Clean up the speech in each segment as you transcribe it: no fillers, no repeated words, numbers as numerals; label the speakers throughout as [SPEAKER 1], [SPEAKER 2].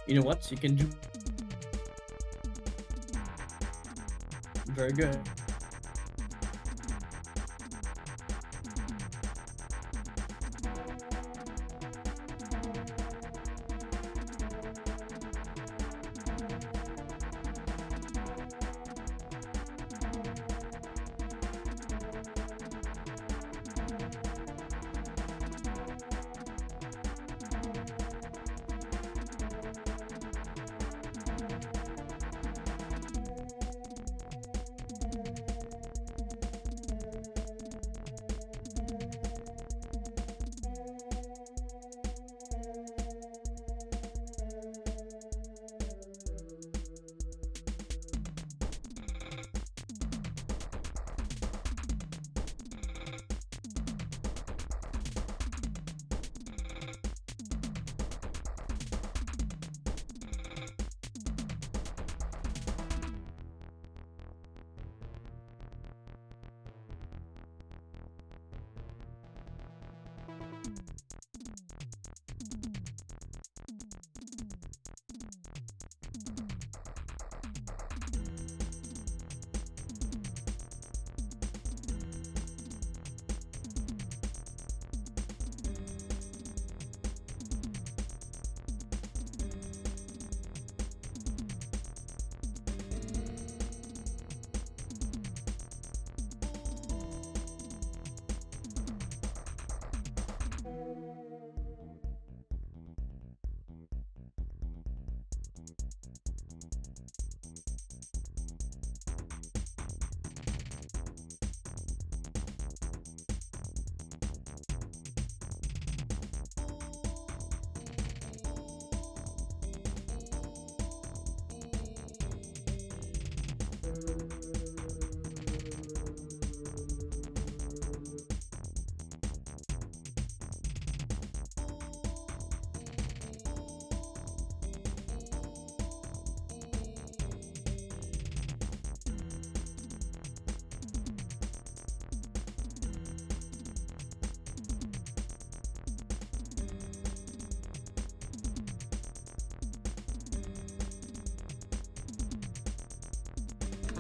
[SPEAKER 1] You know what? You can do very good.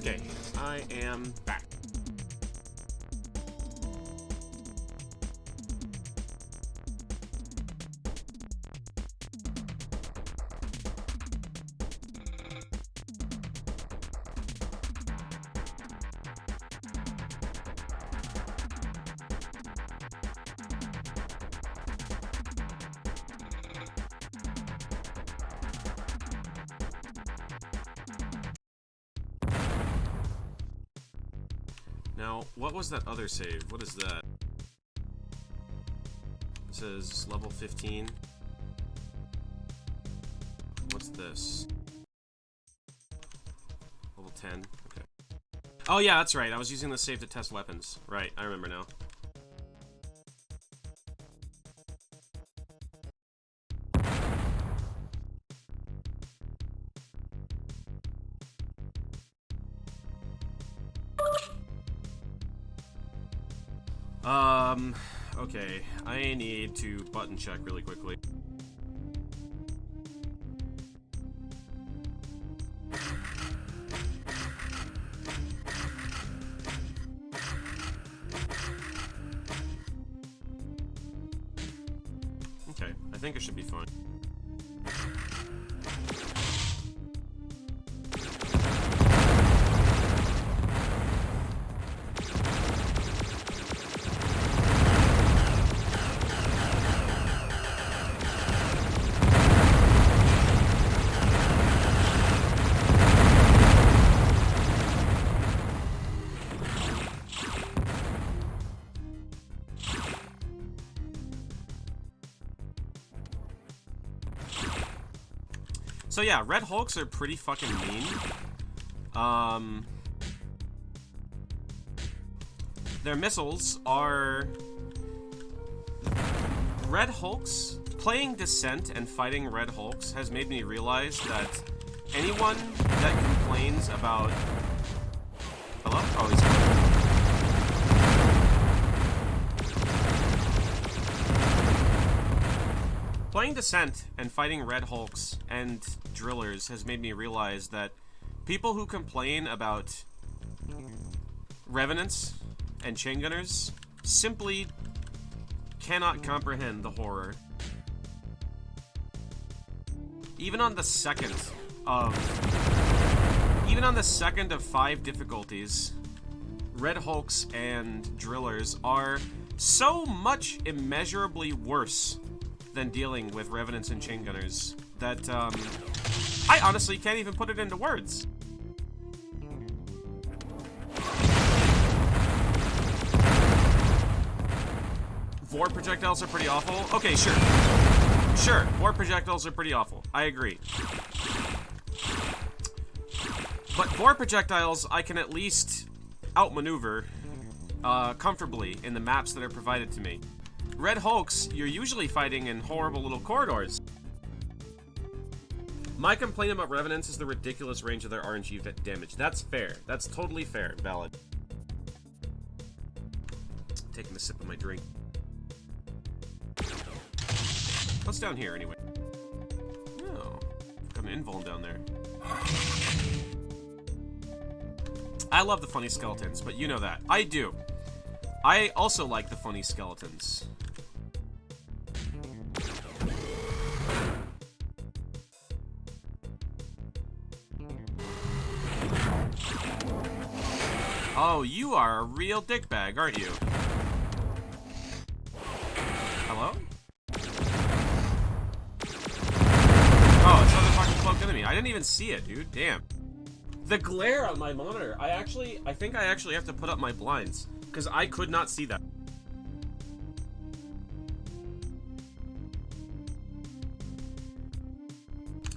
[SPEAKER 2] Okay, I am back. Now, what was that other save? What is that? It says level 15. What's this? Level 10. Okay. Oh yeah, that's right. I was using the save to test weapons. Right, I remember now. Okay. I need to button check really quickly. Okay, I think it should be fine. So yeah, Red Hulks are pretty fucking mean. Their missiles are... Red Hulks, playing Descent and fighting Red Hulks has made me realize that anyone that complains about... Hello? Oh, he's... Playing Descent and fighting Red Hulks and Drillers has made me realize that people who complain about Revenants and Chain Gunners simply cannot comprehend the horror. Even on the second of 5 difficulties, Red Hulks and Drillers are so much immeasurably worse than dealing with Revenants and Chain Gunners that I honestly can't even put it into words. Vor projectiles are pretty awful. Okay, sure. Sure, Vor projectiles are pretty awful. I agree. But Vor projectiles, I can at least outmaneuver comfortably in the maps that are provided to me. Red Hulks, you're usually fighting in horrible little corridors. My complaint about Revenants is the ridiculous range of their RNG damage. That's fair. That's totally fair. Valid. Taking a sip of my drink. What's down here, anyway? Oh, got an invuln down there. I love the funny skeletons, but you know that. I do. I also like the funny skeletons. Oh, you are a real dickbag, aren't you? Hello? Oh, it's another fucking cloaked enemy. I didn't even see it, dude. Damn. The glare on my monitor, I think I actually have to put up my blinds, because I could not see that.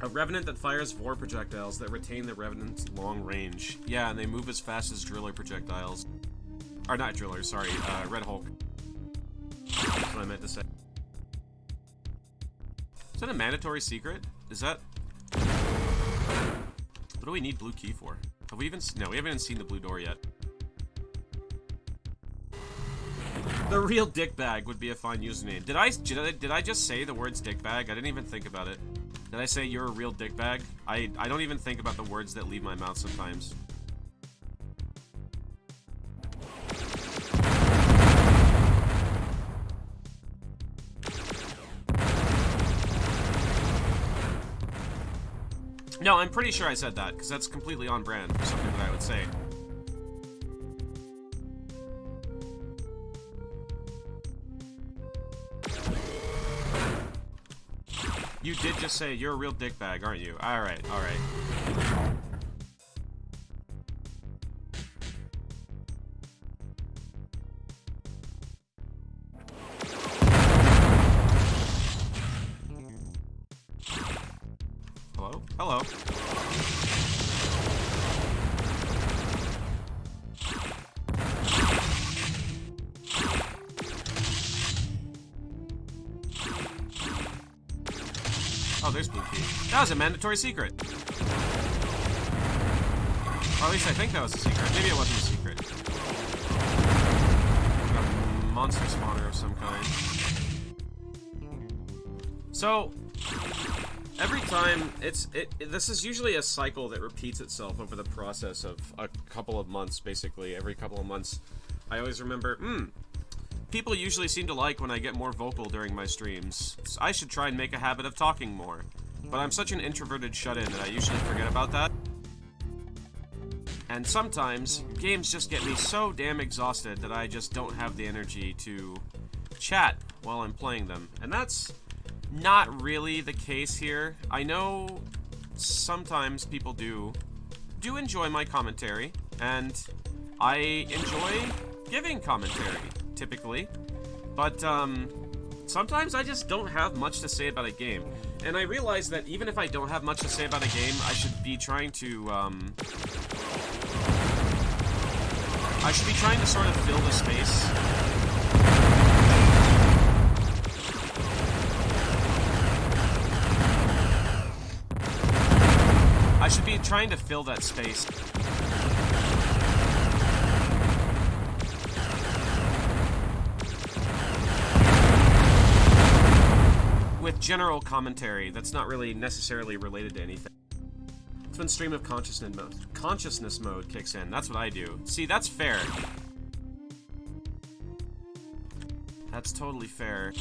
[SPEAKER 2] A Revenant that fires Vor projectiles that retain the Revenant's long range. Yeah, and they move as fast as Driller projectiles. Or not Drillers, sorry, Red Hulk. That's what I meant to say. Is that a mandatory secret? Is that... What do we need blue key for? Have we even... No, we haven't even seen the blue door yet. The real dickbag would be a fine username. Did I just say the words dickbag? I didn't even think about it. Did I say you're a real dickbag? I don't even think about the words that leave my mouth sometimes. No, I'm pretty sure I said that, because that's completely on brand for something that I would say. You did just say you're a real dickbag, aren't you? Alright, alright. Hello? Hello. Oh, there's blue key. That was a mandatory secret. Or at least I think that was a secret. Maybe it wasn't a secret. Like a monster spawner of some kind. So, every time, this is usually a cycle that repeats itself over the process of a couple of months, basically. Every couple of months, I always remember, people usually seem to like when I get more vocal during my streams. So I should try and make a habit of talking more. But I'm such an introverted shut-in that I usually forget about that. And sometimes, games just get me so damn exhausted that I just don't have the energy to chat while I'm playing them. And that's not really the case here. I know sometimes people do enjoy my commentary, and I enjoy giving commentary, typically. But, sometimes I just don't have much to say about a game. And I realize that even if I don't have much to say about a game, I should be trying to, sort of fill the space. I should be trying to fill that space. With general commentary that's not really necessarily related to anything. It's when stream of consciousness mode kicks in. That's what I do. See, that's fair. That's totally fair.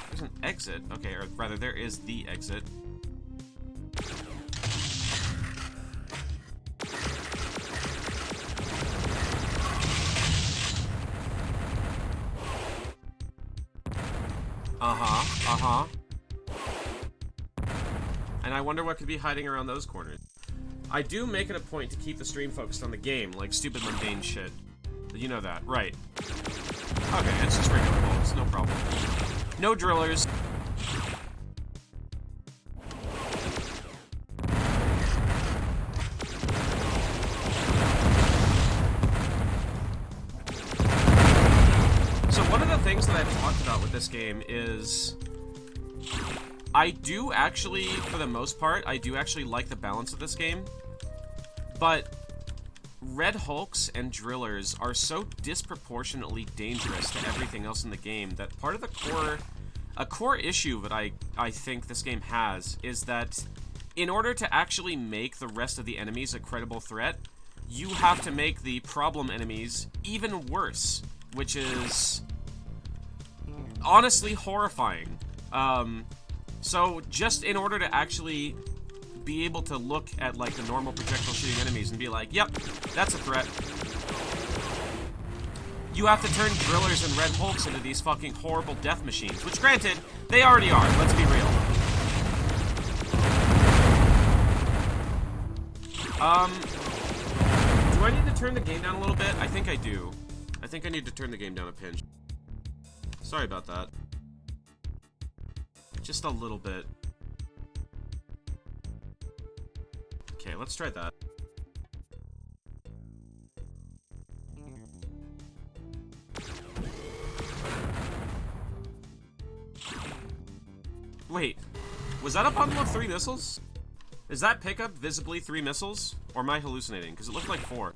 [SPEAKER 2] There's an exit. Okay, or rather, there is the exit. And I wonder what could be hiding around those corners. I do make it a point to keep the stream focused on the game, like stupid mundane shit. You know that, right? Okay, it's just regular bolts, no problem. No drillers. So one of the things that I've talked about with this game is I do actually, for the most part, I do actually like the balance of this game, but Red Hulks and Drillers are so disproportionately dangerous to everything else in the game that part of the core issue that I think this game has is that in order to actually make the rest of the enemies a credible threat, you have to make the problem enemies even worse, which is honestly horrifying. So just in order to actually be able to look at like the normal projectile shooting enemies and be like, yep, that's a threat, you have to turn Drillers and Red Hulks into these fucking horrible death machines, which granted, they already are, let's be real. Do I need to turn the game down a little bit? I think I do. I think I need to turn the game down a pinch. Sorry about that. Just a little bit. Okay, let's try that. Wait, was that a bundle of 3 missiles? Is that pickup visibly 3 missiles? Or am I hallucinating? Because it looked like 4.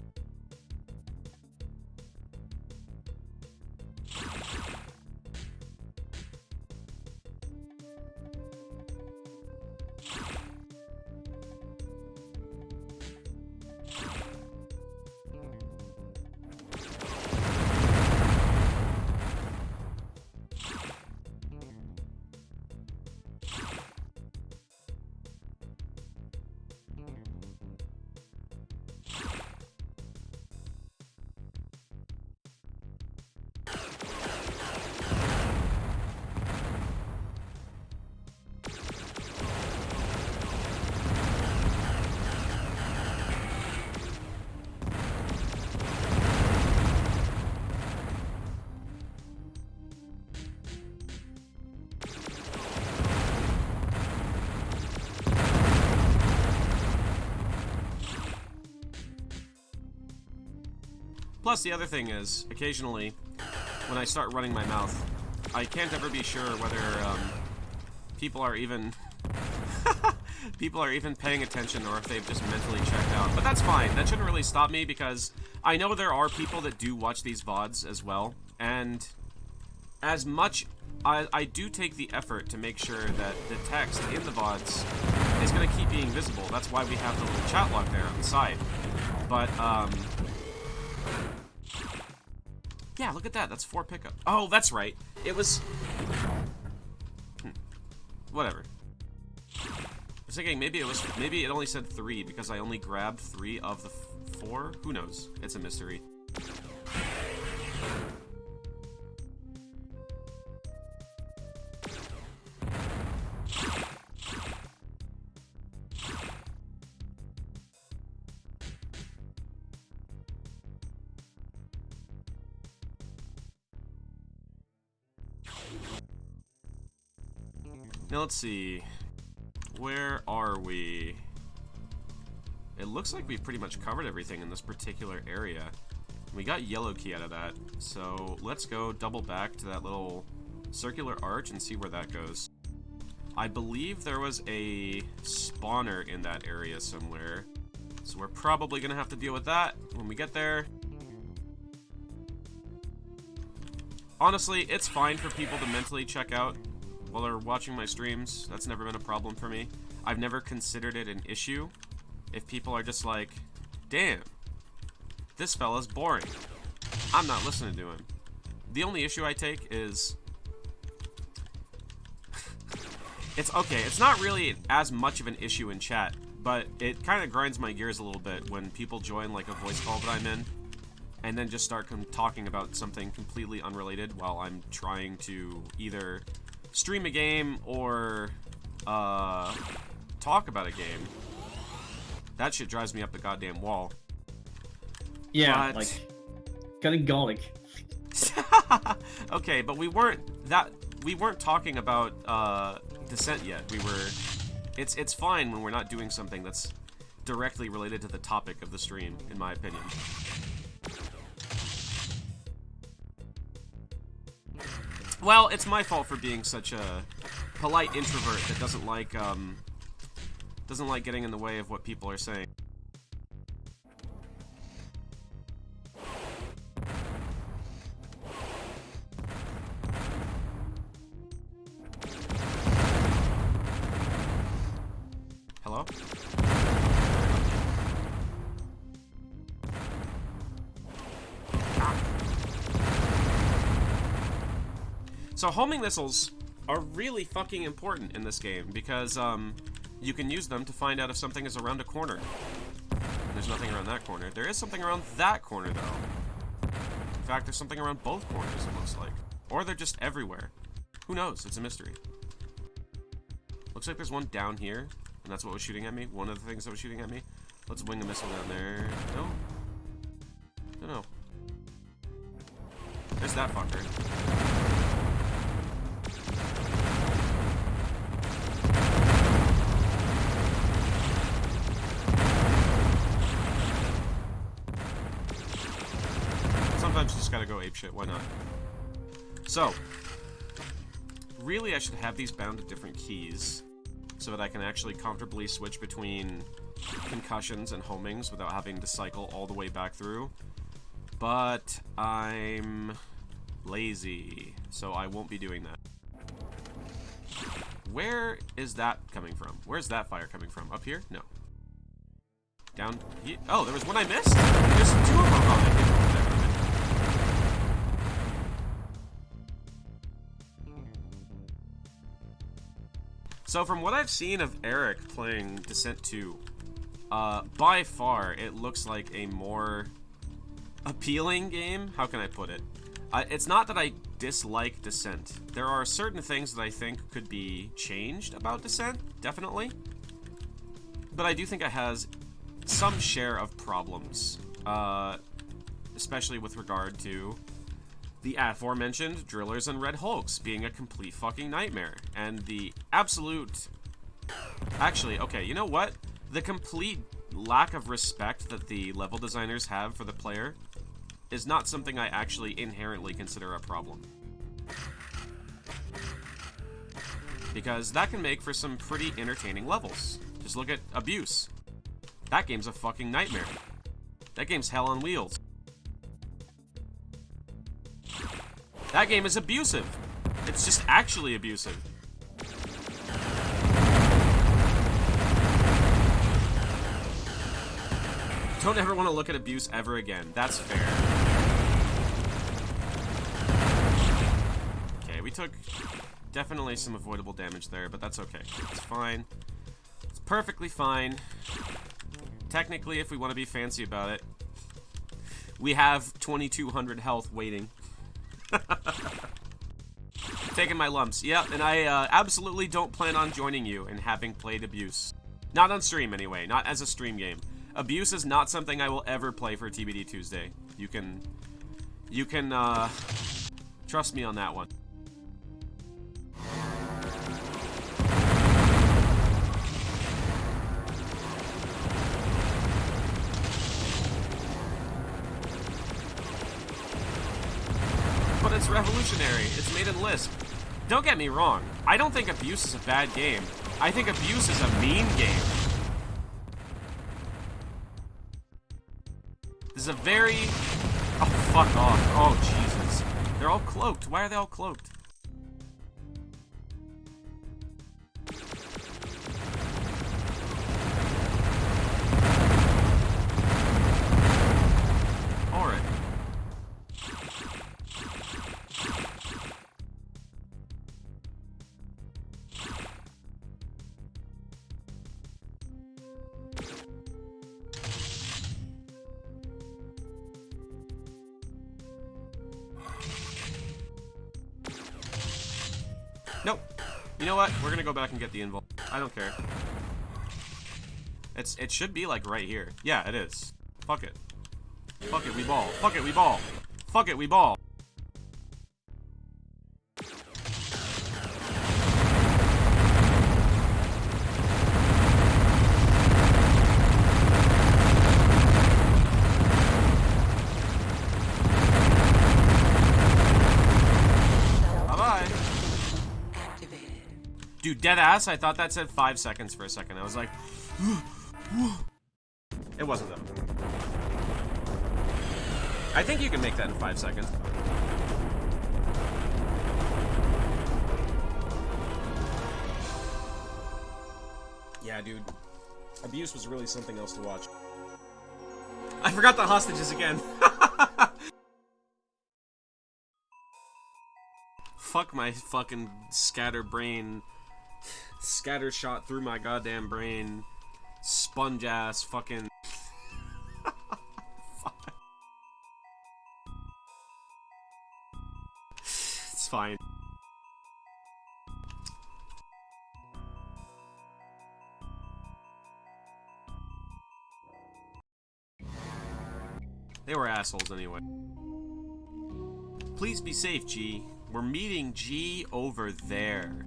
[SPEAKER 2] Plus, the other thing is, occasionally, when I start running my mouth, I can't ever be sure whether people are even paying attention or if they've just mentally checked out. But that's fine. That shouldn't really stop me because I know there are people that do watch these VODs as well. And as much, I do take the effort to make sure that the text in the VODs is going to keep being visible. That's why we have the little chat log there on the side. But, yeah, look at that. That's 4 pickup. Oh, that's right. It was... Whatever. I was thinking maybe it only said 3 because I only grabbed 3 of the 4. Who knows? It's a mystery. Now let's see. Where are we? It looks like we've pretty much covered everything in this particular area. We got yellow key out of that, so let's go double back to that little circular arch and see where that goes. I believe there was a spawner in that area somewhere, so we're probably gonna have to deal with that when we get there. Honestly, it's fine for people to mentally check out while they're watching my streams. That's never been a problem for me. I've never considered it an issue if people are just like, damn, this fella's boring. I'm not listening to him. The only issue I take is... it's okay, it's not really as much of an issue in chat, but it kind of grinds my gears a little bit when people join like a voice call that I'm in, and then just start talking about something completely unrelated while I'm trying to either stream a game or talk about a game. That shit drives me up the goddamn wall.
[SPEAKER 1] Yeah,
[SPEAKER 2] but...
[SPEAKER 1] like, kinda golic.
[SPEAKER 2] Okay, but we weren't talking about Descent yet. We were... It's fine when we're not doing something that's directly related to the topic of the stream, in my opinion. Well, it's my fault for being such a polite introvert that doesn't like getting in the way of what people are saying. Hello? So homing missiles are really fucking important in this game because you can use them to find out if something is around a corner. There's nothing around that corner. There is something around that corner though. In fact, there's something around both corners, it looks like. Or they're just everywhere. Who knows? It's a mystery. Looks like there's one down here, and that's what was shooting at me. One of the things that was shooting at me. Let's wing a missile down there. No. No. There's that fucker. Sometimes you just gotta go apeshit, why not? So, really I should have these bound to different keys so that I can actually comfortably switch between concussions and homings without having to cycle all the way back through. But I'm lazy, so I won't be doing that. Where is that coming from? Where's that fire coming from? Up here? No. Down here? Oh, there was one I missed? There's two of them. Oh, I hit over there. So from what I've seen of Eric playing Descent 2, by far it looks like a more appealing game. How can I put it? It's not that I dislike Descent. There are certain things that I think could be changed about Descent, definitely. But I do think it has some share of problems, especially with regard to the aforementioned Drillers and Red Hulks being a complete fucking nightmare. And the absolute... Actually, okay, you know what? The complete lack of respect that the level designers have for the player is not something I actually inherently consider a problem. Because that can make for some pretty entertaining levels. Just look at Abuse. That game's a fucking nightmare. That game's hell on wheels. That game is abusive. It's just actually abusive. Don't ever want to look at Abuse ever again. That's fair. Okay, we took definitely some avoidable damage there, but that's okay. It's fine. It's perfectly fine. Technically, if we want to be fancy about it, we have 2,200 health waiting. Taking my lumps. Yep, and I absolutely don't plan on joining you in having played Abuse. Not on stream, anyway. Not as a stream game. Abuse is not something I will ever play for TBD Tuesday. You can trust me on that one. But it's revolutionary. It's made in Lisp. Don't get me wrong. I don't think Abuse is a bad game. I think Abuse is a mean game. This is a very... Oh, fuck off. Oh, Jesus. They're all cloaked. Why are they all cloaked? Nope. You know what? We're gonna go back and get the invul. I don't care. It should be like right here. Yeah, it is. Fuck it. Fuck it, we ball. Fuck it, we ball. Fuck it, we ball. Bye-bye. Dude, dead ass, I thought that said 5 seconds for a second. I was like, it wasn't though. I think you can make that in 5 seconds. Yeah, dude. Abuse was really something else to watch. I forgot the hostages again. Fuck my fucking scatter brain. Scatter shot through my goddamn brain. Sponge ass fucking. It's fine. They were assholes anyway. Please be safe, G. We're meeting G over there.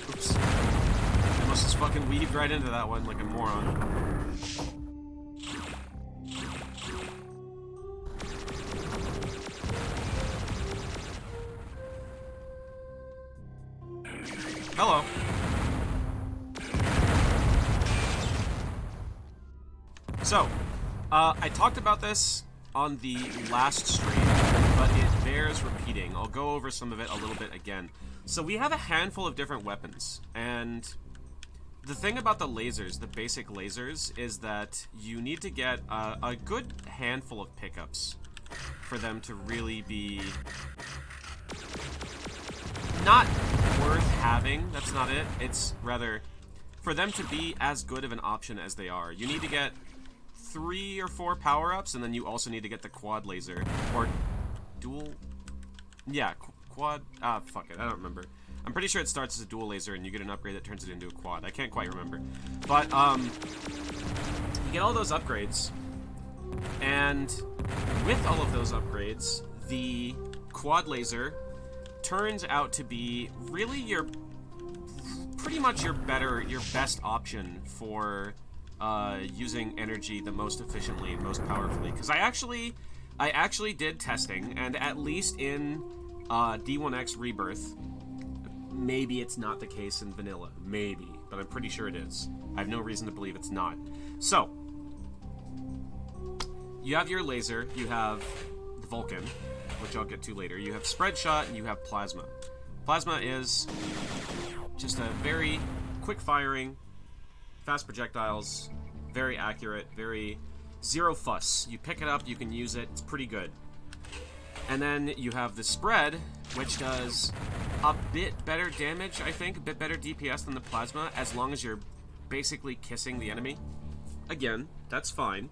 [SPEAKER 2] Oops. I must have fucking weaved right into that one like a moron. Hello. So, I talked about this on the last stream, but it bears repeating. I'll go over some of it a little bit again. So we have a handful of different weapons, and the thing about the lasers, the basic lasers, is that you need to get a good handful of pickups for them to really be not worth having. That's not it. It's rather for them to be as good of an option as they are. You need to get 3 or 4 power-ups, and then you also need to get the quad laser, or dual, yeah, quad, fuck it, I don't remember. I'm pretty sure it starts as a dual laser, and you get an upgrade that turns it into a quad. I can't quite remember. But, you get all those upgrades, and with all of those upgrades, the quad laser turns out to be really your, pretty much your best option for using energy the most efficiently and most powerfully. Because I actually did testing, and at least in D1X Rebirth, maybe it's not the case in vanilla, maybe, but I'm pretty sure it is. I have no reason to believe it's not. So, you have your laser, you have the Vulcan, which I'll get to later, you have spread shot, and you have plasma. Plasma is just a very quick firing, fast projectiles, very accurate, very zero fuss. You pick it up, you can use it, it's pretty good. And then you have the spread, which does a bit better damage, I think, a bit better DPS than the plasma, as long as you're basically kissing the enemy. Again, that's fine.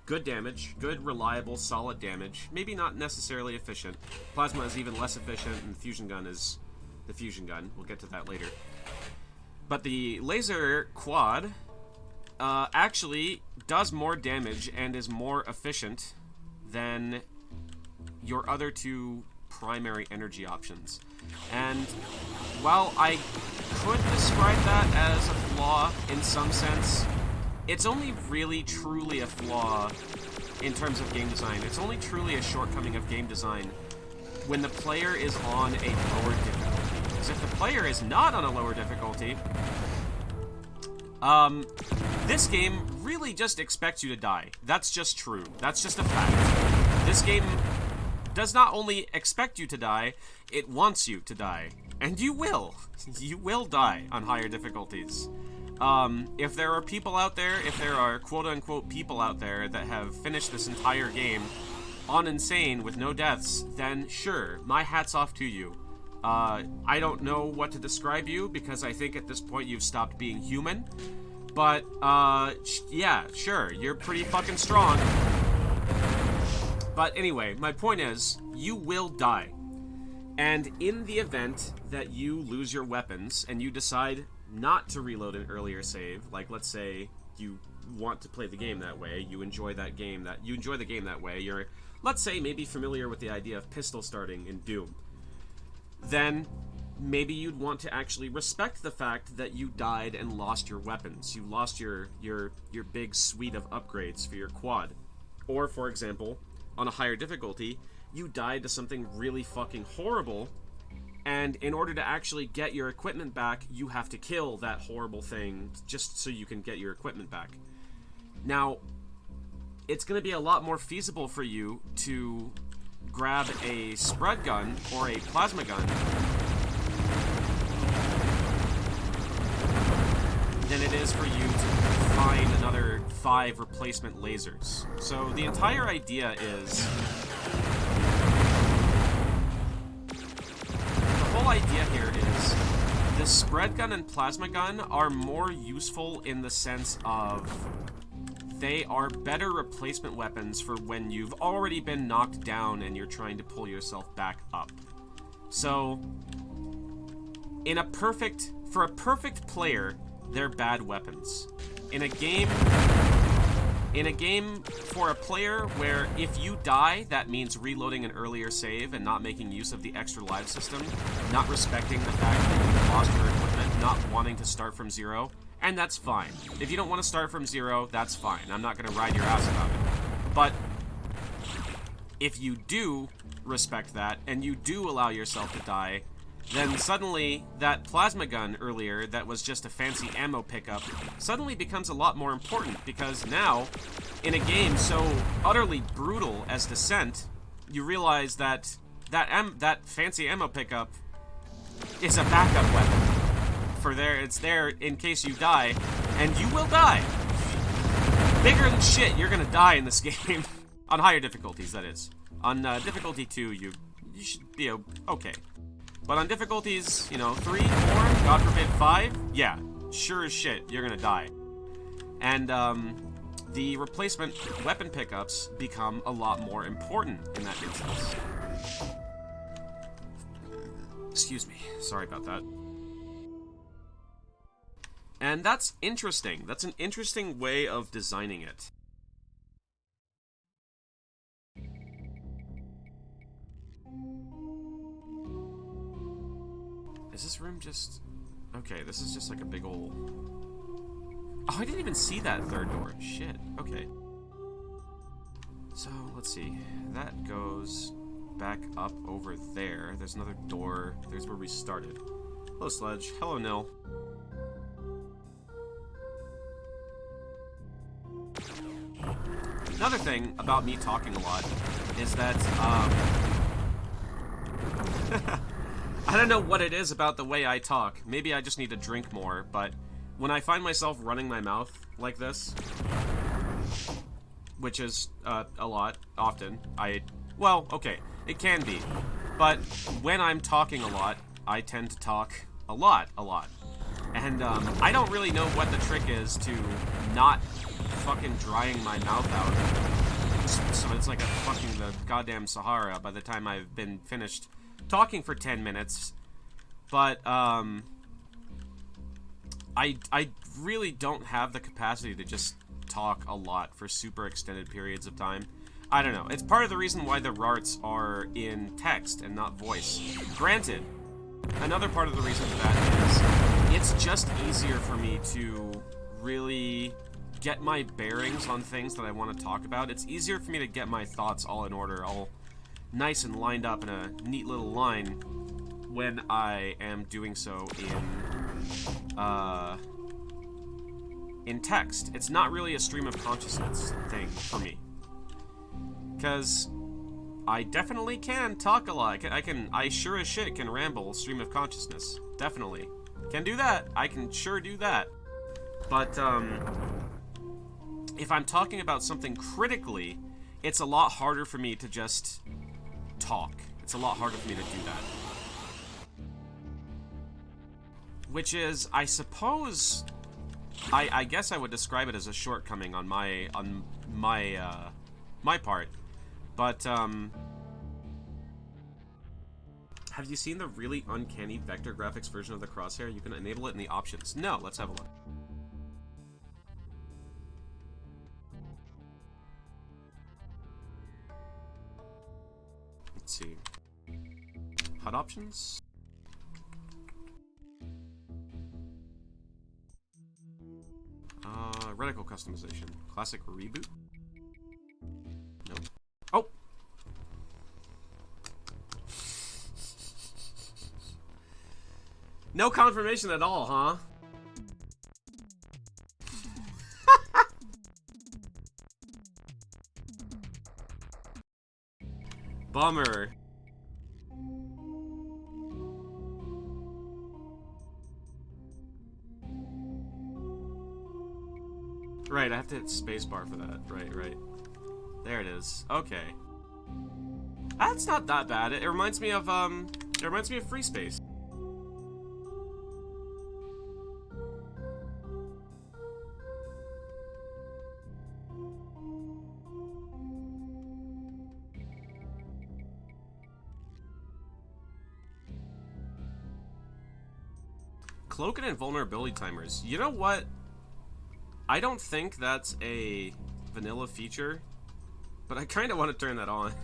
[SPEAKER 2] Good damage, good, reliable, solid damage. Maybe not necessarily efficient. Plasma is even less efficient, and the fusion gun is the fusion gun. We'll get to that later. But the laser quad actually does more damage and is more efficient than your other 2 primary energy options. And while I could describe that as a flaw in some sense, it's only really truly a flaw in terms of game design. It's only truly a shortcoming of game design when the player is on a lower difficulty. Because if the player is not on a lower difficulty, this game really just expects you to die. That's just true. That's just a fact. This game does not only expect you to die, it wants you to die. And you will. You will die on higher difficulties. If there are people out there, if there are quote-unquote people out there that have finished this entire game on Insane with no deaths, then sure, my hat's off to you. I don't know what to describe you, because I think at this point you've stopped being human. But, yeah, sure, you're pretty fucking strong. But anyway, my point is, you will die. And in the event that you lose your weapons and you decide not to reload an earlier save, like let's say you want to play the game that way, you enjoy the game that way, you're, let's say, maybe familiar with the idea of pistol starting in Doom, then maybe you'd want to actually respect the fact that you died and lost your weapons. You lost your big suite of upgrades for your quad. Or, for example, on a higher difficulty, you died to something really fucking horrible, and in order to actually get your equipment back, you have to kill that horrible thing just so you can get your equipment back. Now, it's going to be a lot more feasible for you to grab a spread gun or a plasma gun than it is for you to find another 5 replacement lasers. So the entire idea is... the whole idea here is the spread gun and plasma gun are more useful in the sense of they are better replacement weapons for when you've already been knocked down and you're trying to pull yourself back up. So, for a perfect player, they're bad weapons. In a game for a player where if you die, that means reloading an earlier save and not making use of the extra life system, not respecting the fact that you lost your equipment, not wanting to start from zero, and that's fine. If you don't want to start from zero, that's fine. I'm not going to ride your ass about it. But if you do respect that, and you do allow yourself to die, then suddenly that plasma gun earlier that was just a fancy ammo pickup suddenly becomes a lot more important, because now, in a game so utterly brutal as Descent, you realize that that fancy ammo pickup is a backup weapon. It's there in case you die, and you will die. Bigger than shit, you're gonna die in this game. On higher difficulties, that is. On difficulty 2, you should be okay. But on difficulties, 3, 4, God forbid 5, yeah, sure as shit, you're gonna die. And the replacement weapon pickups become a lot more important in that instance. Excuse me, sorry about that. And that's interesting. That's an interesting way of designing it. Is this room just... okay, this is just like a big ol'... oh, I didn't even see that third door. Shit, okay. So, let's see. That goes back up over there. There's another door. There's where we started. Hello, Sledge. Hello, Nil. Another thing about me talking a lot is that, I don't know what it is about the way I talk. Maybe I just need to drink more, but when I find myself running my mouth like this, which is a lot, often, well, okay, it can be, but when I'm talking a lot, I tend to talk a lot. And I don't really know what the trick is to not fucking drying my mouth out, so it's like the goddamn Sahara by the time I've been finished talking for 10 minutes, but I really don't have the capacity to just talk a lot for super extended periods of time. I don't know. It's part of the reason why the RARTs are in text and not voice. Granted, another part of the reason for that is it's just easier for me to really get my bearings on things that I want to talk about. It's easier for me to get my thoughts all in order, all nice and lined up in a neat little line when I am doing so in text. It's not really a stream of consciousness thing for me, because I definitely can talk a lot. I sure as shit can ramble stream of consciousness. Definitely can do that. I can sure do that. But if I'm talking about something critically, it's a lot harder for me to just talk. It's a lot harder for me to do that. Which is, I suppose, I guess I would describe it as a shortcoming on my part. But, have you seen the really uncanny vector graphics version of the crosshair? You can enable it in the options. No, let's have a look. Let's see. HUD options? Reticle customization. Classic reboot? Nope. Oh! No confirmation at all, huh? Bummer. Right, I have to hit spacebar for that. Right. There it is. Okay. That's not that bad. It reminds me of Free Space. Cloak and invulnerability timers. You know what? I don't think that's a vanilla feature, but I kind of want to turn that on.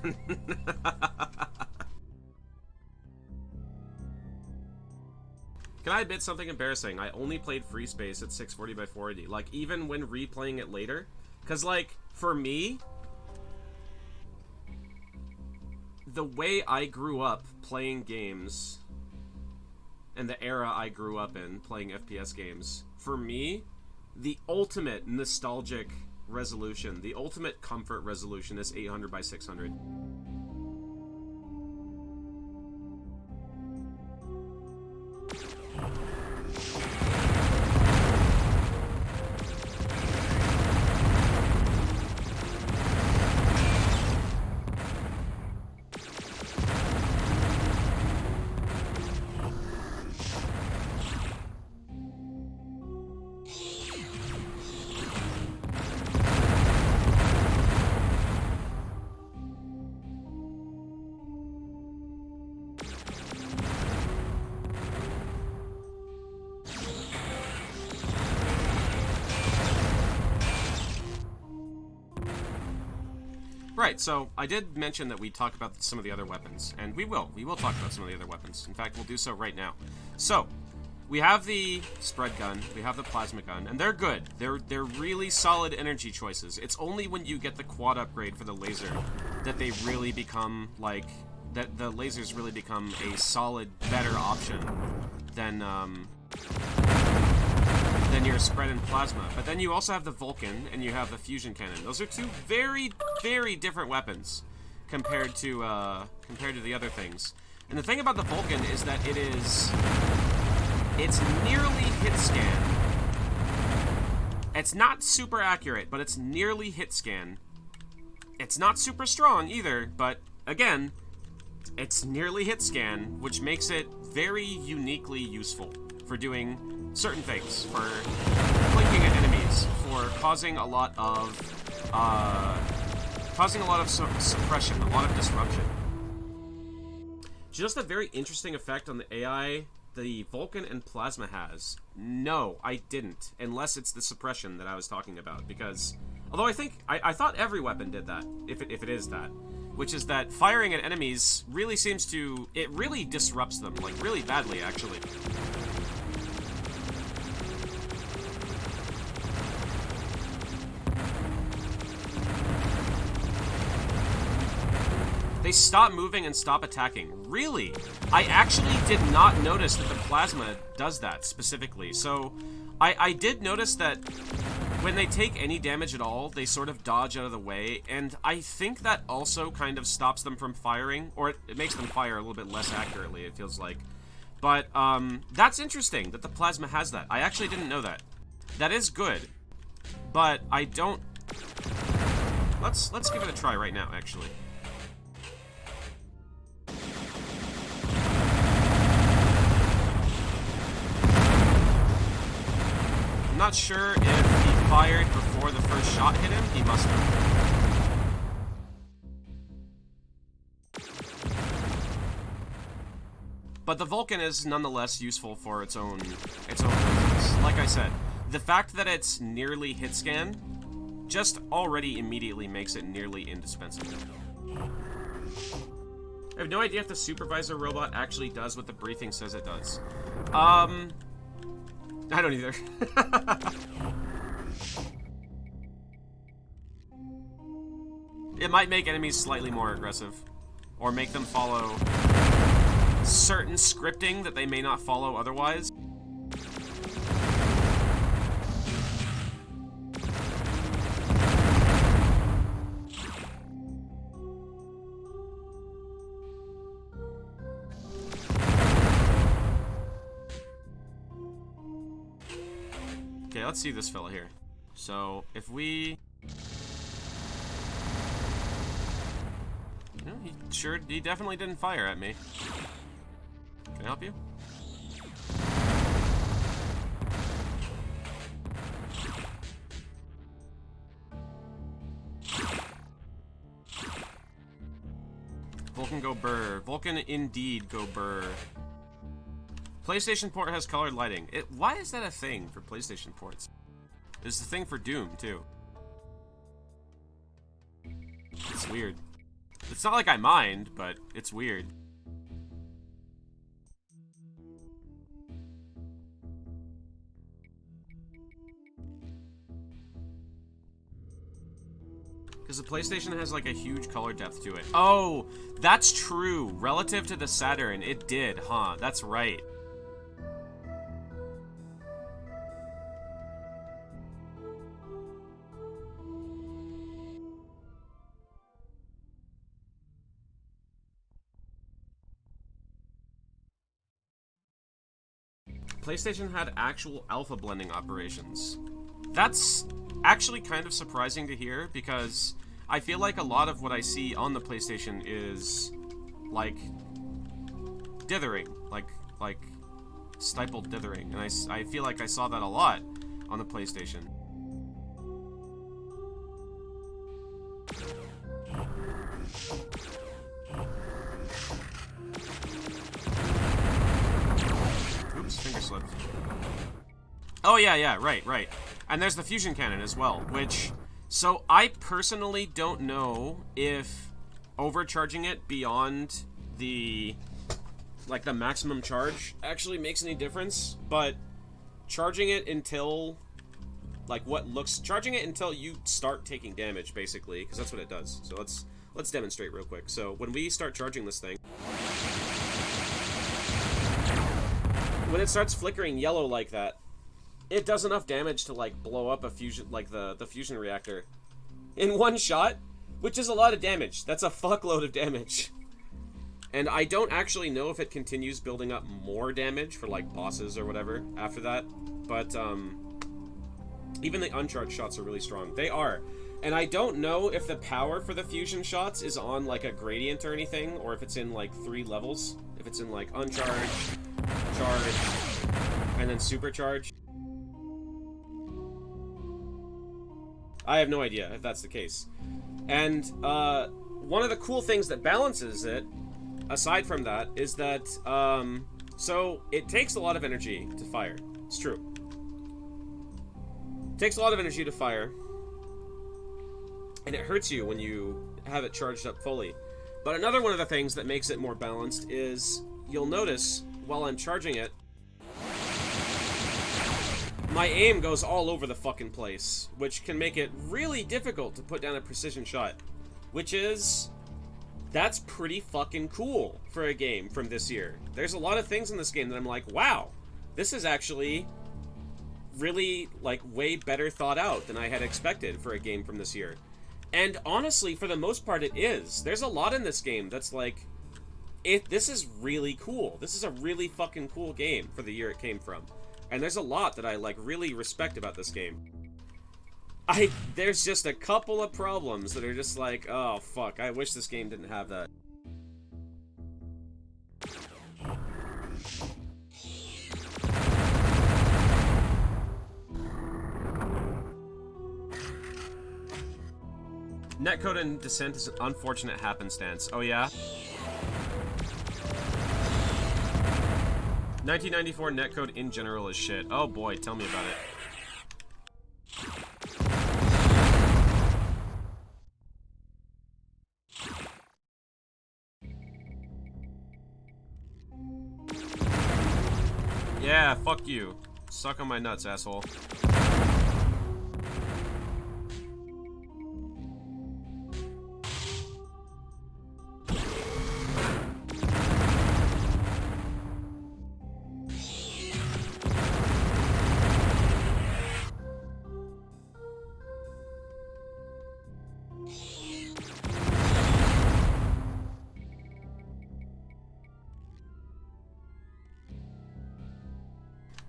[SPEAKER 2] Can I admit something embarrassing? I only played Free Space at 640 by 480. Like, even when replaying it later. Because, like, for me, the way I grew up playing games, and the era I grew up in playing FPS games, for me, the ultimate nostalgic resolution, the ultimate comfort resolution is 800 by 600. Right, so I did mention that we'd talk about some of the other weapons, and we will. We will talk about some of the other weapons. In fact, we'll do so right now. So, we have the spread gun, we have the plasma gun, and they're good. They're really solid energy choices. It's only when you get the quad upgrade for the laser that they really become, like, that the lasers really become a solid, better option than your spread and plasma. But then you also have the Vulcan and you have the fusion cannon. Those are two very, very different weapons compared to the other things. And the thing about the Vulcan is that it's nearly hit scan. It's not super accurate, but it's nearly hit scan. It's not super strong either, but again, it's nearly hit scan, which makes it very uniquely useful for doing certain things, for blinking at enemies, for causing a lot of suppression, a lot of disruption. Just a very interesting effect on the AI the Vulcan and Plasma has. No, I didn't, unless it's the suppression that I was talking about, because although I thought every weapon did that, if it is that, which is that firing at enemies really seems to, it really disrupts them, like really badly actually. They stop moving and stop attacking. Really? I actually did not notice that the plasma does that specifically. So, I did notice that when they take any damage at all, they sort of dodge out of the way, and I think that also kind of stops them from firing, or it makes them fire a little bit less accurately, it feels like. But, that's interesting that the plasma has that. I actually didn't know that. That is good. But I don't... Let's give it a try right now, actually. I'm not sure if he fired before the first shot hit him. He must have. But the Vulcan is nonetheless useful for its own reasons. Like I said, the fact that it's nearly hit scan just already immediately makes it nearly indispensable. I have no idea if the supervisor robot actually does what the briefing says it does. I don't either. It might make enemies slightly more aggressive, or make them follow certain scripting that they may not follow otherwise. Okay, let's see this fella here. So, if we... No, he definitely didn't fire at me. Can I help you? Vulcan go burr. Vulcan indeed go burr. PlayStation port has colored lighting. Why is that a thing for PlayStation ports? It's a thing for Doom, too. It's weird. It's not like I mind, but it's weird. Because the PlayStation has like a huge color depth to it. Oh, that's true. Relative to the Saturn, it did, huh? That's right. PlayStation had actual alpha blending operations. That's actually kind of surprising to hear, because I feel like a lot of what I see on the PlayStation is like dithering, like stippled dithering, and I feel like I saw that a lot on the PlayStation. Finger slipped. Oh yeah, right. And there's the fusion cannon as well, which... So I personally don't know if overcharging it beyond the... like the maximum charge actually makes any difference, but charging it until... like charging it until you start taking damage, basically, because that's what it does. So let's demonstrate real quick. So when we start charging this thing... when it starts flickering yellow like that, it does enough damage to like blow up a fusion, like the fusion reactor in one shot, which is a lot of damage. That's a fuckload of damage. And I don't actually know if it continues building up more damage for like bosses or whatever after that, but even the uncharged shots are really strong. They are. And I don't know if the power for the fusion shots is on like a gradient or anything, or if it's in like 3 levels. If it's in like uncharged, charge, and then supercharge. I have no idea if that's the case. And one of the cool things that balances it, aside from that, is that so it takes a lot of energy to fire. It's true. It takes a lot of energy to fire, and it hurts you when you have it charged up fully. But another one of the things that makes it more balanced is, you'll notice, while I'm charging it, my aim goes all over the fucking place, which can make it really difficult to put down a precision shot. Which is... that's pretty fucking cool for a game from this year. There's a lot of things in this game that I'm like, wow, this is actually really, like, way better thought out than I had expected for a game from this year. And honestly, for the most part, it is. There's a lot in this game that's like, this is really cool. This is a really fucking cool game for the year it came from. And there's a lot that I, like, really respect about this game. There's just a couple of problems that are just like, oh, fuck, I wish this game didn't have that. Netcode and Descent is an unfortunate happenstance. Oh, yeah? 1994 netcode in general is shit. Oh boy, tell me about it. Yeah, fuck you. Suck on my nuts, asshole.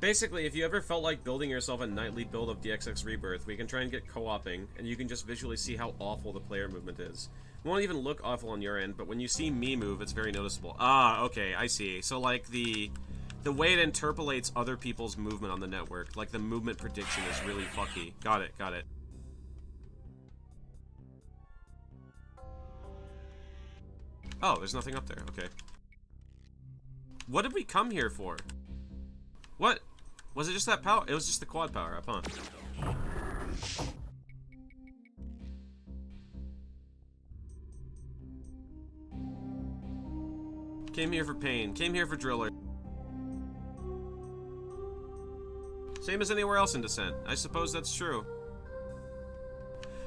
[SPEAKER 2] Basically, if you ever felt like building yourself a nightly build of DXX Rebirth, we can try and get co-oping, and you can just visually see how awful the player movement is. It won't even look awful on your end, but when you see me move, it's very noticeable. Ah, okay, I see. So, like, the way it interpolates other people's movement on the network, like the movement prediction is really fucky. Got it, got it. Oh, there's nothing up there. Okay. What did we come here for? What? Was it just that power? It was just the quad power up, huh? Came here for pain. Came here for driller. Same as anywhere else in Descent. I suppose that's true.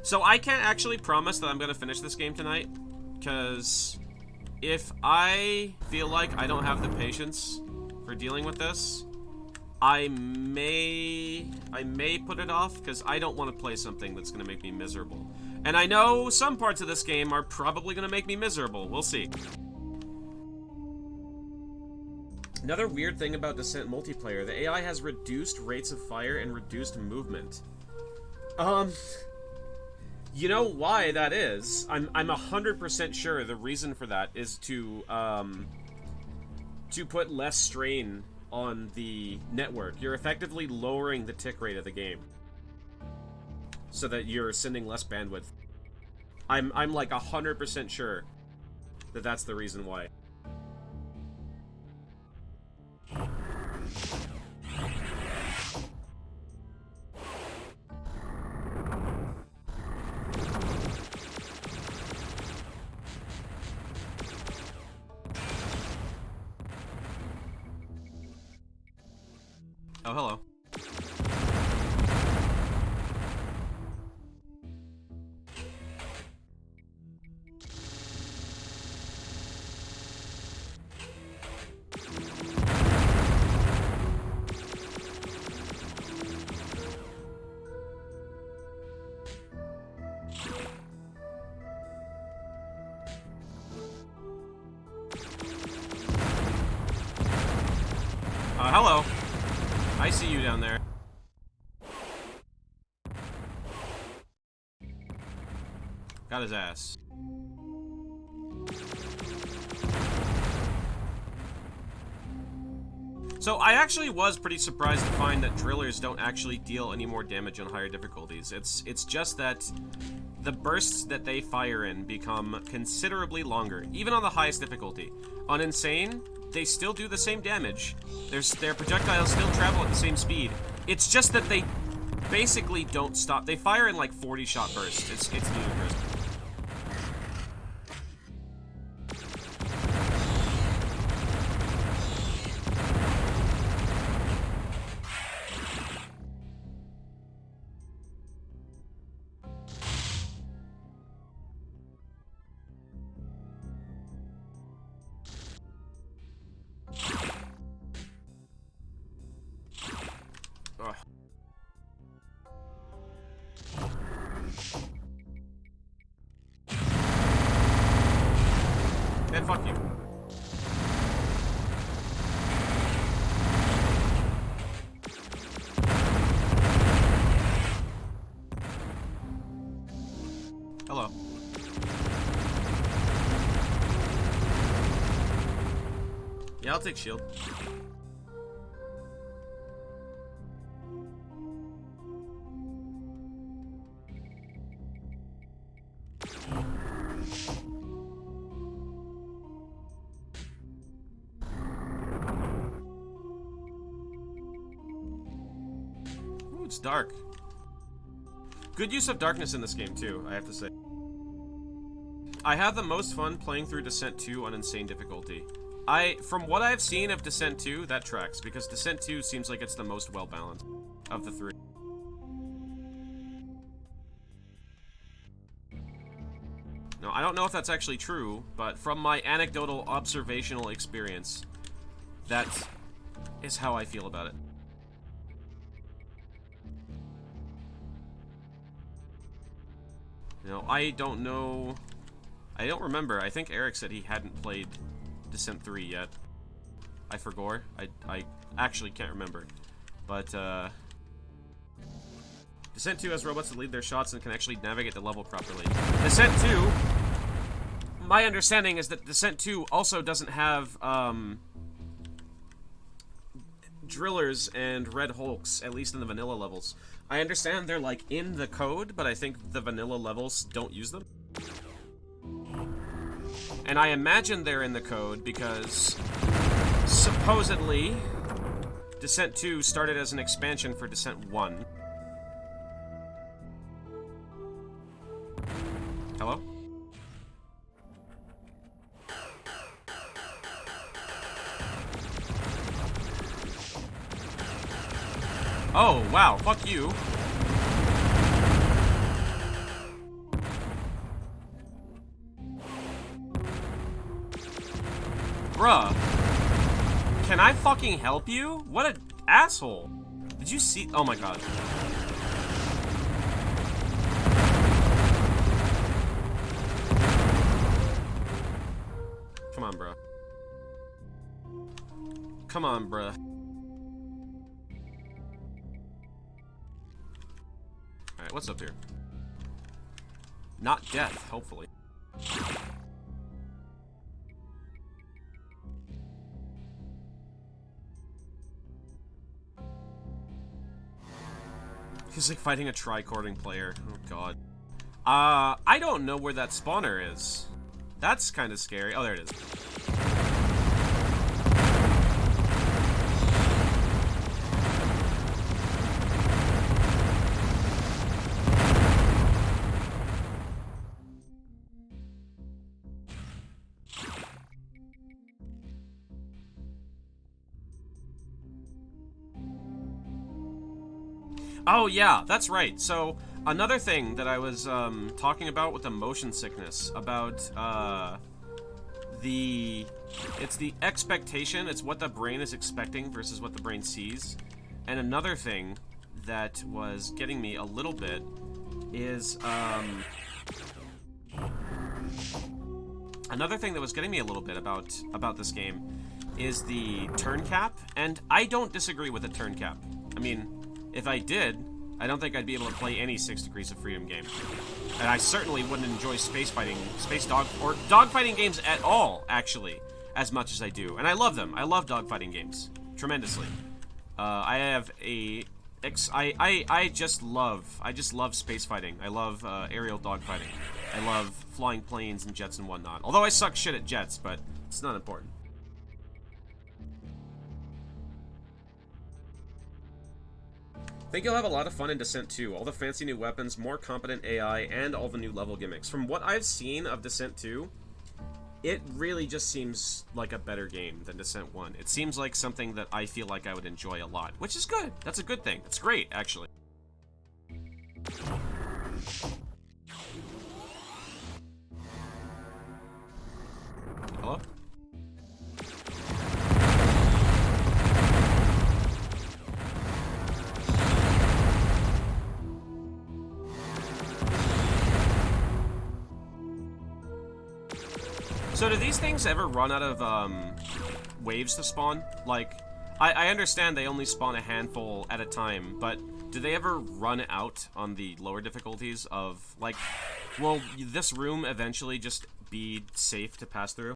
[SPEAKER 2] So I can't actually promise that I'm going to finish this game tonight, because if I feel like I don't have the patience for dealing with this, I may put it off, because I don't want to play something that's going to make me miserable. And I know some parts of this game are probably going to make me miserable. We'll see. Another weird thing about Descent multiplayer, the AI has reduced rates of fire and reduced movement. You know why that is? I'm 100% sure the reason for that is to put less strain on the network. You're effectively lowering the tick rate of the game so that you're sending less bandwidth. I'm like 100% sure that that's the reason why. Oh, hello. Hello. I see you down there. Got his ass. So I actually was pretty surprised to find that drillers don't actually deal any more damage on higher difficulties. It's just that the bursts that they fire in become considerably longer, even on the highest difficulty. On Insane, they still do the same damage. Their projectiles still travel at the same speed. It's just that they basically don't stop. They fire in like 40-shot bursts. It's ludicrous. Ugh. Man, fuck you. Hello. Yeah, I'll take shield. It's dark. Good use of darkness in this game, too, I have to say. I had the most fun playing through Descent 2 on insane difficulty. From what I've seen of Descent 2, that tracks, because Descent 2 seems like it's the most well-balanced of the three. Now, I don't know if that's actually true, but from my anecdotal observational experience, that is how I feel about it. You know, I don't know... I don't remember. I think Eric said he hadn't played Descent 3 yet. I forgot. I actually can't remember. But, Descent 2 has robots that lead their shots and can actually navigate the level properly. Descent 2... My understanding is that Descent 2 also doesn't have, drillers and red hulks, at least in the vanilla levels. I understand they're, like, in the code, but I think the vanilla levels don't use them. And I imagine they're in the code because, supposedly, Descent 2 started as an expansion for Descent 1. Hello? Oh, wow, fuck you. Bruh. Can I fucking help you? What an asshole. Did you see? Oh my god. Come on, bro. Come on, bruh. Alright, what's up here? Not death, hopefully. He's like fighting a tricording player. Oh god. I don't know where that spawner is. That's kind of scary. Oh, there it is. Oh, yeah, that's right. So, another thing that I was talking about with the motion sickness, about it's the expectation, it's what the brain is expecting versus what the brain sees. And another thing that was getting me a little bit is, another thing that was getting me a little bit about this game is the turn cap, and I don't disagree with the turn cap. I mean, if I did, I don't think I'd be able to play any 6 Degrees of Freedom game. And I certainly wouldn't enjoy dogfighting games at all, actually, as much as I do. And I love them. I love dogfighting games tremendously. I just love space fighting. I love aerial dogfighting. I love flying planes and jets and whatnot. Although I suck shit at jets, but it's not important. Think you'll have a lot of fun in Descent 2. All the fancy new weapons, more competent AI, and all the new level gimmicks. From what I've seen of Descent 2, it really just seems like a better game than Descent 1. It seems like something that I feel like I would enjoy a lot, which is good. That's a good thing. It's great, actually. Hello? So do these things ever run out of, waves to spawn? Like, I understand they only spawn a handful at a time, but do they ever run out on the lower difficulties of, like, will this room eventually just be safe to pass through?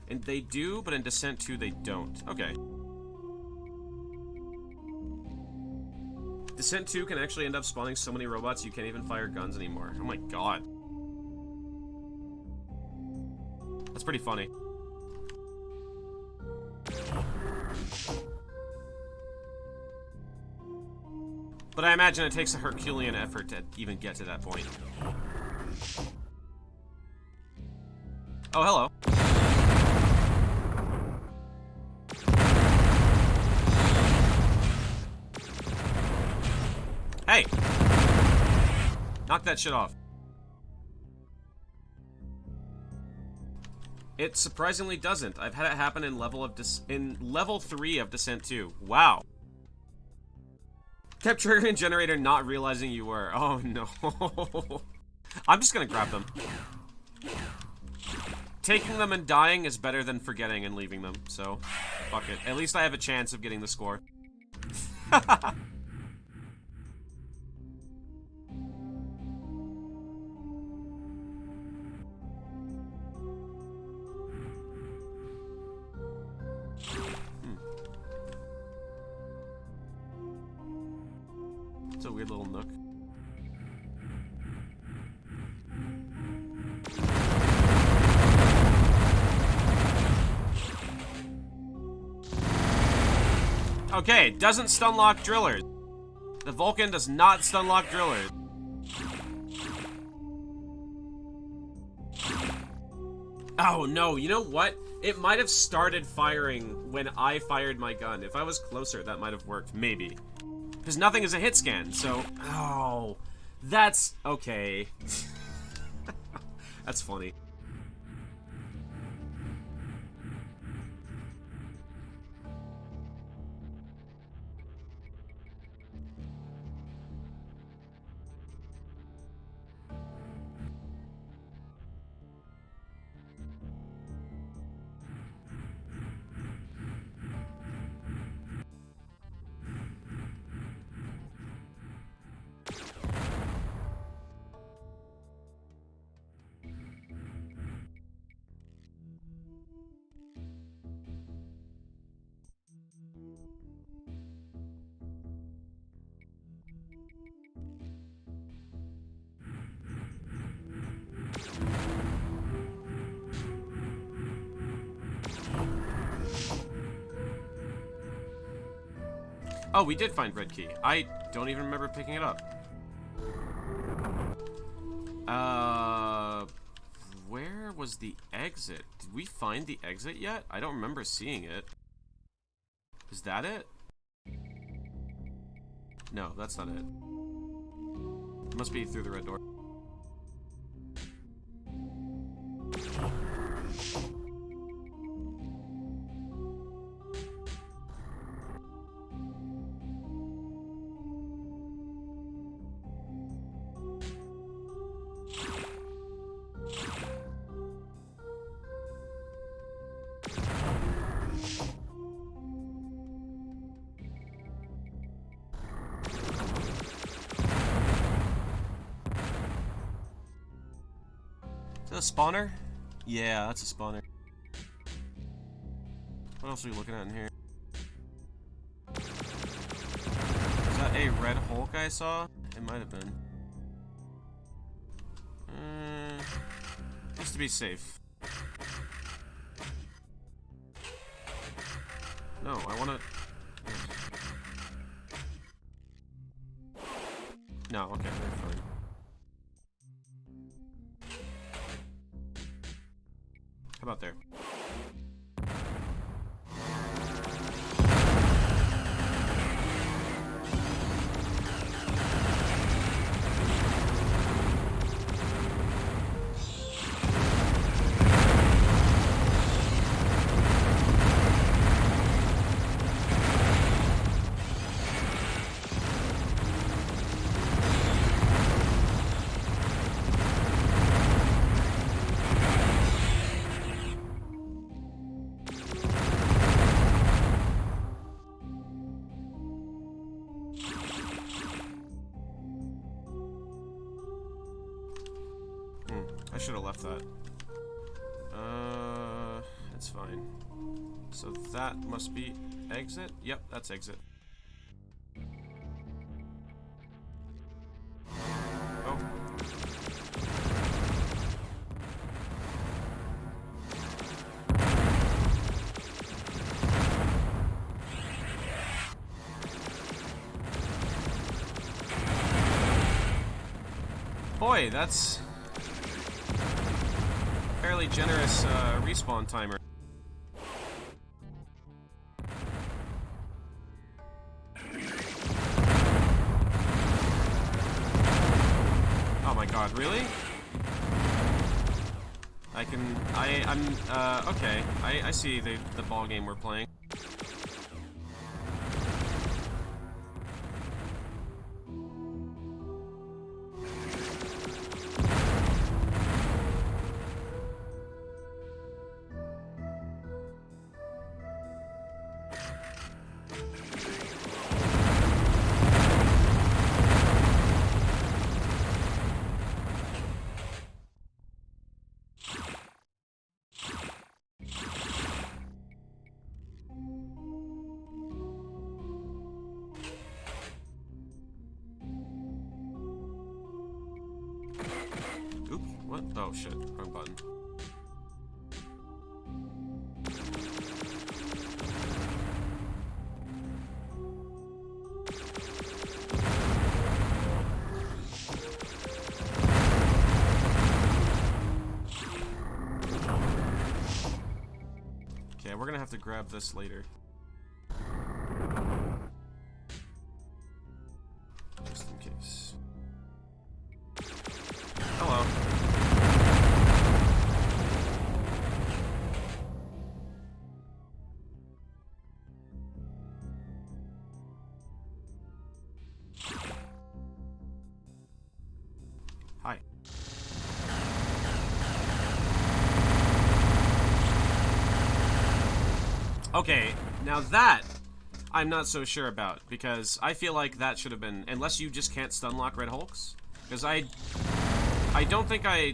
[SPEAKER 2] And they do, but in Descent 2 they don't. Okay. Descent 2 can actually end up spawning so many robots you can't even fire guns anymore. Oh my god. That's pretty funny. But I imagine it takes a Herculean effort to even get to that point. Oh, hello. Hey! Knock that shit off. It surprisingly doesn't. I've had it happen in level 3 of Descent 2. Wow. Kept triggering generator not realizing you were. Oh no. I'm just gonna grab them. Taking them and dying is better than forgetting and leaving them, so fuck it. At least I have a chance of getting the score. It's a weird little nook. Okay, it doesn't stun lock drillers. The Vulcan does not stun lock drillers. Oh no, you know what? It might have started firing when I fired my gun. If I was closer, that might have worked. Maybe. Because nothing is a hit scan, so... Oh, that's... okay. That's funny. Oh, we did find red key. I don't even remember picking it up. Where was the exit? Did we find the exit yet? I don't remember seeing it. Is that it? No, that's not it. It must be through the red door. Is that a spawner? Yeah, that's a spawner. What else are we looking at in here? Is that a red Hulk I saw? It might have been. Just to be safe. No, I wanna... No, okay, we're fine. How about there? I should have left that. It's fine. So that must be exit? Yep, that's exit. Oh. Boy, that's fairly generous respawn timer. Oh my god, really? Okay. I see the ball game we're playing. Oops, what? Oh shit, wrong button. Okay, we're gonna have to grab this later. Just in case. Hello. Hi. Okay, now that I'm not so sure about, because I feel like that should have been, unless you just can't stunlock Red Hulks, because I don't think I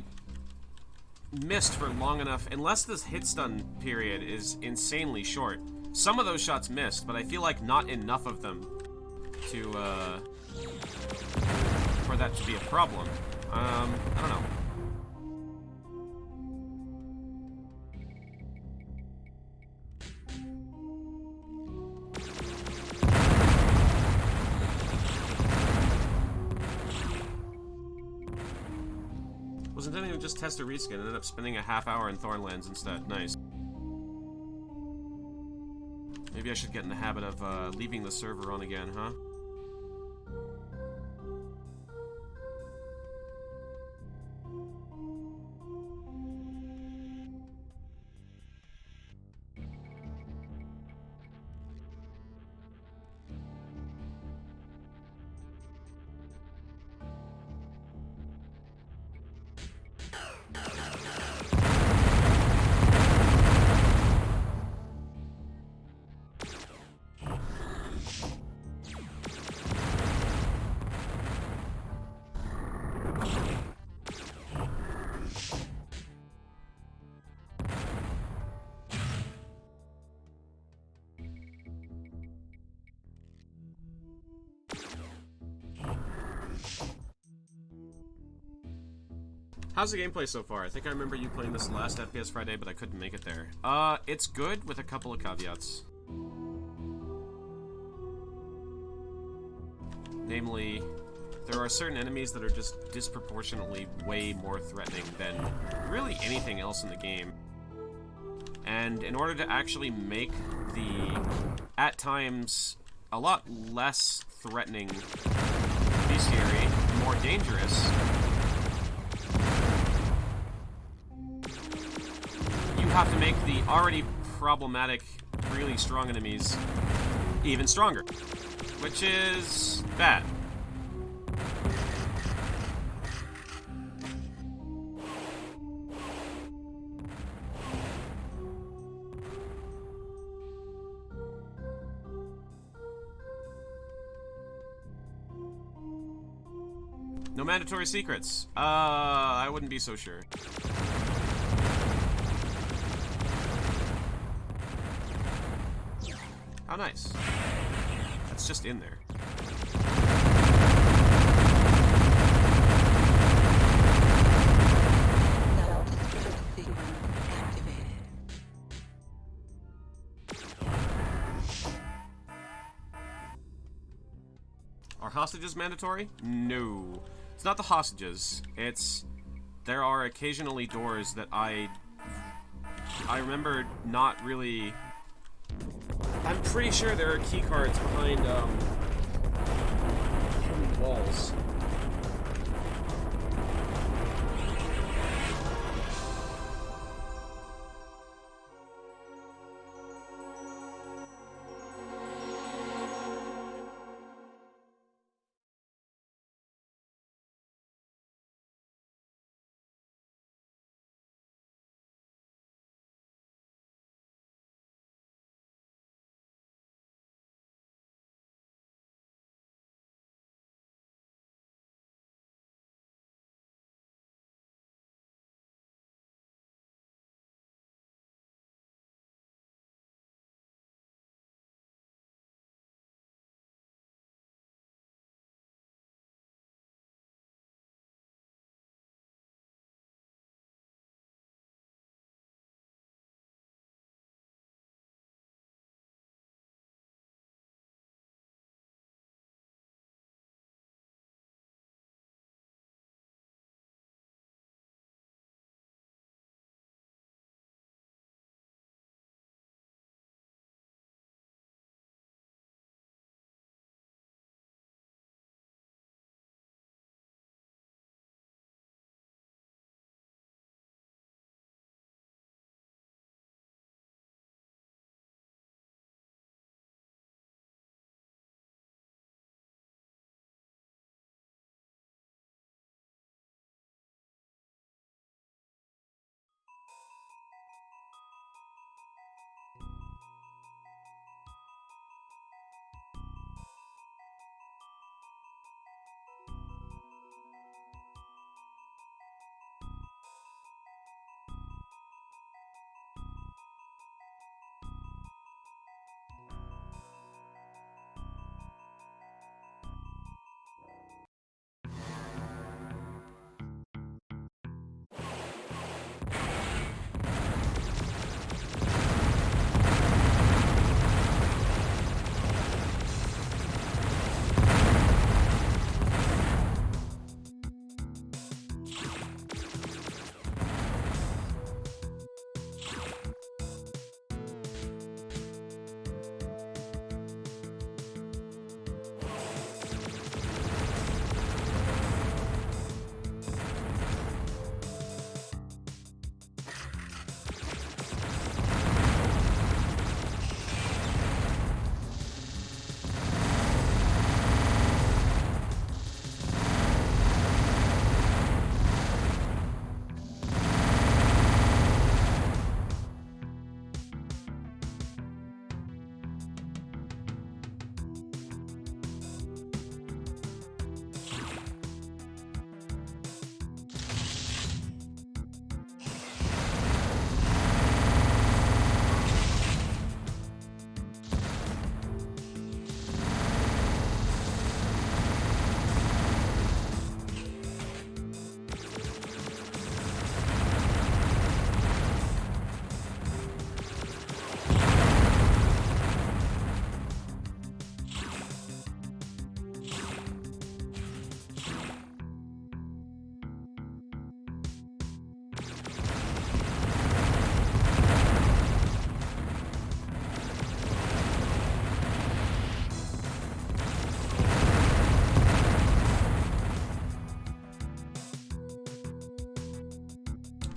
[SPEAKER 2] missed for long enough, unless this hit stun period is insanely short. Some of those shots missed, but I feel like not enough of them to, for that to be a problem. I don't know. Was intending to just test a reskin and ended up spending a half hour in Thornlands instead. Nice. Maybe I should get in the habit of leaving the server on again, huh? How's the gameplay so far? I think I remember you playing this last FPS Friday, but I couldn't make it there. It's good with a couple of caveats. Namely, there are certain enemies that are just disproportionately way more threatening than really anything else in the game. And in order to actually make the, at times, a lot less threatening bestiary more dangerous, you have to make the already problematic, really strong enemies even stronger, which is bad. No mandatory secrets. I wouldn't be so sure. How nice. That's just in there. Are hostages mandatory? No. It's not the hostages. It's... There are occasionally doors that I remember not really... I'm pretty sure there are key cards behind, walls.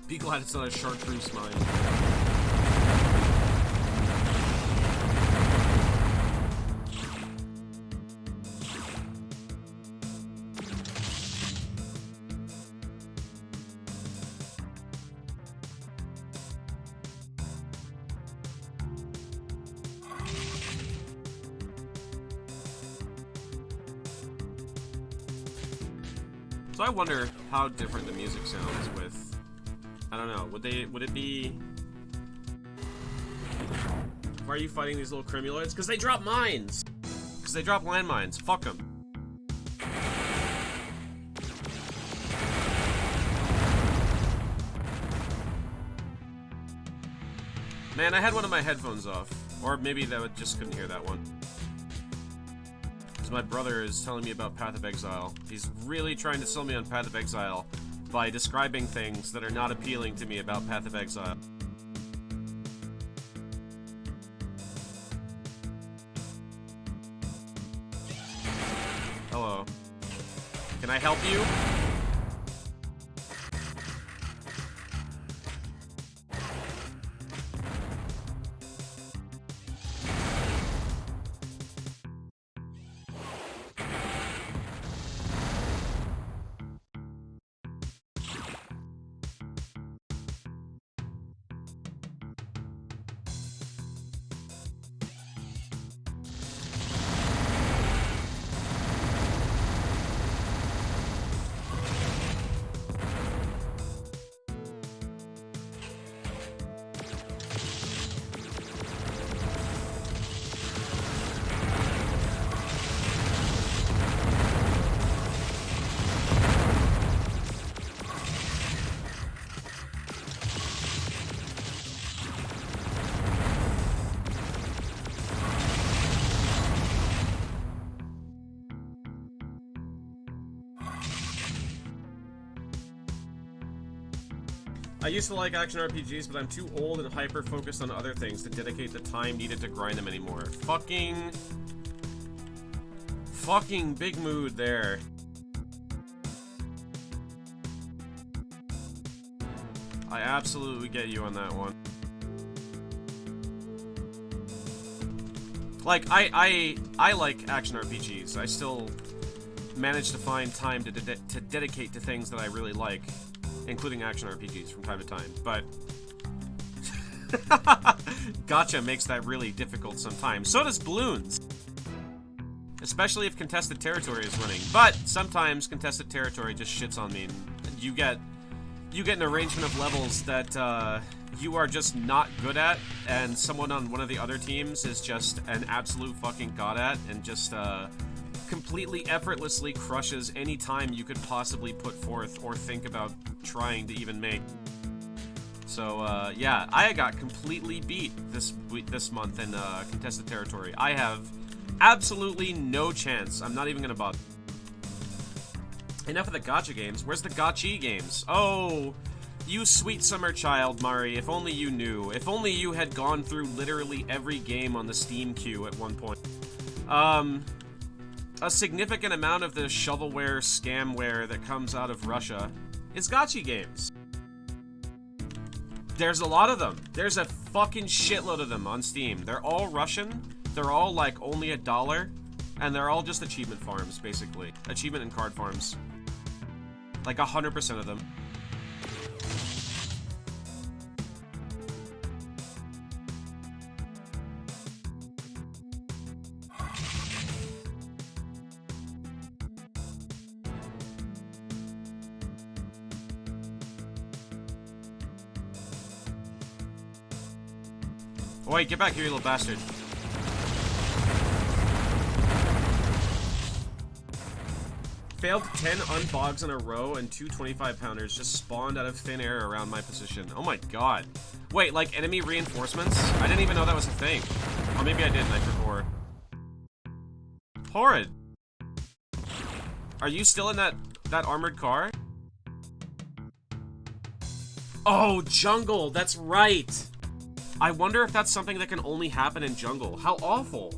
[SPEAKER 2] Be glad it's not a chartreuse mine. So I wonder how different the music sounds with... I don't know, would it be... Why are you fighting these little crimuloids? Because they drop mines! Because they drop landmines. Fuck them. Man, I had one of my headphones off. Or maybe that would just couldn't hear that one. As my brother is telling me about Path of Exile. He's really trying to sell me on Path of Exile by describing things that are not appealing to me about Path of Exile. Hello. Can I help you? I used to like action RPGs, but I'm too old and hyper-focused on other things to dedicate the time needed to grind them anymore. Fucking big mood there. I absolutely get you on that one. Like, I like action RPGs. I still manage to find time to dedicate to things that I really like, including action RPGs from time to time, but Gotcha makes that really difficult sometimes. So does balloons. Especially if contested territory is running. But sometimes contested territory just shits on me, and you get an arrangement of levels that you are just not good at, and someone on one of the other teams is just an absolute fucking god at, and just completely effortlessly crushes any time you could possibly put forth or think about trying to even make. So yeah, I got completely beat this month in contested territory. I have absolutely no chance. I'm not even gonna bother. Enough of the gacha games. Where's the gachi games? Oh, you sweet summer child, Mari. If only you knew. If only you had gone through literally every game on the Steam queue at one point. A significant amount of the shovelware, scamware that comes out of Russia is gacha games. There's a lot of them. There's a fucking shitload of them on Steam. They're all Russian. They're all like only $1, and they're all just achievement farms, basically. Achievement and card farms. Like 100% of them. Oh, wait, get back here, you little bastard. Failed 10 unbogs in a row, and 2 25-pounders just spawned out of thin air around my position. Oh my god. Wait, like enemy reinforcements? I didn't even know that was a thing. Or maybe I did and I forgot. Horrid. Are you still in that armored car? Oh, jungle, that's right. I wonder if that's something that can only happen in jungle. How awful.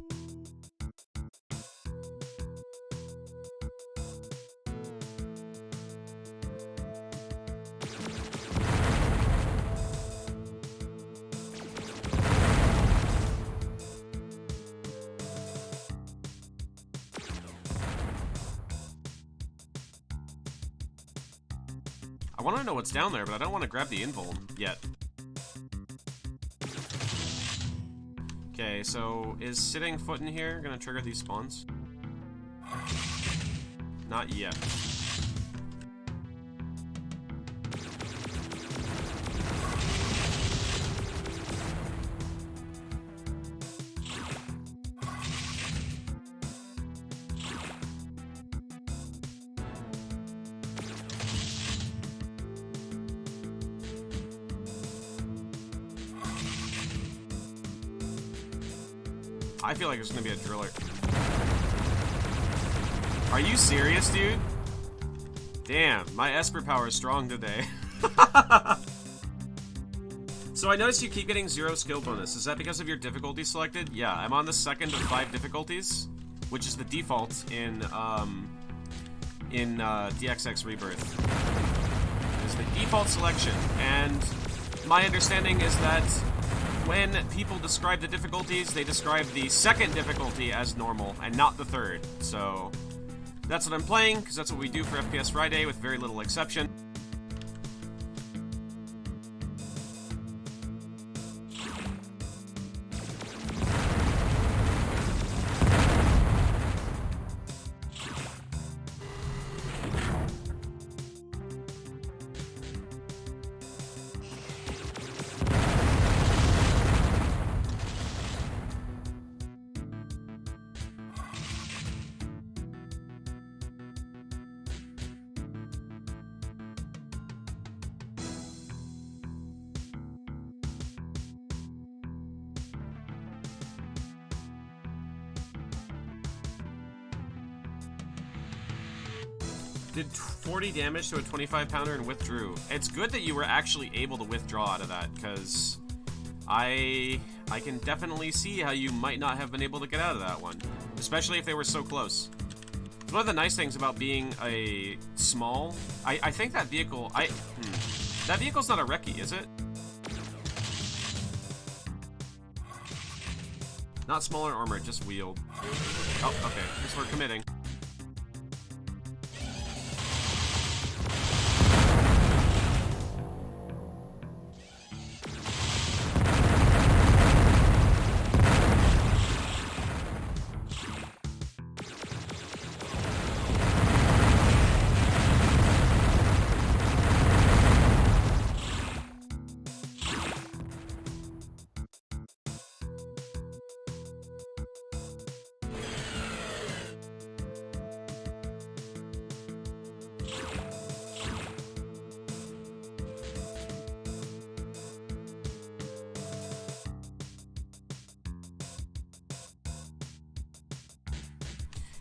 [SPEAKER 2] I want to know what's down there, but I don't want to grab the invuln yet. Okay, so is sitting foot in here gonna trigger these spawns? Not yet. I feel like there's gonna be a driller. Are you serious, dude? Damn, my Esper power is strong today. So I noticed you keep getting 0 skill bonus. Is that because of your difficulty selected? Yeah, I'm on the second of 5 difficulties, which is the default in DXX Rebirth. It's the default selection, and my understanding is that when people describe the difficulties, they describe the second difficulty as normal and not the third. So that's what I'm playing, because that's what we do for FPS Friday with very little exception. Did 40 damage to a 25-pounder and withdrew. It's good that you were actually able to withdraw out of that, because I can definitely see how you might not have been able to get out of that one, especially if they were so close. It's one of the nice things about being a small... I think that vehicle... That vehicle's not a recce, is it? Not smaller armored, just wheeled. Oh, okay. Guess we're committing.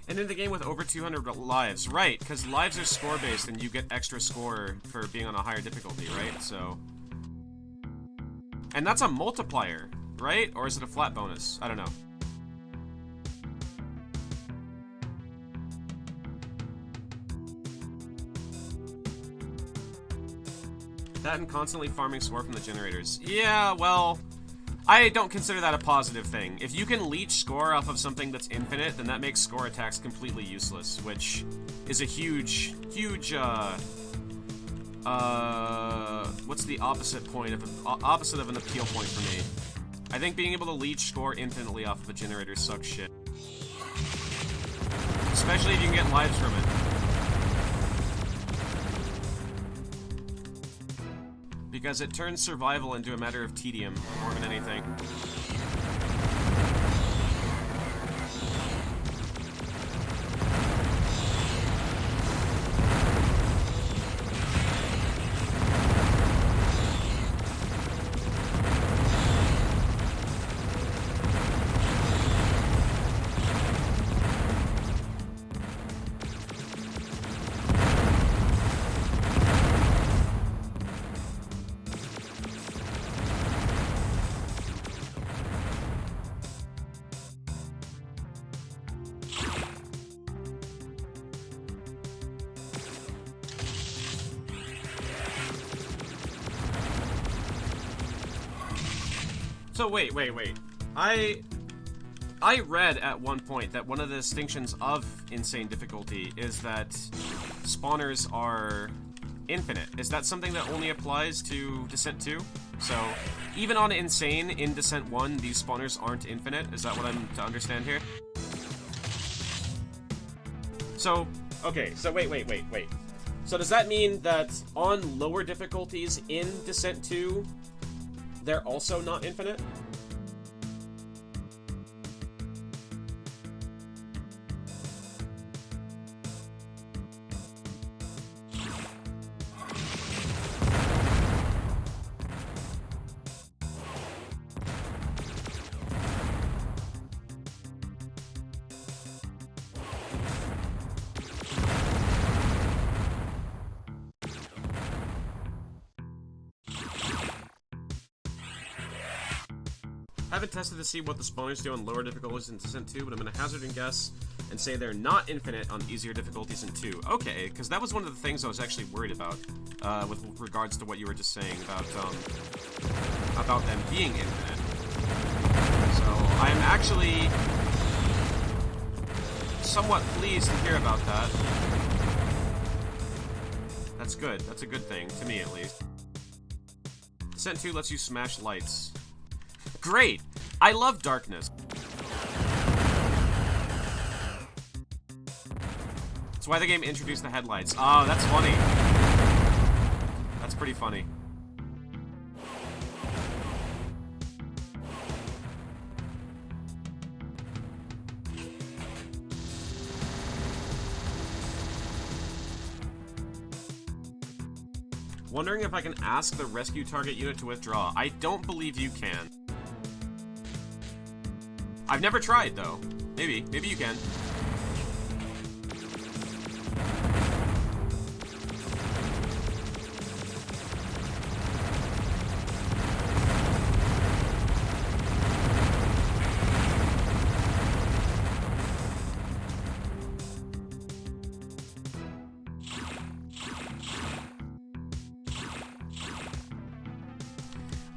[SPEAKER 2] And in the game with over 200 lives. Right, because lives are score-based and you get extra score for being on a higher difficulty, right? So... And that's a multiplier, right? Or is it a flat bonus? I don't know. That and constantly farming score from the generators. Yeah, well... I don't consider that a positive thing. If you can leech score off of something that's infinite, then that makes score attacks completely useless, which is a huge, what's the opposite of an appeal point for me? I think being able to leech score infinitely off of a generator sucks shit. Especially if you can get lives from it. Because it turns survival into a matter of tedium more than anything. So wait. I read at one point that one of the distinctions of insane difficulty is that spawners are infinite. Is that something that only applies to Descent 2? So, even on insane in Descent 1, these spawners aren't infinite? Is that what I'm to understand here? So, okay, so wait. So does that mean that on lower difficulties in Descent 2, they're also not infinite? I haven't tested to see what the spawners do on lower difficulties in Descent 2, but I'm gonna hazard and guess and say they're not infinite on easier difficulties in 2. Okay, because that was one of the things I was actually worried about, with regards to what you were just saying about them being infinite. So, I am actually somewhat pleased to hear about that. That's good. That's a good thing, to me at least. Descent 2 lets you smash lights. Great! I love darkness. That's why the game introduced the headlights. Oh, that's funny. That's pretty funny. Wondering if I can ask the rescue target unit to withdraw. I don't believe you can. I've never tried, though. Maybe you can.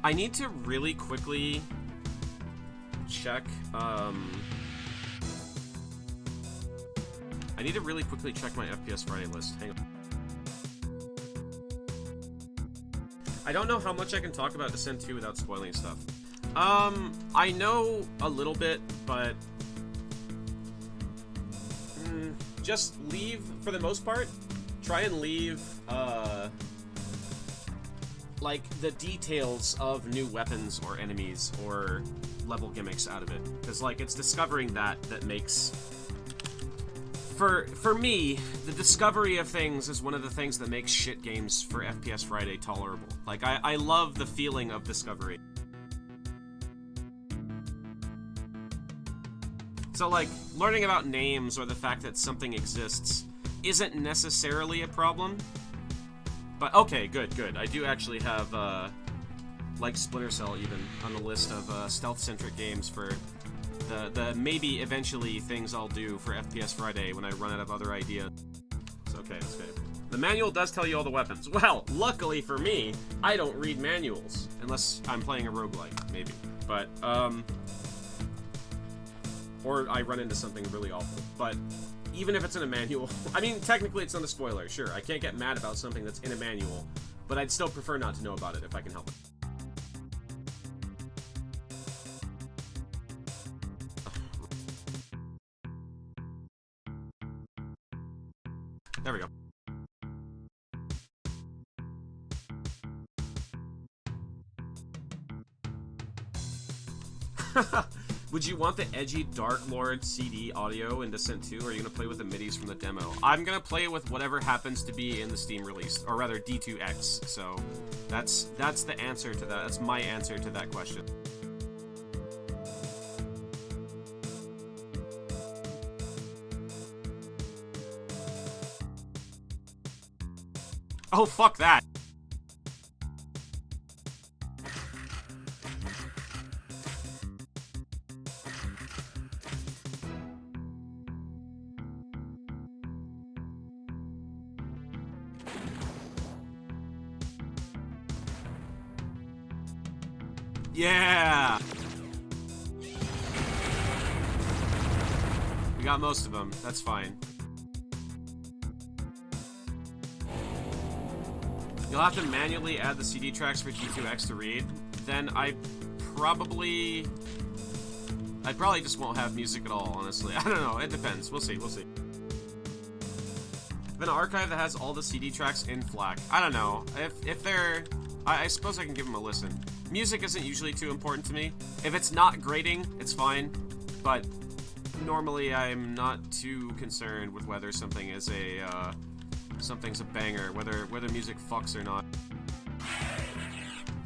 [SPEAKER 2] I need to really quickly check, I need to really quickly check my FPS Friday list. Hang on. I don't know how much I can talk about Descent 2 without spoiling stuff. I know a little bit, but just leave, for the most part, try and leave, like, the details of new weapons or enemies or level gimmicks out of it. Because, like, it's discovering that makes... For me, the discovery of things is one of the things that makes shit games for FPS Friday tolerable. Like, I love the feeling of discovery. So, like, learning about names or the fact that something exists isn't necessarily a problem. But, okay, good. I do actually have, like Splinter Cell even, on the list of stealth-centric games for the maybe eventually things I'll do for FPS Friday when I run out of other ideas. It's okay. The manual does tell you all the weapons. Well, luckily for me, I don't read manuals. Unless I'm playing a roguelike, maybe. But, or I run into something really awful. But even if it's in a manual, I mean, technically it's not a spoiler, sure. I can't get mad about something that's in a manual, but I'd still prefer not to know about it if I can help it. There we go. Would you want the edgy Dark Lord CD audio in Descent 2, or are you going to play with the MIDIs from the demo? I'm going to play with whatever happens to be in the Steam release, or rather D2X, so that's the answer to that. That's my answer to that question. Oh, fuck that. Yeah! We got most of them. That's fine. You'll have to manually add the CD tracks for G2X to read. Then I probably just won't have music at all, honestly. I don't know. It depends. We'll see. I have an archive that has all the CD tracks in FLAC. I don't know. If they're... I suppose I can give them a listen. Music isn't usually too important to me. If it's not grating, it's fine. But normally I'm not too concerned with whether something is something's a banger, whether music fucks or not.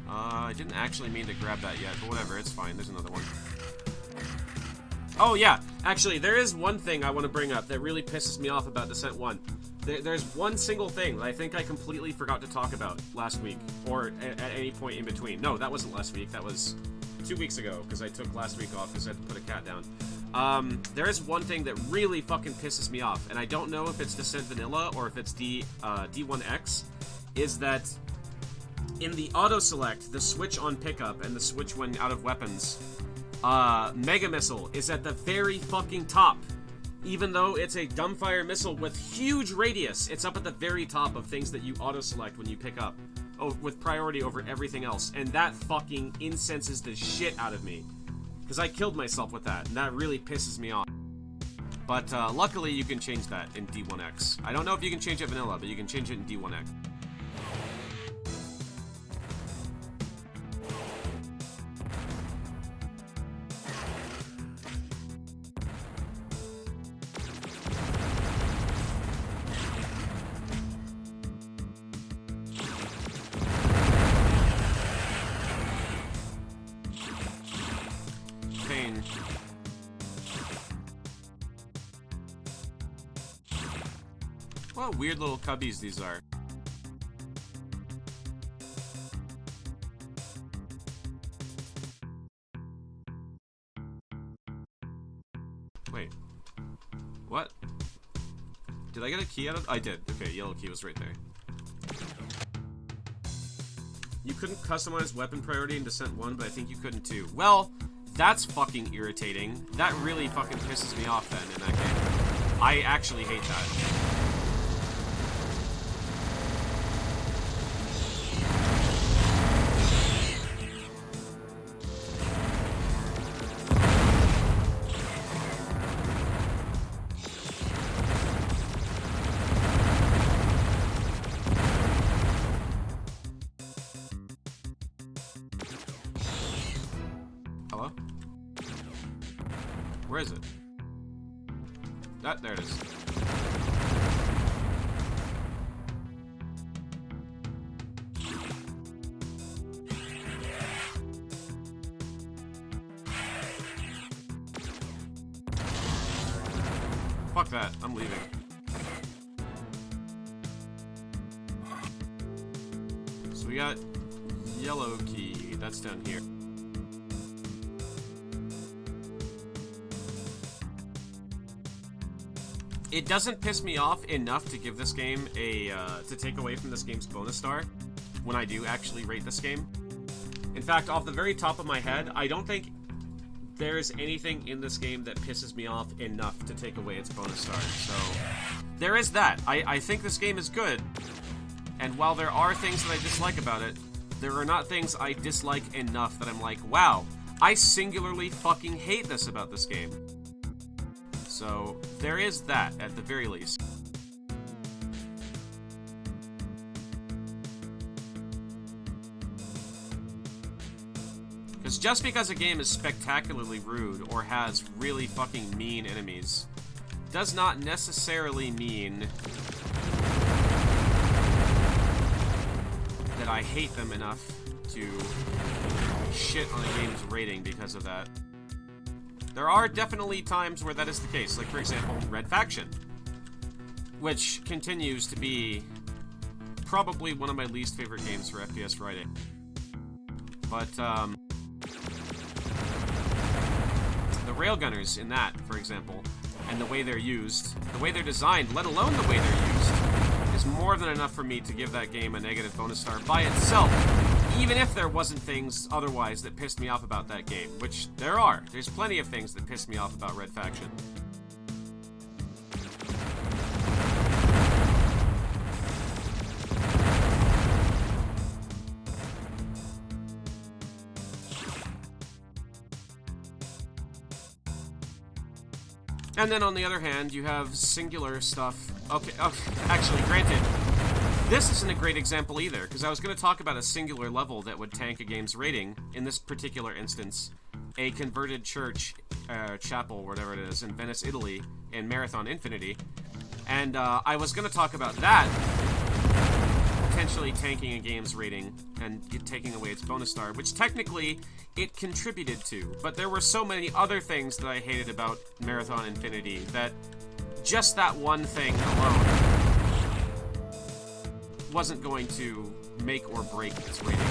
[SPEAKER 2] I didn't actually mean to grab that yet, but whatever, it's fine. There's another one. Oh yeah, actually, there is one thing I want to bring up that really pisses me off about Descent 1. There's one single thing that I think I completely forgot to talk about last week, or at any point in between. No, that wasn't last week, that was 2 weeks ago, because I took last week off because I had to put a cat down. There is one thing that really fucking pisses me off, and I don't know if it's Descent Vanilla or if it's D1X, is that in the auto-select, the switch on pickup and the switch when out of weapons, Mega Missile is at the very fucking top. Even though it's a dumbfire missile with huge radius, it's up at the very top of things that you auto-select when you pick up. Oh, with priority over everything else. And that fucking incenses the shit out of me. Because I killed myself with that, and that really pisses me off. But luckily you can change that in D1X. I don't know if you can change it vanilla, but you can change it in D1X. What weird little cubbies these are. Wait. What? Did I get a key out of... I did. Okay, yellow key was right there. You couldn't customize weapon priority in Descent 1, but I think you couldn't too. Well, that's fucking irritating. That really fucking pisses me off then in that game. I actually hate that. Hello? Where is it? There it is. Fuck that, I'm leaving. So we got yellow key, that's down here. It doesn't piss me off enough to give this game a, to take away from this game's bonus star when I do actually rate this game. In fact, off the very top of my head, I don't think there's anything in this game that pisses me off enough to take away its bonus star. So, there is that. I think this game is good, and while there are things that I dislike about it, there are not things I dislike enough that I'm like, wow, I singularly fucking hate this about this game. So, there is that, at the very least. Because just because a game is spectacularly rude or has really fucking mean enemies does not necessarily mean that I hate them enough to shit on a game's rating because of that. There are definitely times where that is the case, like for example, Red Faction, which continues to be probably one of my least favorite games for FPS Friday. But, the railgunners in that, for example, and the way they're used, the way they're designed, let alone the way they're used, is more than enough for me to give that game a negative bonus star by itself, even if there wasn't things otherwise that pissed me off about that game, which there are. There's plenty of things that pissed me off about Red Faction. And then on the other hand, you have singular stuff. Okay, actually, granted, this isn't a great example either, because I was going to talk about a singular level that would tank a game's rating. In this particular instance, a converted church, chapel, whatever it is, in Venice, Italy, in Marathon Infinity. And I was going to talk about that potentially tanking a game's rating and taking away its bonus star, which technically it contributed to. But there were so many other things that I hated about Marathon Infinity that just that one thing alone wasn't going to make or break its rating.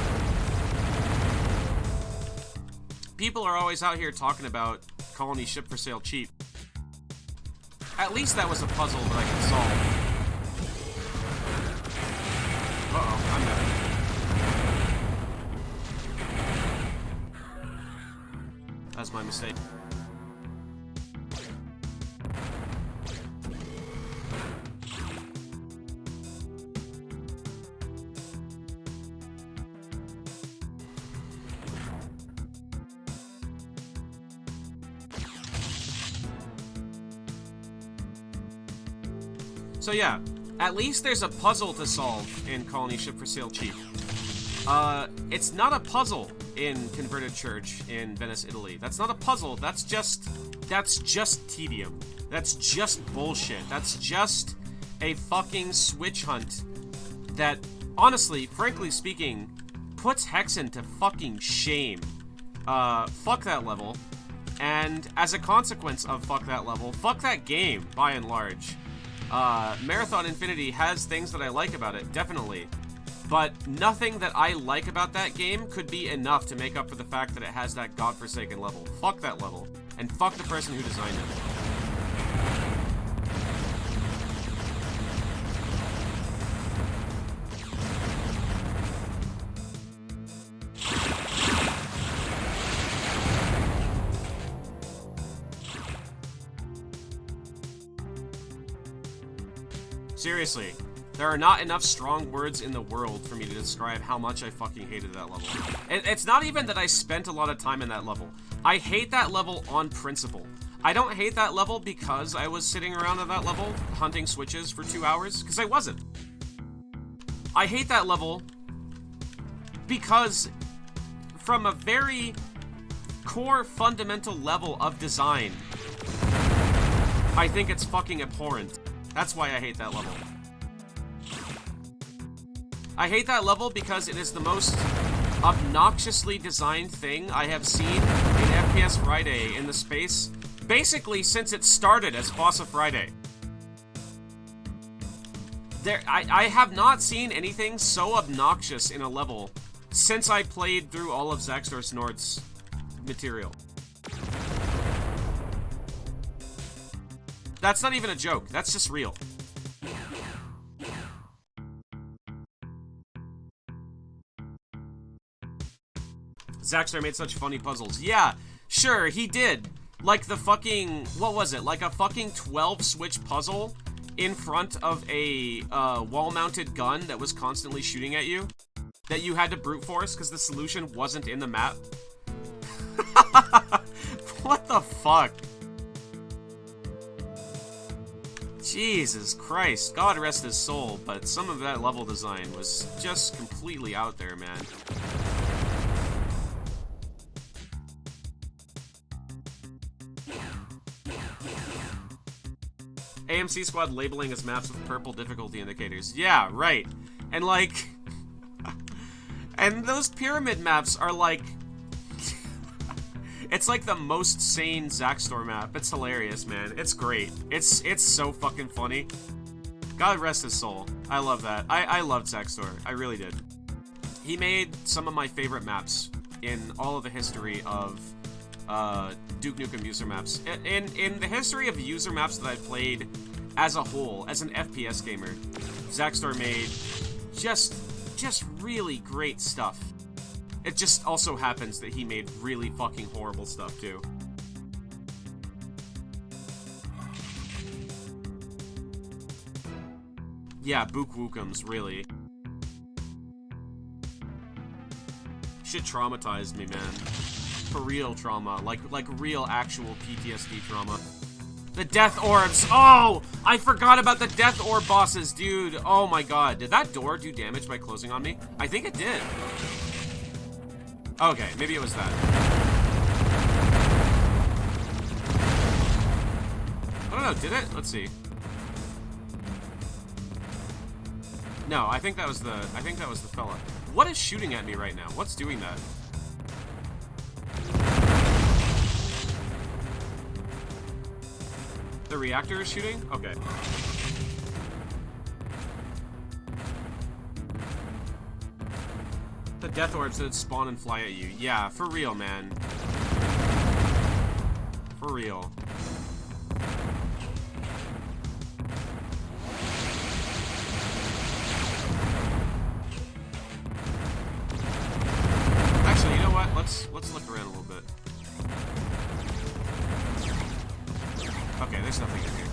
[SPEAKER 2] people are always out here talking about colony ship for sale cheap. At least that was a puzzle that I could solve. Uh-oh, I'm dead. That's my mistake. So yeah, at least there's a puzzle to solve in Colony Ship for Sale Cheap. It's not a puzzle in Converted Church in Venice, Italy. That's not a puzzle, that's just tedium. That's just bullshit. That's just a fucking switch hunt that, honestly, frankly speaking, puts Hexen to fucking shame. Fuck that level. And as a consequence of fuck that level, fuck that game, by and large. Marathon Infinity has things that I like about it, definitely. But nothing that I like about that game could be enough to make up for the fact that it has that godforsaken level. Fuck that level. And fuck the person who designed it. Seriously, there are not enough strong words in the world for me to describe how much I fucking hated that level. It's not even that I spent a lot of time in that level. I hate that level on principle. I don't hate that level because I was sitting around at that level hunting switches for 2 hours, because I wasn't. I hate that level because from a very core fundamental level of design, I think it's fucking abhorrent. That's why I hate that level. I hate that level because it is the most obnoxiously designed thing I have seen in FPS Friday in the space, basically since it started as FOSSA Friday. I have not seen anything so obnoxious in a level since I played through all of Zaxtor Snort's material. That's not even a joke. That's just real. Zaxtor made such funny puzzles. Yeah, sure, he did. Like the fucking... what was it? Like a fucking 12-switch puzzle in front of a wall-mounted gun that was constantly shooting at you that you had to brute force because the solution wasn't in the map. What the fuck? Jesus Christ, God rest his soul, but some of that level design was just completely out there, man. AMC Squad labeling his maps with purple difficulty indicators. Yeah, right. And like... and those pyramid maps are like... it's like the most sane Zaxtor map. It's hilarious, man. It's great. It's so fucking funny. God rest his soul. I love that. I loved Zaxtor. I really did. He made some of my favorite maps in all of the history of Duke Nukem user maps. In the history of user maps that I've played as a whole, as an FPS gamer, Zaxtor made just really great stuff. It just also happens that he made really fucking horrible stuff, too. Yeah, Book Wookums, really. Shit traumatized me, man. For real trauma. Like real, actual PTSD trauma. The Death Orbs! Oh! I forgot about the Death Orb bosses, dude! Oh my god. Did that door do damage by closing on me? I think it did. Okay, maybe it was that. I don't know, did it? Let's see. No, I think that was the fella. What is shooting at me right now? What's doing that? The reactor is shooting? Okay. The Death Orbs that spawn and fly at you. Yeah, for real, man. For real. Actually, you know what? Let's look around a little bit. Okay, there's nothing in here.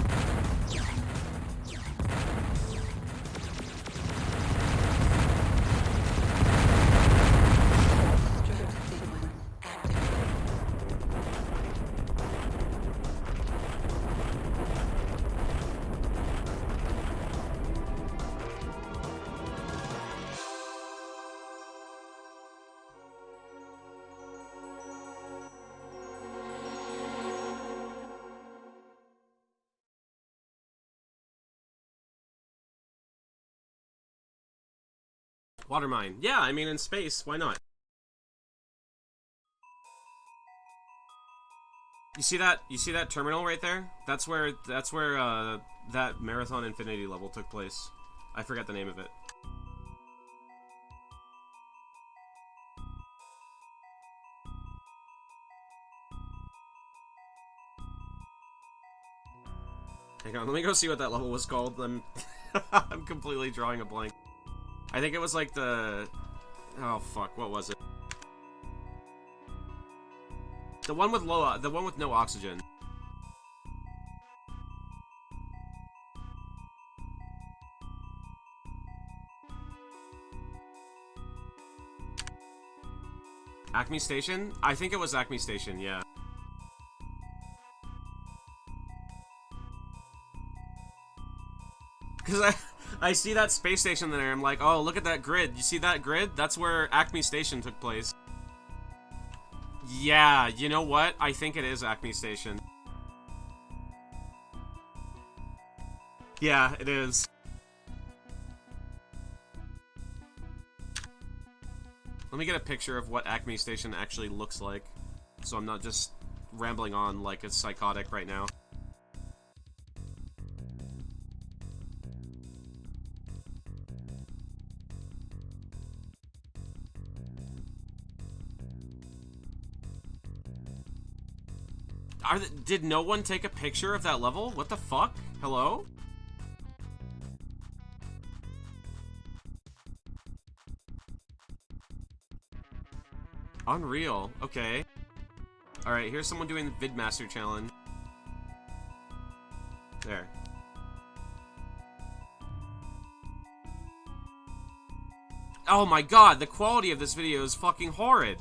[SPEAKER 2] Water mine. Yeah, I mean, in space, why not? You see that? You see that terminal right there? That's where that Marathon Infinity level took place. I forget the name of it. Hang on, let me go see what that level was called. I'm completely drawing a blank. I think it was like the... Oh, fuck, what was it? The one with no oxygen. Acme Station? I think it was Acme Station, yeah. Because I see that space station there, I'm like, oh, look at that grid. You see that grid? That's where Acme Station took place. Yeah, you know what? I think it is Acme Station. Yeah, it is. Let me get a picture of what Acme Station actually looks like, so I'm not just rambling on like it's psychotic right now. Did no one take a picture of that level? What the fuck? Hello? Unreal. Okay. Alright, here's someone doing the VidMaster challenge. There. Oh my god, the quality of this video is fucking horrid.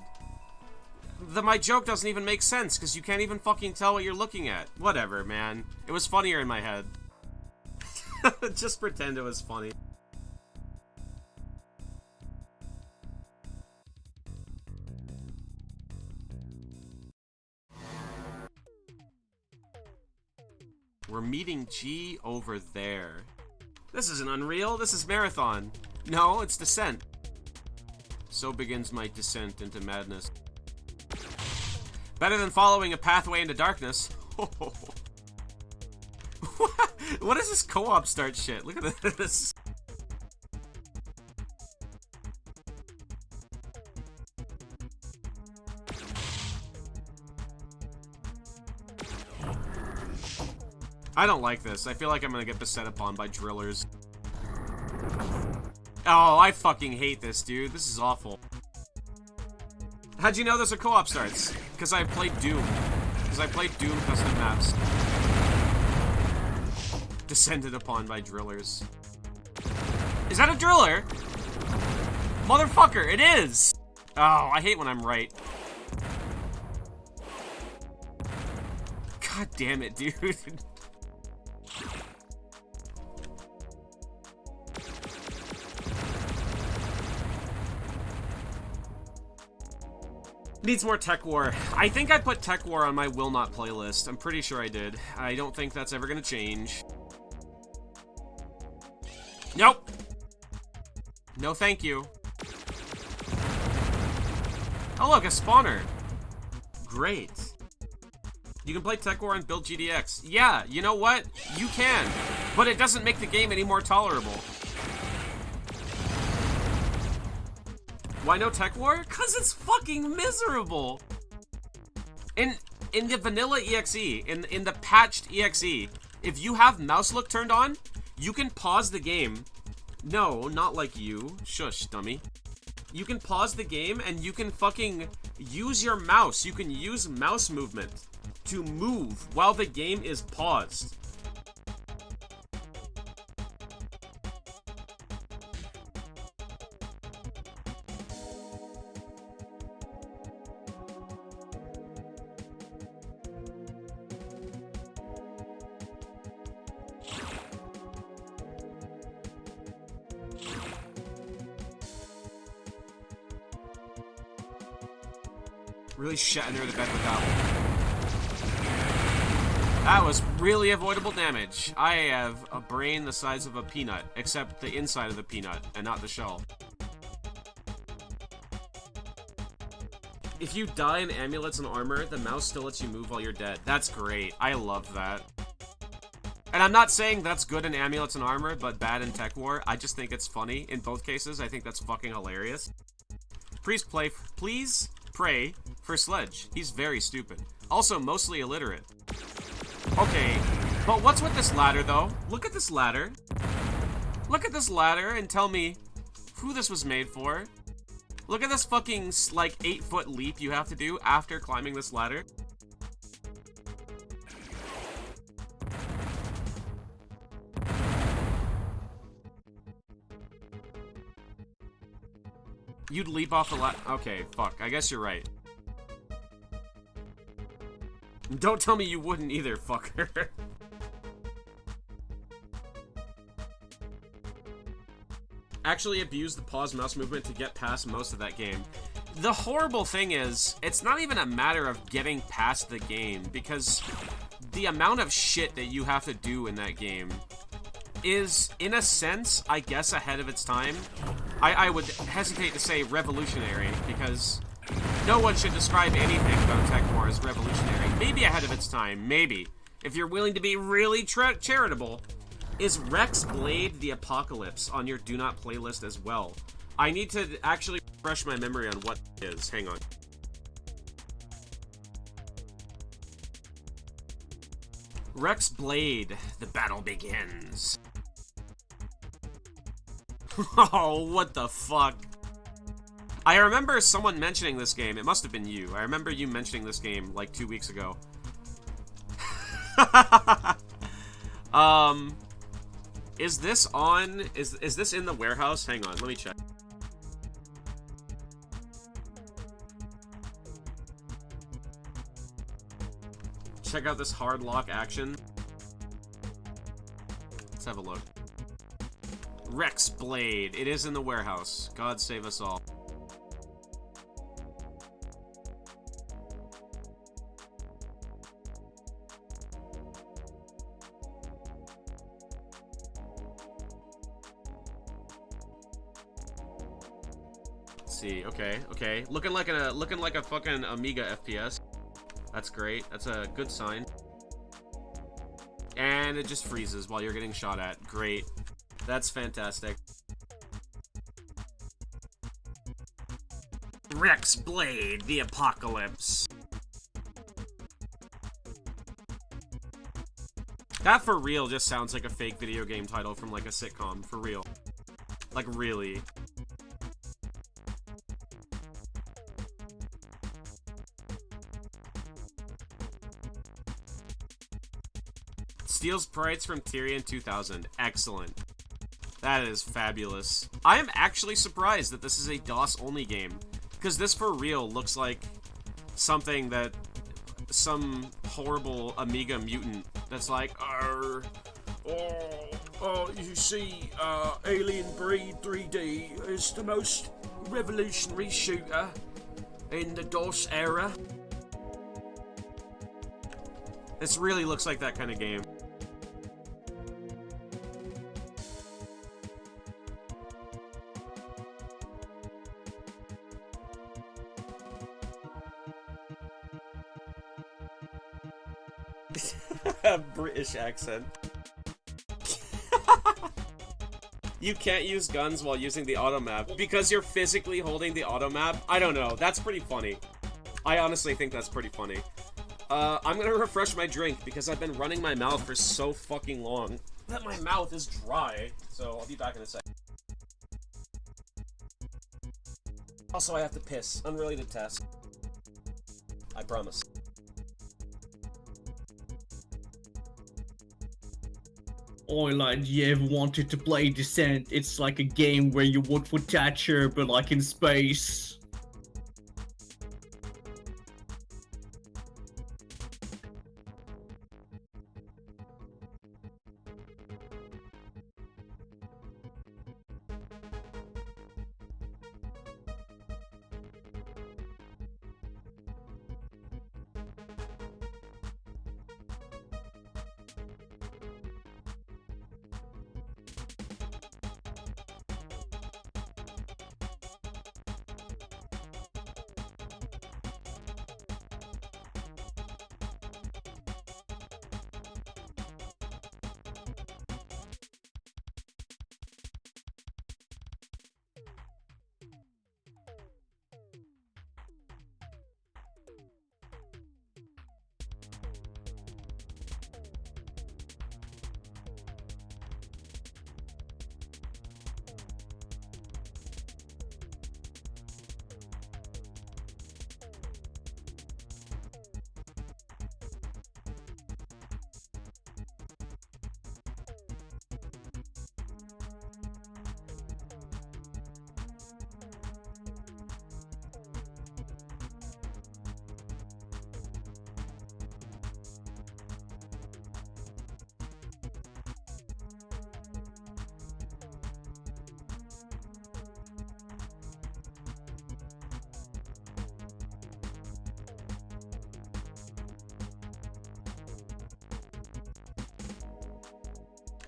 [SPEAKER 2] My joke doesn't even make sense, because you can't even fucking tell what you're looking at. Whatever, man. It was funnier in my head. Just pretend it was funny. We're meeting G over there. This isn't Unreal, this is Marathon. No, it's Descent. So begins my descent into madness. Better than following a pathway into darkness. What is this co-op start shit? Look at this. I don't like this. I feel like I'm gonna get beset upon by drillers. Oh, I fucking hate this, dude. This is awful. How'd you know those are co-op starts? Because I played Doom. Because I played Doom custom maps. Descended upon by drillers. Is that a driller? Motherfucker, it is! Oh, I hate when I'm right. God damn it, dude. Needs more Tech War. I think I put Tech War on my will not playlist. I'm pretty sure I did. I don't think that's ever gonna change. Nope. No thank you. Oh look, a spawner. Great. You can play Tech War and build GDX. Yeah, you know what? You can. But it doesn't make the game any more tolerable. Why no Tech War? Cause it's fucking miserable. In in the vanilla EXE, in the patched EXE, if you have mouse look turned on, you can pause the game. No, not like you. Shush, dummy. You can pause the game and you can fucking use your mouse. You can use mouse movement to move while the game is paused. Really shit under the bed with that one. That was really avoidable damage. I have a brain the size of a peanut, except the inside of the peanut, and not the shell. If you die in amulets and armor, the mouse still lets you move while you're dead. That's great. I love that. And I'm not saying that's good in amulets and armor, but bad in Tech War. I just think it's funny. In both cases, I think that's fucking hilarious. Please pray for Sledge. He's very stupid. Also, mostly illiterate. Okay, but what's with this ladder, though? Look at this ladder. Look at this ladder and tell me who this was made for. Look at this fucking, like, 8-foot leap you have to do after climbing this ladder. You'd leap off the ladder. Okay, fuck. I guess you're right. Don't tell me you wouldn't either, fucker. Actually abuse the pause mouse movement to get past most of that game. The horrible thing is, it's not even a matter of getting past the game, because the amount of shit that you have to do in that game is, in a sense, I guess, ahead of its time. I would hesitate to say revolutionary, because no one should describe anything about Tech War as revolutionary. Maybe ahead of its time, maybe. If you're willing to be really charitable. Is Rex Blade the Apocalypse on your Do Not playlist as well? I need to actually refresh my memory on what it is. Hang on. Rex Blade, the battle begins. Oh, what the fuck? I remember someone mentioning this game. It must have been you. I remember you mentioning this game like 2 weeks ago. Is this on? Is this in the warehouse? Hang on, let me check. Check out this hard lock action. Let's have a look. Rex Blade. It is in the warehouse. God save us all. See, okay. Looking like a fucking Amiga FPS. That's great. That's a good sign. And it just freezes while you're getting shot at. Great. That's fantastic. Rex Blade, the Apocalypse. That for real just sounds like a fake video game title from like a sitcom. For real. Like really. Steals sprites from Tyrion 2000. Excellent. That is fabulous. I am actually surprised that this is a DOS-only game, because this for real looks like something that some horrible Amiga mutant that's like, you see, Alien Breed 3D is the most revolutionary shooter in the DOS era. This really looks like that kind of game. British accent. You can't use guns while using the auto map because you're physically holding the auto map. I don't know. That's pretty funny. I honestly think that's pretty funny. I'm gonna refresh my drink because I've been running my mouth for so fucking long that my mouth is dry. So I'll be back in a sec. Also, I have to piss. Unrelated task. I promise.
[SPEAKER 1] Or like, you ever wanted to play Descent? It's like a game where you work for Thatcher, but like in space.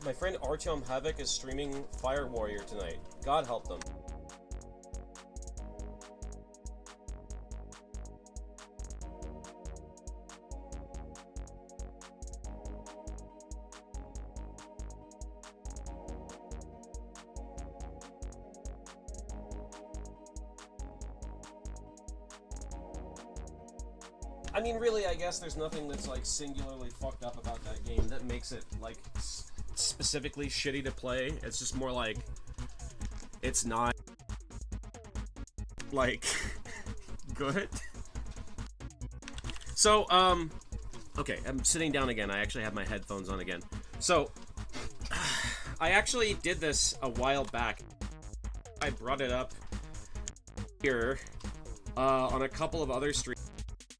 [SPEAKER 1] My friend Artyom Havoc is streaming Fire Warrior tonight. God help them. I mean, really, I guess there's nothing that's, like, singularly fucked up about that game that makes it, like, specifically shitty to play. It's just more like, it's not, like, good. So, okay, I'm sitting down again. I actually have my headphones on again. So, I actually did this a while back. I brought it up here, on a couple of other streams.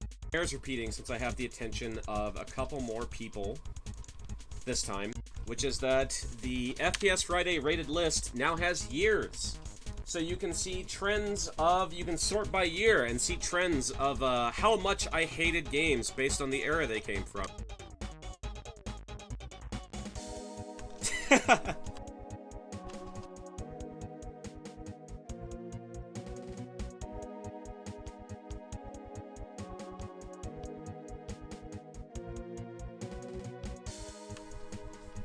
[SPEAKER 1] It bears repeating since I have the attention of a couple more people this time, which is that the FPS Friday rated list now has years. So you can see trends of, you can sort by year and see trends of how much I hated games based on the era they came from.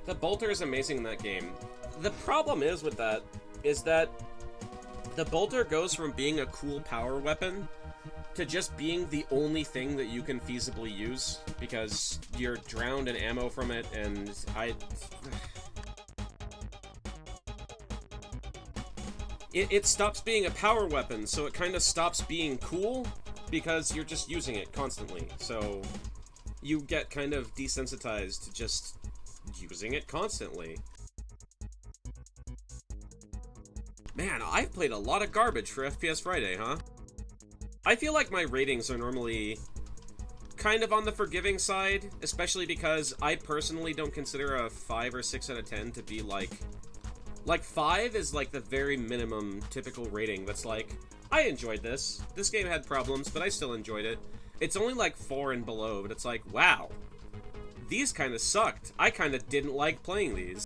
[SPEAKER 1] The bolter is amazing in that game. The problem is with that, is that the bolter goes from being a cool power weapon to just being the only thing that you can feasibly use, because you're drowned in ammo from it, and It stops being a power weapon, so it kind of stops being cool, because you're just using it constantly. So you get kind of desensitized to just using it constantly. Man, I've played a lot of garbage for FPS Friday, huh? I feel like my ratings are normally kind of on the forgiving side, especially because I personally don't consider a 5 or 6 out of 10 to be like 5 is like the very minimum typical rating that's like, I enjoyed this. This game had problems, but I still enjoyed it. It's only like 4 and below, but it's like, wow. These kind of sucked. I kind of didn't like playing these.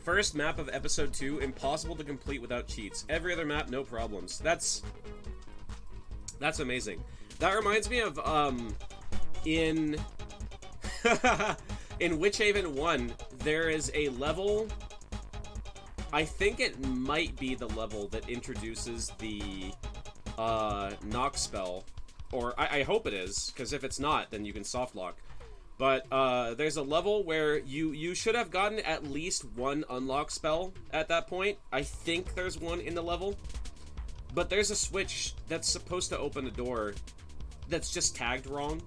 [SPEAKER 1] First map of episode 2, impossible to complete without cheats. Every other map, no problems. That's amazing. That reminds me of, in Witchhaven 1, there is a level, I think it might be the level that introduces the knock spell, or I hope it is, because if it's not, then you can soft lock. But there's a level where you should have gotten at least one unlock spell at that point. I think there's one in the level. But there's a switch that's supposed to open a door that's just tagged wrong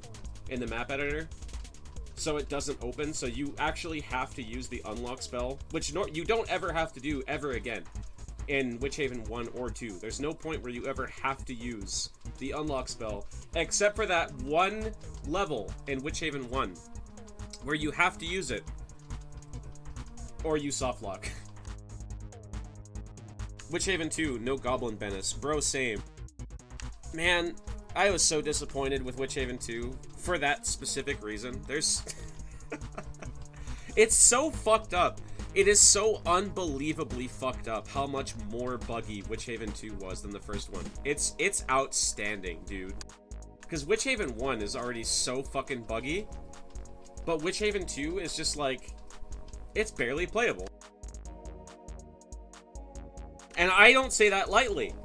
[SPEAKER 1] in the map editor. So it doesn't open, so you actually have to use the unlock spell, which you don't ever have to do ever again in Witch Haven 1 or 2. There's no point where you ever have to use the unlock spell, except for that one level in Witch Haven 1, where you have to use it, or you soft lock. Witch Haven 2, no Goblin Menace. Bro, same. Man, I was so disappointed with Witch Haven 2 for that specific reason. There's... It's so fucked up. It is so unbelievably fucked up how much more buggy Witch Haven 2 was than the first one. It's outstanding, dude. Because Witch Haven 1 is already so fucking buggy, but Witch Haven 2 is just like... It's barely playable. And I don't say that lightly.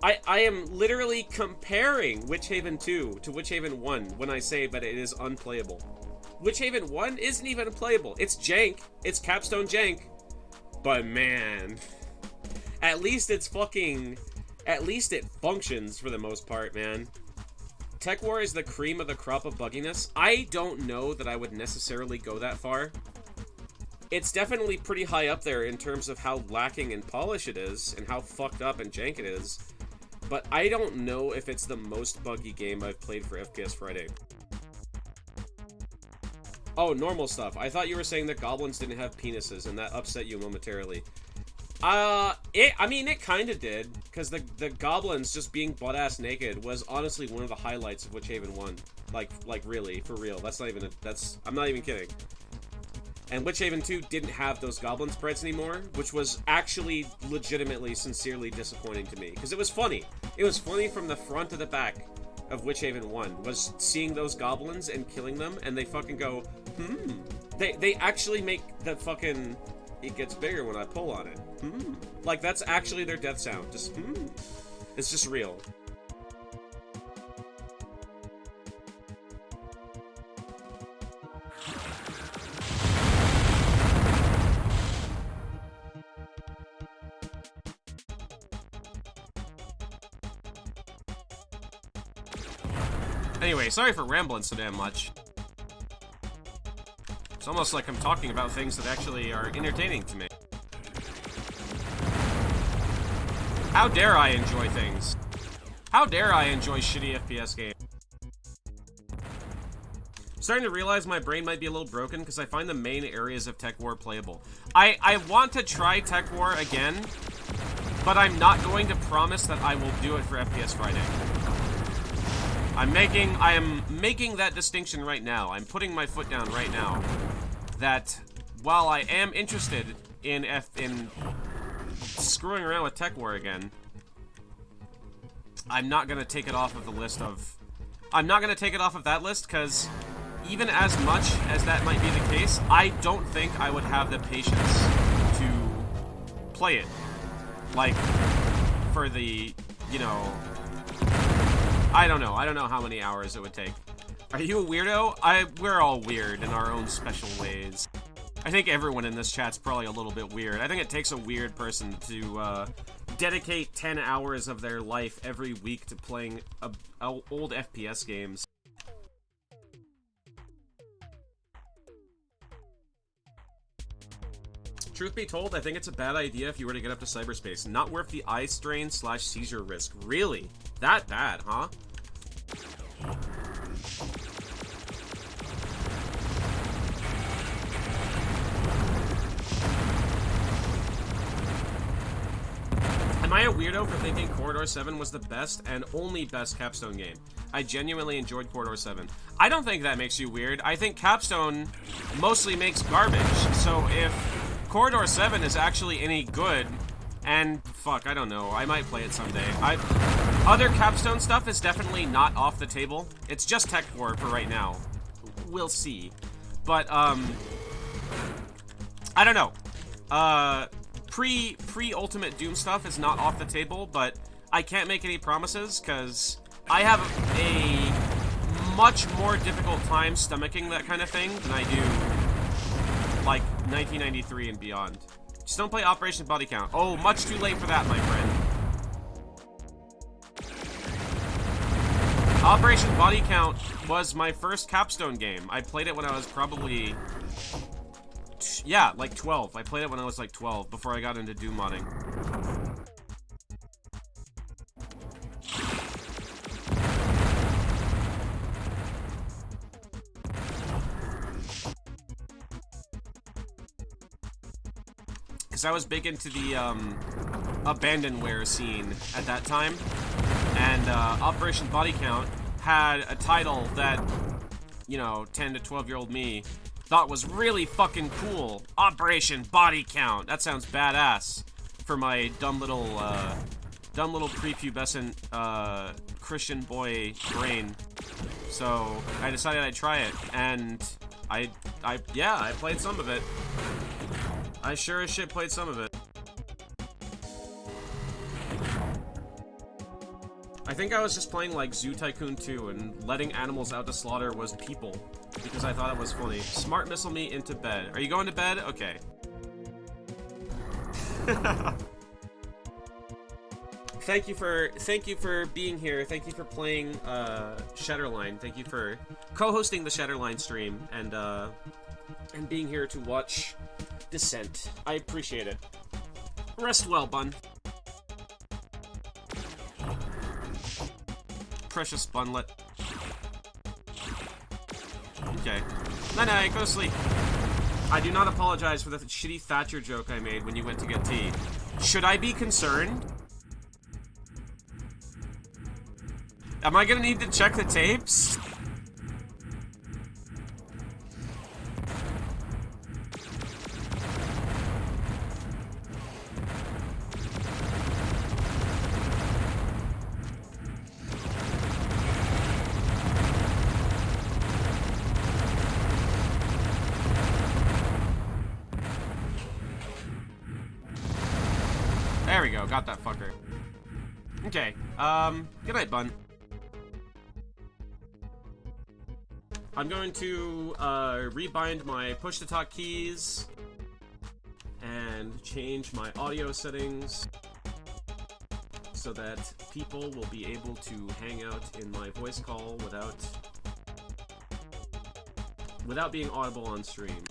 [SPEAKER 1] I am literally comparing Witch Haven 2 to Witch Haven 1 when I say that it is unplayable. Witch Haven 1 isn't even playable. It's jank. It's capstone jank. But man, at least it's fucking... At least it functions for the most part, man. Tech War is the cream of the crop of bugginess. I don't know that I would necessarily go that far. It's definitely pretty high up there in terms of how lacking in polish it is and how fucked up and jank it is. But I don't know if it's the most buggy game I've played for FPS Friday. Oh, normal stuff. I thought you were saying that goblins didn't have penises and that upset you momentarily. I mean, it kinda did, because the goblins just being butt-ass naked was honestly one of the highlights of Witch Haven 1. Like really, for real. That's not even I'm not even kidding. And Witch Haven 2 didn't have those goblin sprites anymore, which was actually legitimately, sincerely disappointing to me. Because it was funny. It was funny from the front to the back of Witch Haven 1, was seeing those goblins and killing them, and they fucking go, They actually make the fucking... It gets bigger when I pull on it. Like, that's actually their death sound. Just, It's just real.
[SPEAKER 2] Anyway, sorry for rambling so damn much. It's almost like I'm talking about things that actually are entertaining to me. How dare I enjoy things? How dare I enjoy shitty FPS games? I'm starting to realize my brain might be a little broken because I find the main areas of Tech War playable. I want to try Tech War again, but I'm not going to promise that I will do it for FPS Friday. I am making that distinction right now. I'm putting my foot down right now. That while I am interested in screwing around with Tech War again, I'm not gonna take it off of the list of... I'm not gonna take it off of that list, because even as much as that might be the case, I don't think I would have the patience to play it. Like, for the, you know... I don't know. I don't know how many hours it would take. Are you a weirdo? We're all weird in our own special ways. I think everyone in this chat's probably a little bit weird. I think it takes a weird person to dedicate 10 hours of their life every week to playing old FPS games. Truth be told, I think it's a bad idea if you were to get up to cyberspace. Not worth the eye strain / seizure risk. Really? That bad, huh? Am I a weirdo for thinking Corridor 7 was the best and only best Capstone game? I genuinely enjoyed Corridor 7. I don't think that makes you weird. I think Capstone mostly makes garbage. So if Corridor 7 is actually any good, and fuck, I don't know, I might play it someday. Other Capstone stuff is definitely not off the table. It's just Tech War for right now. We'll see. But, I don't know. Pre-Ultimate Doom stuff is not off the table, but I can't make any promises, because I have a much more difficult time stomaching that kind of thing than I do, like, 1993 and beyond. Just don't play Operation Body Count. Oh, much too late for that, my friend. Operation Body Count was my first capstone game. I played it when I was probably... yeah, like 12. I played it when I was like 12, before I got into Doom modding. Because I was big into the abandonware scene at that time. And Operation Body Count had a title that, you know, 10 to 12-year-old me thought was really fucking cool. Operation Body Count. That sounds badass for my dumb little prepubescent Christian boy brain. So I decided I'd try it, and yeah, I played some of it. I sure as shit played some of it. I think I was just playing like Zoo Tycoon 2 and letting animals out to slaughter was people because I thought it was funny. Smart missile me into bed. Are you going to bed? Okay. Thank you for being here. Thank you for playing Shatterline. Thank you for co-hosting the Shatterline stream and being here to watch Descent. I appreciate it. Rest well, bun. Precious bunlet. Okay. Night-night, go to sleep. I do not apologize for the shitty Thatcher joke I made when you went to get tea. Should I be concerned? Am I gonna need to check the tapes? There we go, got that fucker. Okay, good night, bun. I'm going to, rebind my push-to-talk keys and change my audio settings so that people will be able to hang out in my voice call without being audible on stream.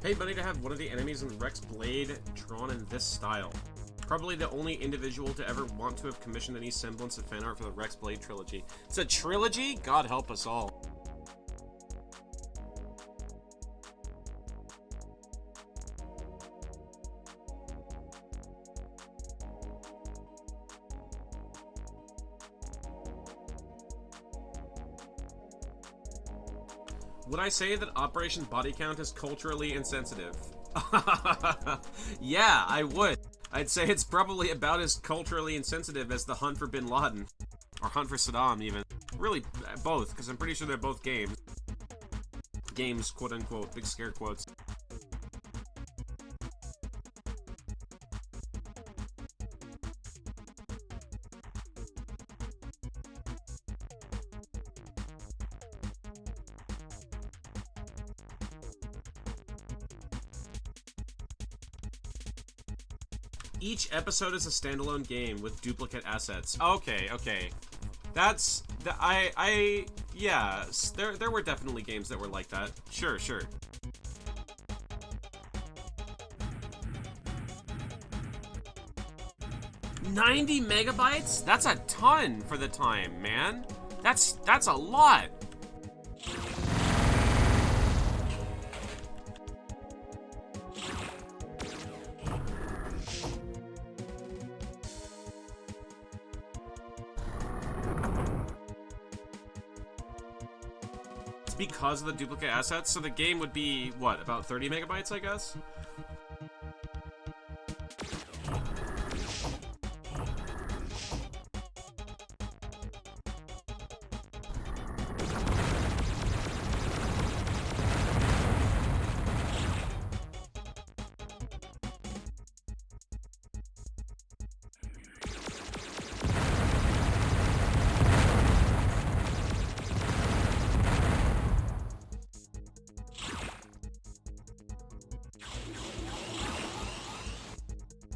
[SPEAKER 1] Paid money to have one of the enemies in Rex Blade drawn in this style. Probably the only individual to ever want to have commissioned any semblance of fan art for the Rex Blade trilogy. It's a trilogy? God help us all. Would I say that Operation Body Count is culturally insensitive? Yeah, I would. I'd say it's probably about as culturally insensitive as the Hunt for Bin Laden. Or Hunt for Saddam, even. Really, both, because I'm pretty sure they're both games. Games, quote-unquote, big scare quotes. Each episode is a standalone game with duplicate assets. Okay, okay. That's... yeah, there were definitely games that were like that. Sure, sure. $90 megabytes? That's a ton for the time, man. That's a lot. Because of the duplicate assets, so the game would be, what, about 30 megabytes, I guess?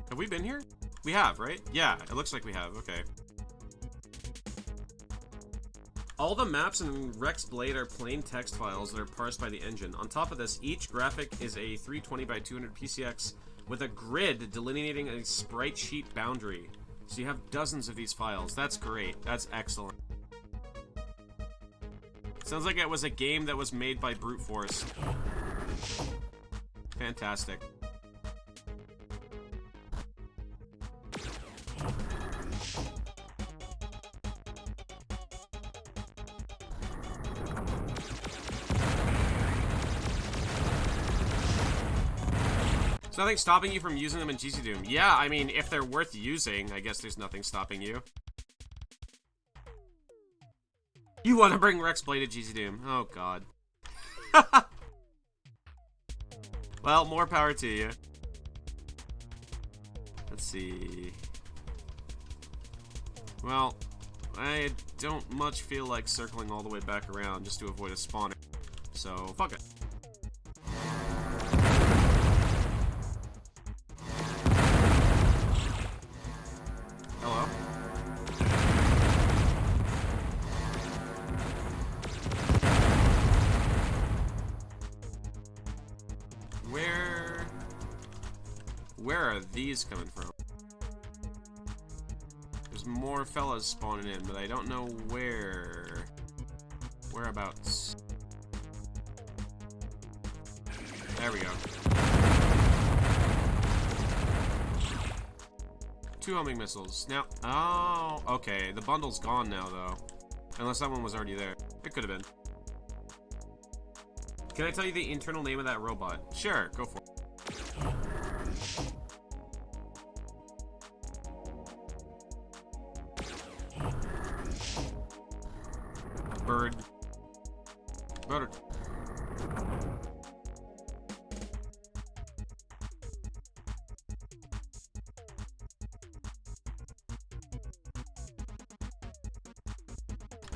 [SPEAKER 1] Have we been here? We have, right? Yeah, it looks like we have. Okay. All the maps in Rex Blade are plain text files that are parsed by the engine. On top of this, each graphic is a 320 by 200 PCX with a grid delineating a sprite sheet boundary. So you have dozens of these files. That's great. That's excellent. Sounds like it was a game that was made by brute force. Fantastic. There's nothing stopping you from using them in GC Doom. Yeah, I mean, if they're worth using, I guess there's nothing stopping you. You want to bring Rex Blade to GC Doom. Oh, God. Well, more power to you. Let's see. Well, I don't much feel like circling all the way back around just to avoid a spawner. So, fuck it. Hello? Where are these coming from? There's more fellas spawning in, but I don't know where. Whereabouts? There we go. 2 homing missiles. Now, oh, okay. The bundle's gone now, though. Unless that one was already there. It could have been. Can I tell you the internal name of that robot? Sure, go for it. Bird. Bird.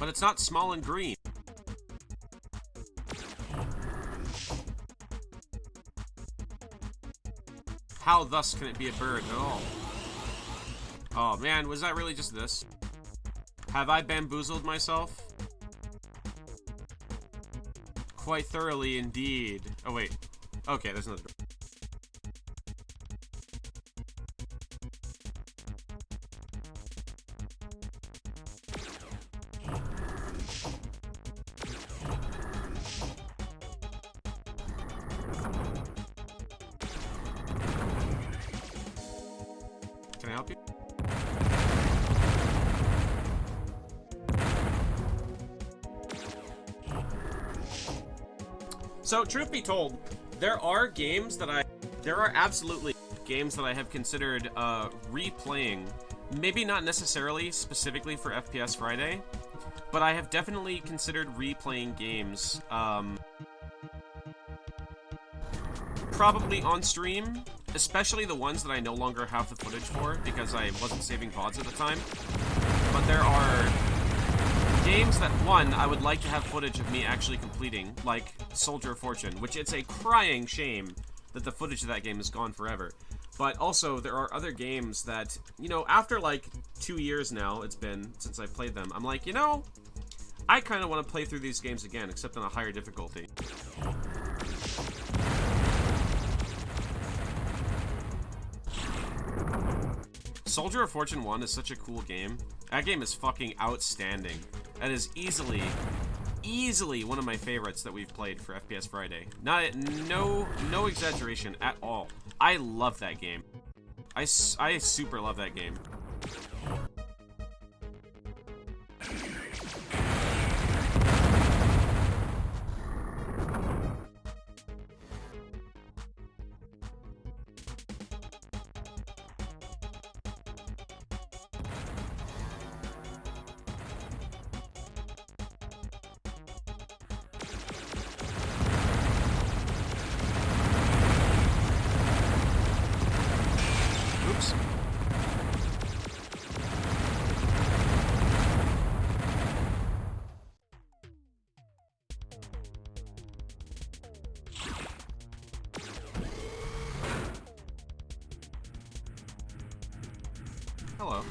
[SPEAKER 1] But it's not small and green. How thus can it be a bird at all? Oh man, was that really just this? Have I bamboozled myself? Quite thoroughly indeed. Oh wait.
[SPEAKER 2] Okay, there's another door. Can I help you? So, truth be told, there are absolutely games that I have considered replaying. Maybe not necessarily specifically for FPS Friday, but I have definitely considered replaying games, probably on stream, especially the ones that I no longer have the footage for because I wasn't saving VODs at the time. But there are games that, one, I would like to have footage of me actually completing, like Soldier of Fortune, which it's a crying shame that the footage of that game is gone forever. But also, there are other games that, you know, after like 2 years now, it's been since I played them, I'm like, you know, I kind of want to play through these games again, except on a higher difficulty. Soldier of Fortune 1 is such a cool game. That game is fucking outstanding. That is easily one of my favorites that we've played for FPS Friday. No exaggeration at all. I love that game. I super love that game. Oops. Hello.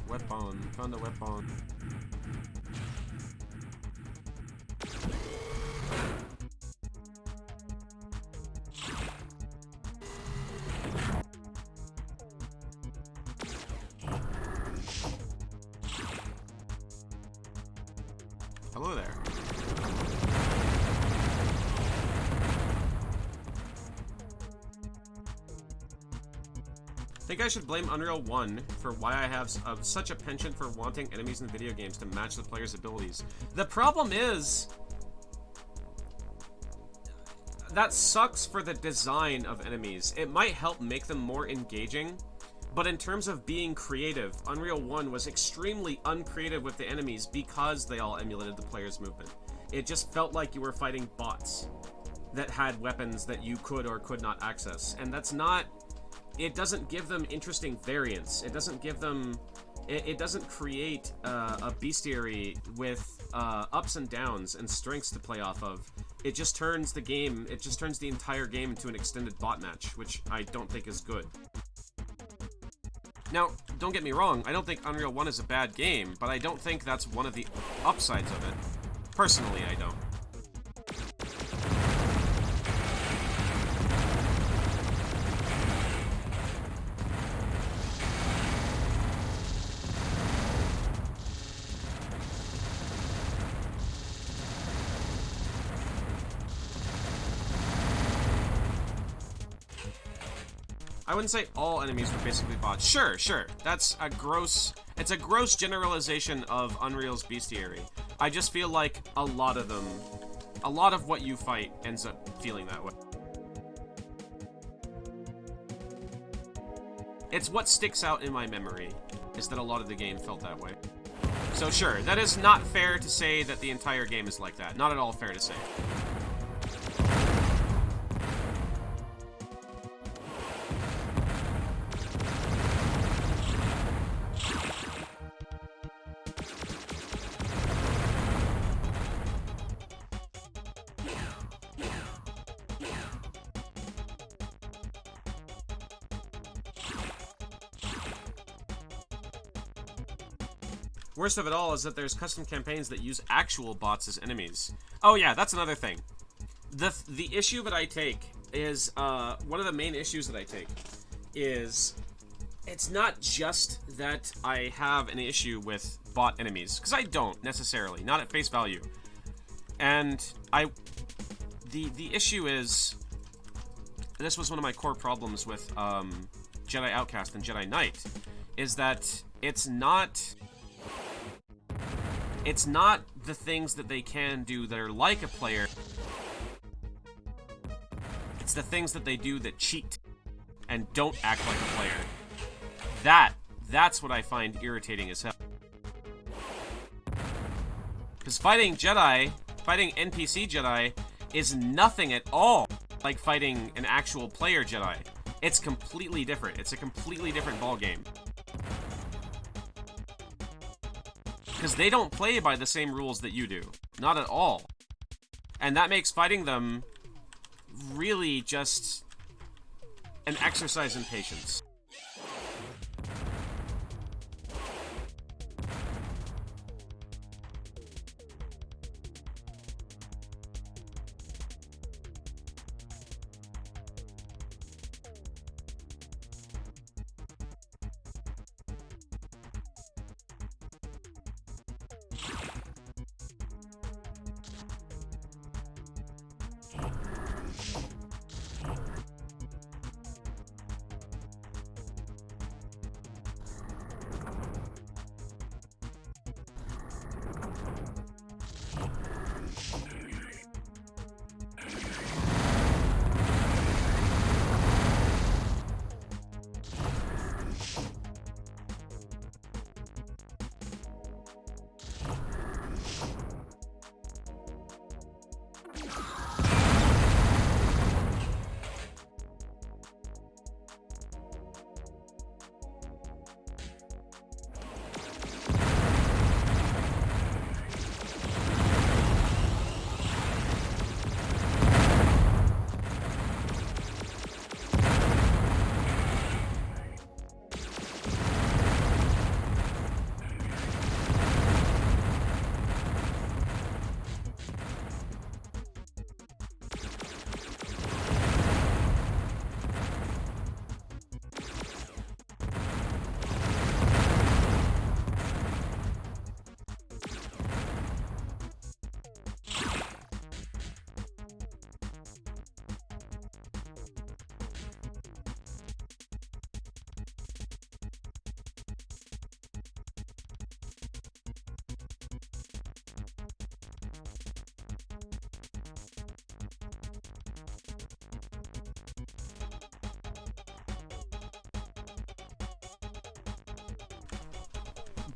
[SPEAKER 2] Weapon. Found a weapon. Hello there. I think I should blame Unreal 1 for why I have such a penchant for wanting enemies in video games to match the player's abilities. The problem is, that sucks for the design of enemies. It might help make them more engaging, but in terms of being creative, Unreal 1 was extremely uncreative with the enemies because they all emulated the player's movement. It just felt like you were fighting bots that had weapons that you could or could not access, and that's not... It doesn't give them interesting variance. It doesn't give them... It doesn't create a bestiary with ups and downs and strengths to play off of. It just turns the game... It just turns the entire game into an extended bot match, which I don't think is good. Now, don't get me wrong, I don't think Unreal 1 is a bad game, but I don't think that's one of the upsides of it. Personally, I don't. I wouldn't say all enemies were basically bots. Sure. That's a gross... It's a gross generalization of Unreal's bestiary. I just feel like a lot of them... A lot of what you fight ends up feeling that way. It's what sticks out in my memory, is that a lot of the game felt that way. So sure, that is not fair to say that the entire game is like that. Not at all fair to say. Worst of it all is that there's custom campaigns that use actual bots as enemies. Oh yeah, that's another thing. The issue that I take is, one of the main issues that I take is, it's not just that I have an issue with bot enemies, because I don't, necessarily, not at face value. And the issue is, this was one of my core problems with, Jedi Outcast and Jedi Knight, is that it's not the things that they can do that are like a player. It's the things that they do that cheat and don't act like a player. That's what I find irritating as hell. Because fighting NPC Jedi, is nothing at all like fighting an actual player Jedi. It's completely different. It's a completely different ballgame. Because they don't play by the same rules that you do. Not at all. And that makes fighting them really just an exercise in patience.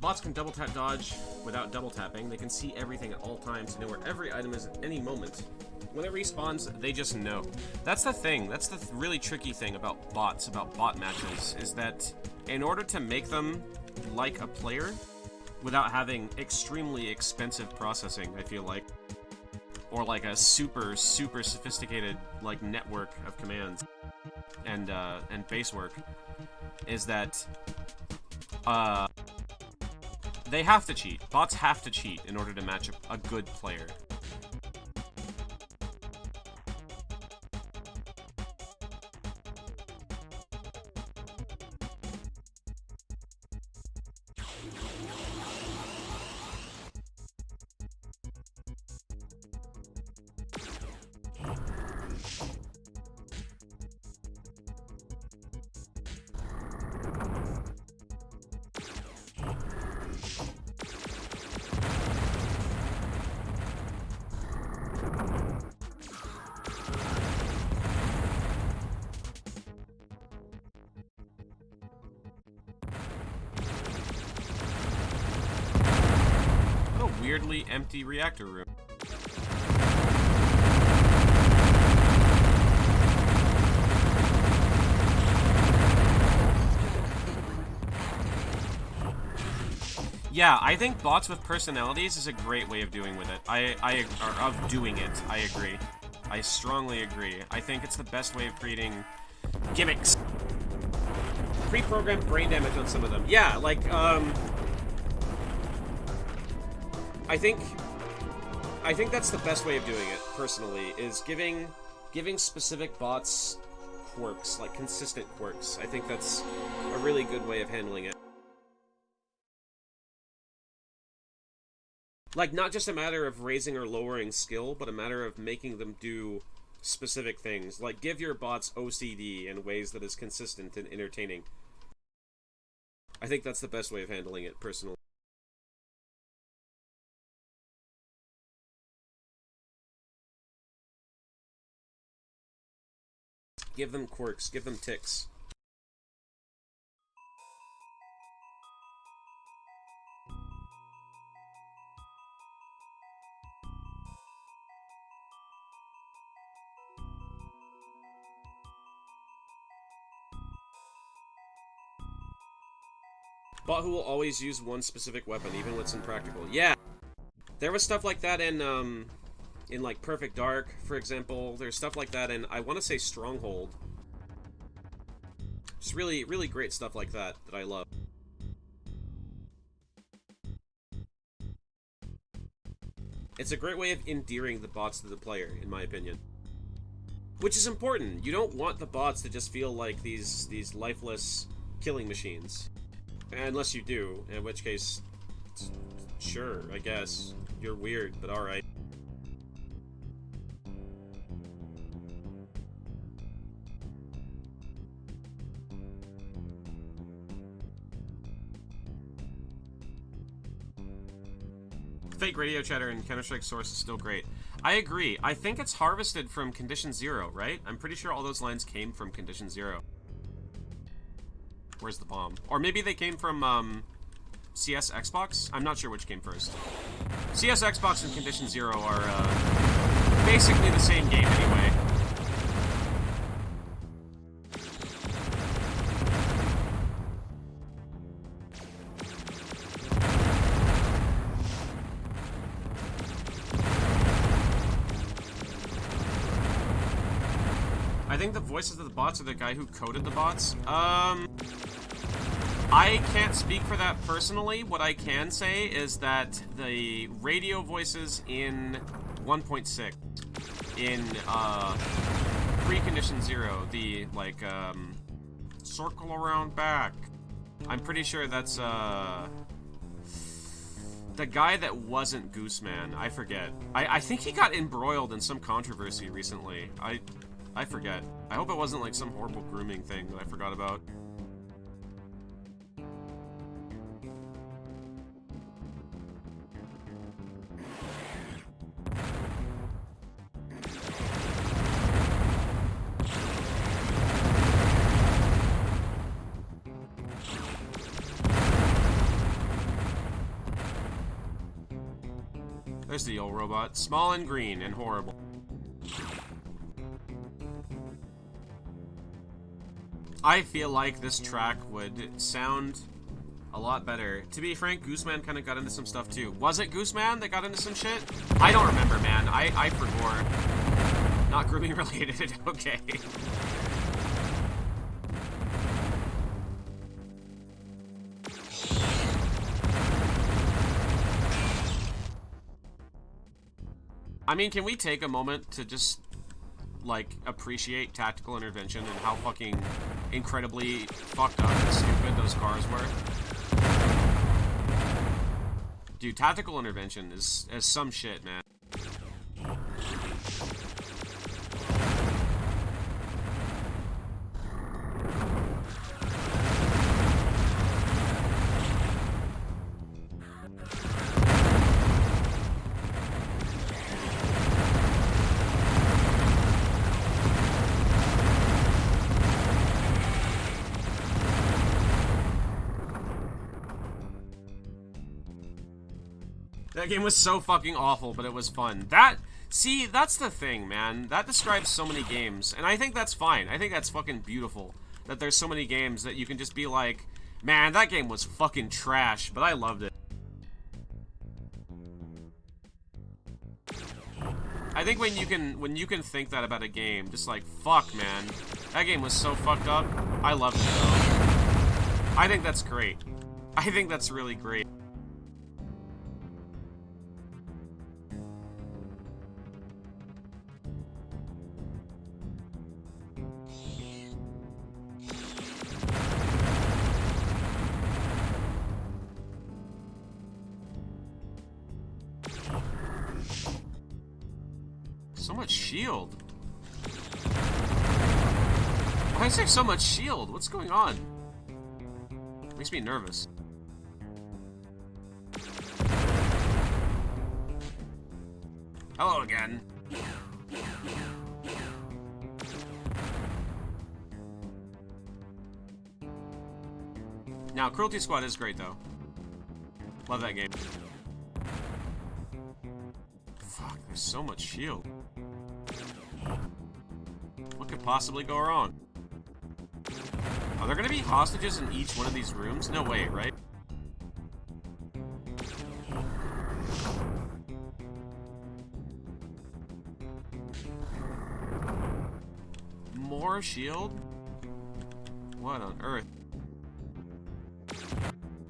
[SPEAKER 2] Bots can double tap dodge without double tapping. They can see everything at all times and know where every item is at any moment. When it respawns, they just know. That's the thing. That's the really tricky thing about bots, about bot matches, is that in order to make them like a player, without having extremely expensive processing, I feel like, or like a super sophisticated like network of commands and base work, is that they have to cheat. Bots have to cheat in order to match a good player. Weirdly empty reactor room. Yeah, I think bots with personalities is a great way of doing with it. Of doing it. I agree. I strongly agree. I think it's the best way of creating gimmicks. Pre-programmed brain damage on some of them. Yeah, like,
[SPEAKER 1] I think that's the best way of doing it, personally, is giving specific bots quirks, like consistent quirks. I think that's a really good way of handling it. Like, not just a matter of raising or lowering skill, but a matter of making them do specific things. Like, give your bots OCD in ways that is consistent and entertaining. I think that's the best way of handling it, personally. Give them quirks, give them ticks. Bot who will always use one specific weapon, even when it's impractical. Yeah! There was stuff like that in like, Perfect Dark, for example. There's stuff like that in, I want to say, Stronghold. Just really, really great stuff like that I love. It's a great way of endearing the bots to the player, in my opinion. Which is important. You don't want the bots to just feel like these lifeless killing machines. Unless you do, in which case, sure, I guess. You're weird, but alright. Fake radio chatter in Counter-Strike Source is still great. I agree. I think it's harvested from Condition 0, right? I'm pretty sure all those lines came from Condition 0. Where's the bomb? Or maybe they came from, CS Xbox? I'm not sure which came first. CS Xbox and Condition 0 are, basically the same game anyway. I think the voices of the bots are the guy who coded the bots. I can't speak for that personally. What I can say is that the radio voices in 1.6, in Precondition 0, the, like, circle around back, I'm pretty sure that's, the guy that wasn't Gooseman. I forget. I think he got embroiled in some controversy recently. I forget. I hope it wasn't like some horrible grooming thing that I forgot about. There's the old robot. Small and green and horrible. I feel like this track would sound a lot better. To be frank, Gooseman kind of got into some stuff too. Was it Gooseman that got into some shit? I don't remember, man. I forgot. Not grooming related. Okay. I mean, can we take a moment to just, like, appreciate tactical intervention and how fucking incredibly fucked up and stupid those cars were? Dude, tactical intervention is some shit, man. That game was so fucking awful, but it was fun. See, that's the thing, man. That describes so many games, and I think that's fine. I think that's fucking beautiful, that there's so many games that you can just be like, man, that game was fucking trash, but I loved it. I think when you can think that about a game, just like, fuck, man, that game was so fucked up, I loved it, though. I think that's great. I think that's really great.
[SPEAKER 2] So much shield. Why is there so much shield? What's going on? Makes me nervous. Hello again. Now, Cruelty Squad is great, though. Love that game. Fuck, there's so much shield. What could possibly go wrong? Are there gonna be hostages in each one of these rooms? No way, right? More shield? What on earth?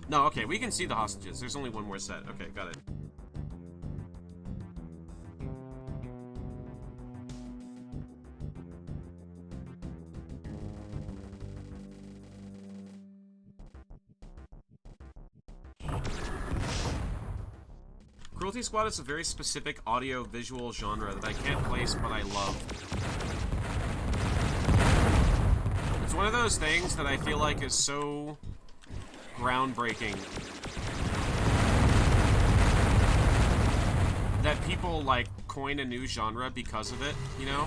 [SPEAKER 2] No, okay, we can see the hostages. There's only one more set. Okay, got it. Cruelty Squad is a very specific audio-visual genre that I can't place, but I love. It's one of those things that I feel like is so groundbreaking that people, like, coin a new genre because of it, you know?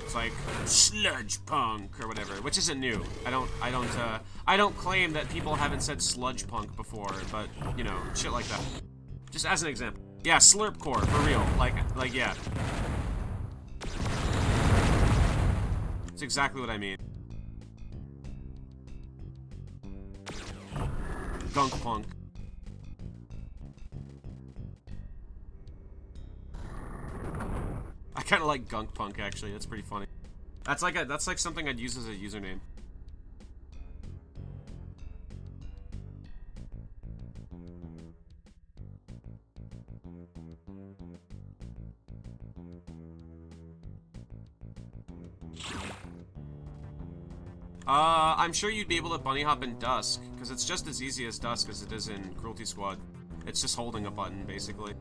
[SPEAKER 2] It's like sludge punk or whatever, which isn't new. I don't claim that people haven't said sludge punk before, but, you know, shit like that. Just as an example. Yeah, slurpcore, for real. Like, yeah. It's exactly what I mean. Gunk punk. I kind of like gunk punk, actually. That's pretty funny. That's like something I'd use as a username. I'm sure you'd be able to bunny hop in Dusk, because it's just as easy as Dusk as it is in Cruelty Squad. It's just holding a button, basically.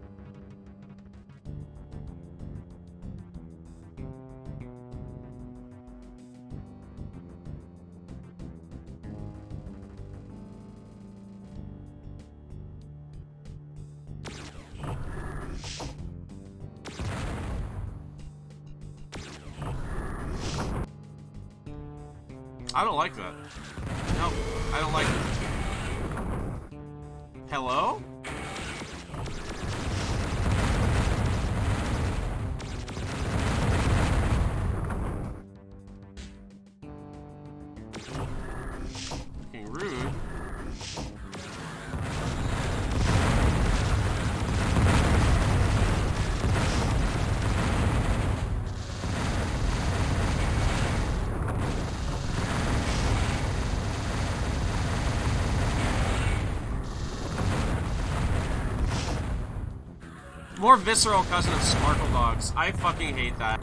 [SPEAKER 2] I don't like that. Nope, I don't like it. Hello? Fucking rude. More visceral cousin of Sparkle Dogs. I fucking hate that.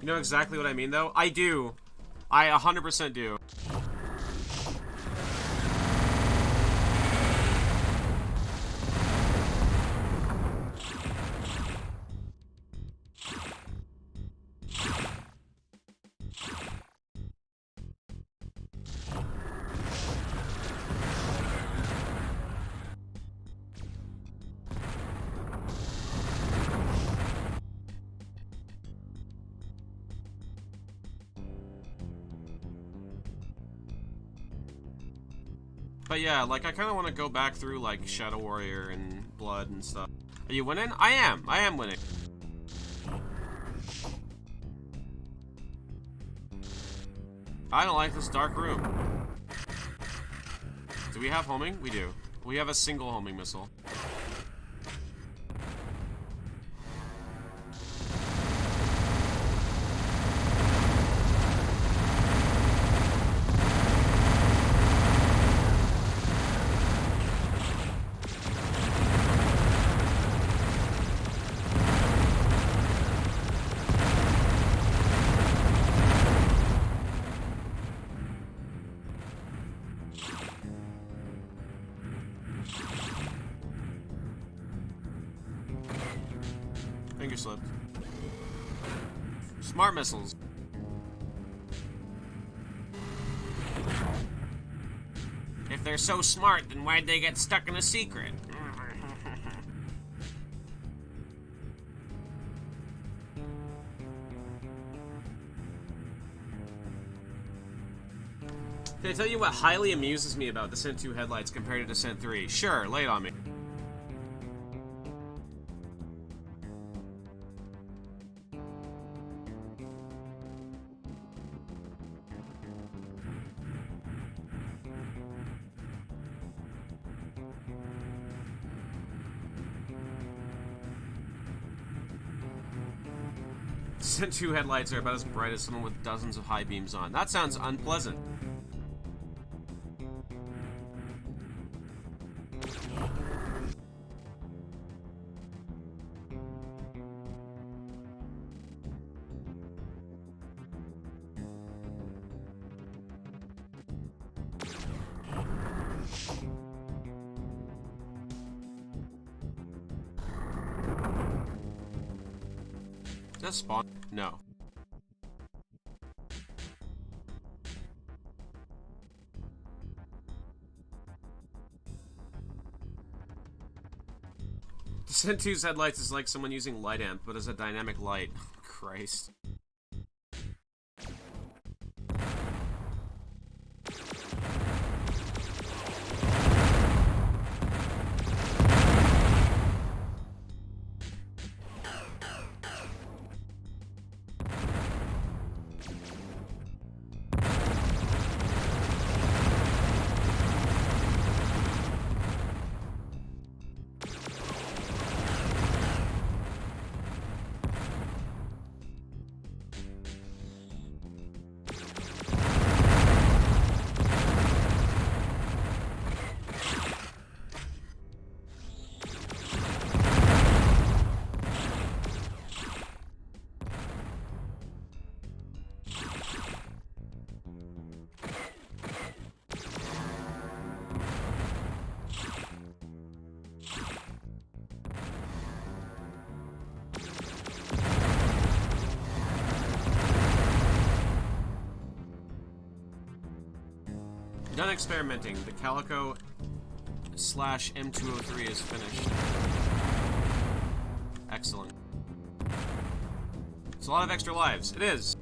[SPEAKER 2] You know exactly what I mean, though? I do. I 100% do. But yeah, like, I kind of want to go back through, like, Shadow Warrior and Blood and stuff. Are you winning? I am. I am winning. I don't like this dark room. Do we have homing? We do. We have a single homing missile. you slipped. Smart missiles. If they're so smart, then why'd they get stuck in a secret? Can I tell you what highly amuses me about Descent 2 headlights compared to Descent 3? Sure, lay it on me. Descent 2 headlights are about as bright as someone with dozens of high beams on. That sounds unpleasant. Does that spawn? No. Descent 2's headlights is like someone using light amp, but as a dynamic light. Oh, Christ. Done experimenting. The Calico / M203 is finished. Excellent. It's a lot of extra lives. It is.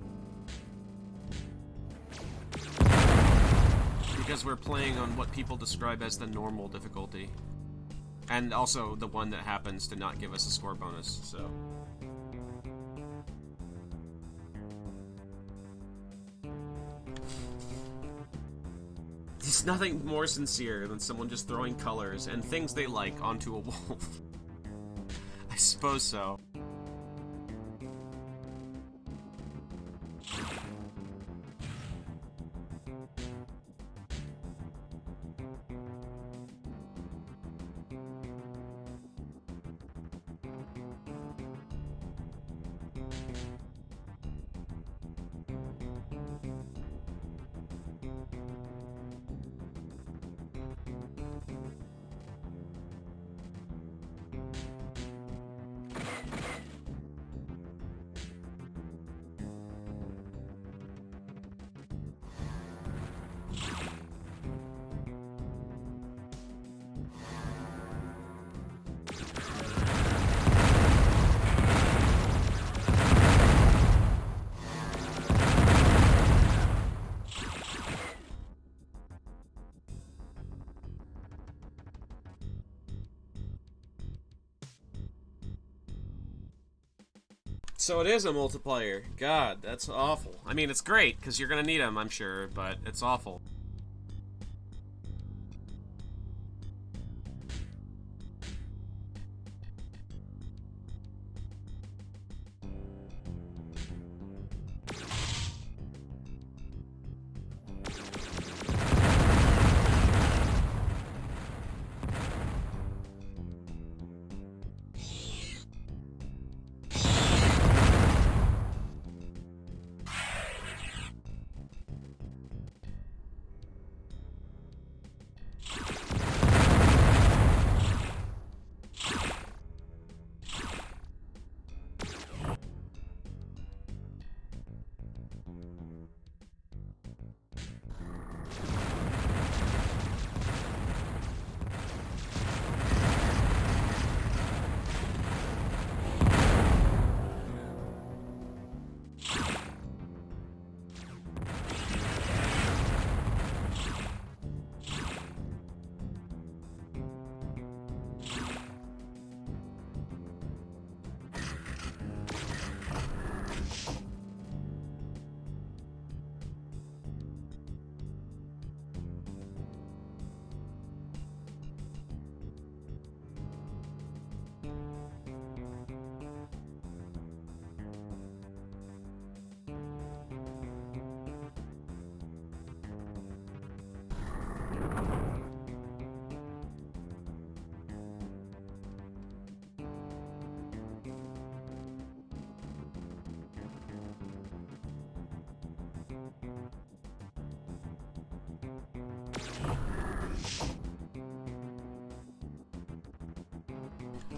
[SPEAKER 2] Because we're playing on what people describe as the normal difficulty. And also the one that happens to not give us a score bonus, so... There's nothing more sincere than someone just throwing colors and things they like onto a wall. I suppose so. So it is a multiplayer. God, that's awful. I mean, it's great, because you're gonna need them, I'm sure, but it's awful.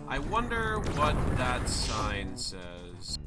[SPEAKER 2] I wonder what that sign says.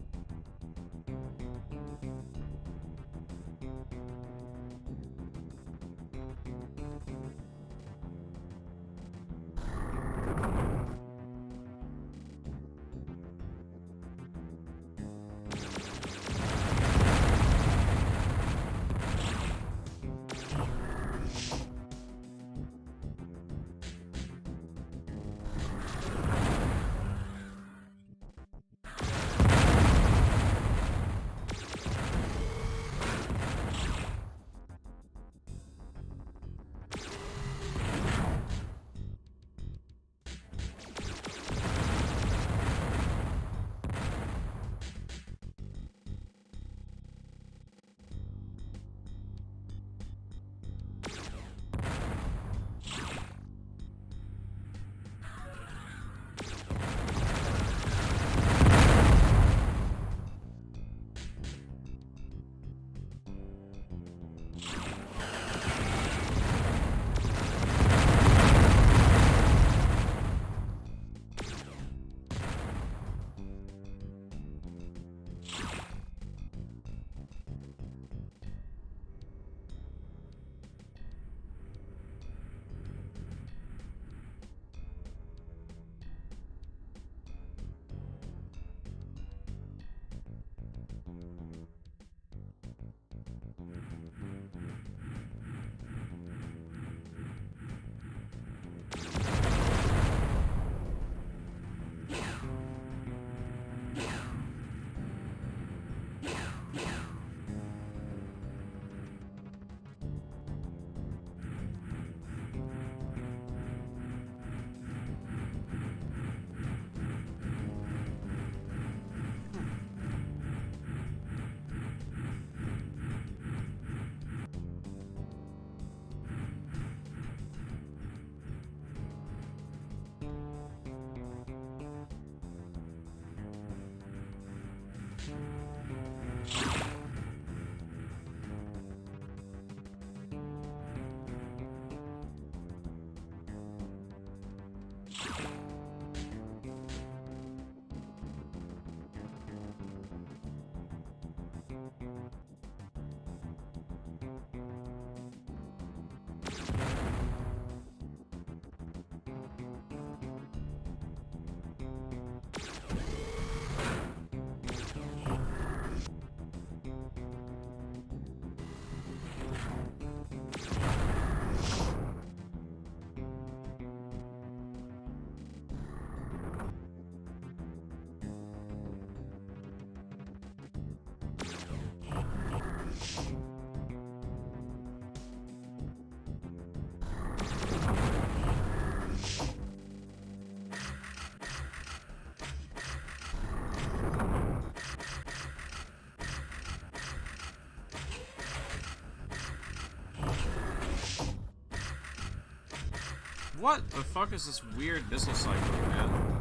[SPEAKER 2] What the fuck is this weird missile cycling, man?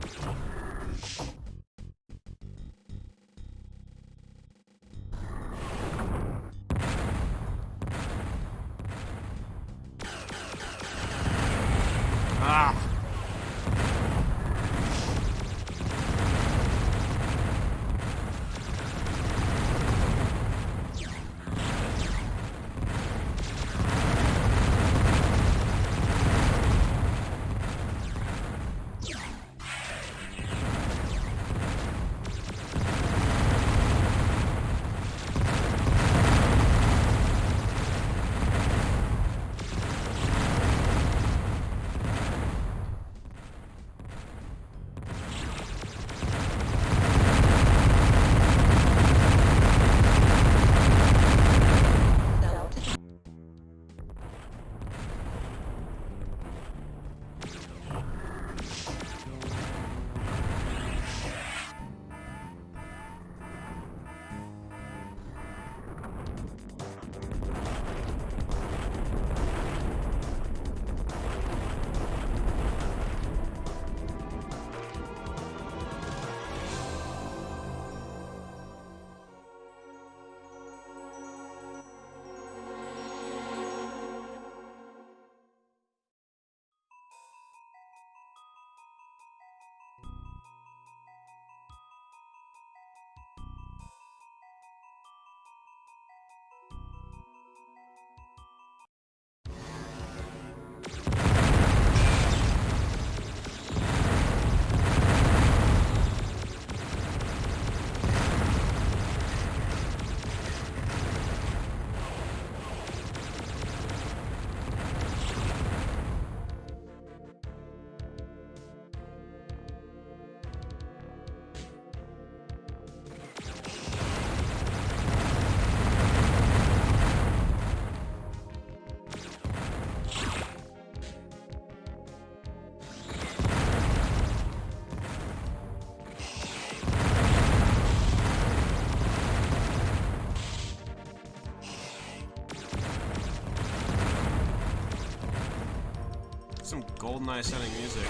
[SPEAKER 2] Ah! Some GoldenEye sounding music.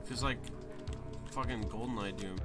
[SPEAKER 2] Feels like fucking GoldenEye Doom.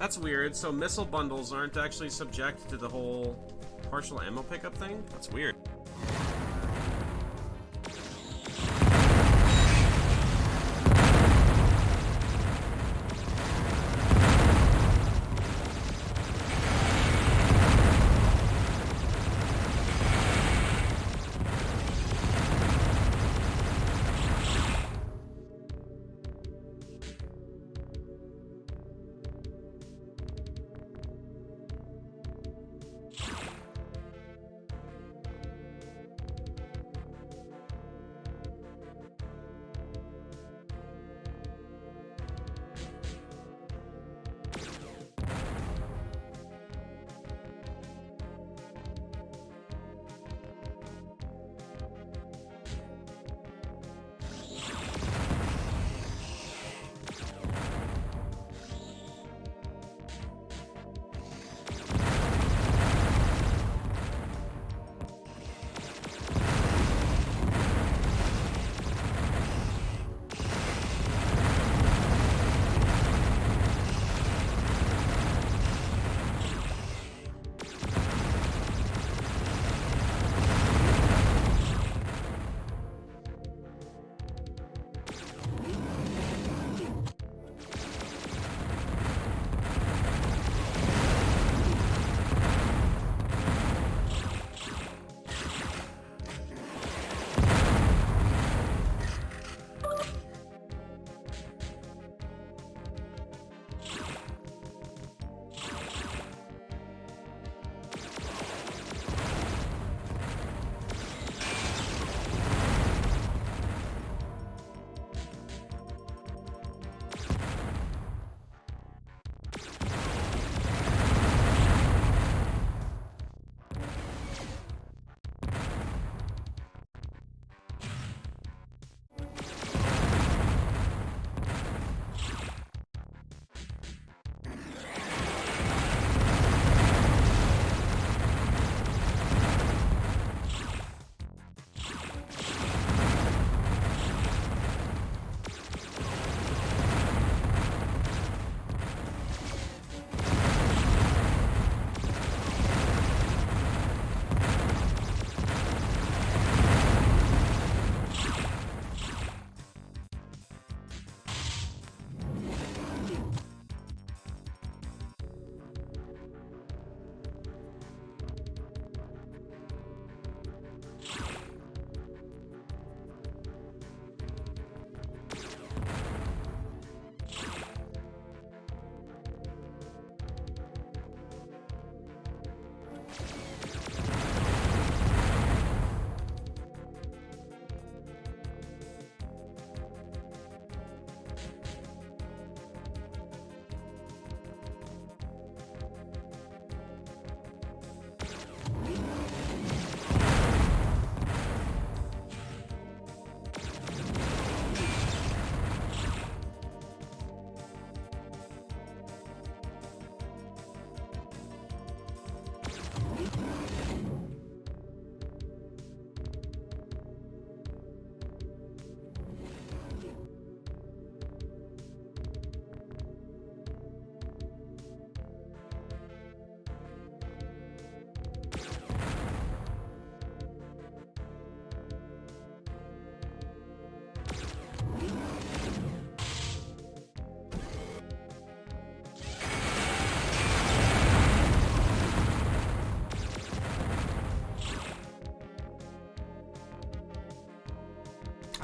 [SPEAKER 2] That's weird. So missile bundles aren't actually subject to the whole partial ammo pickup thing? That's weird.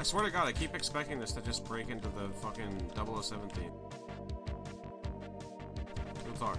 [SPEAKER 2] swear to God, I keep expecting this to just break into the fucking 0017 theme. Too far.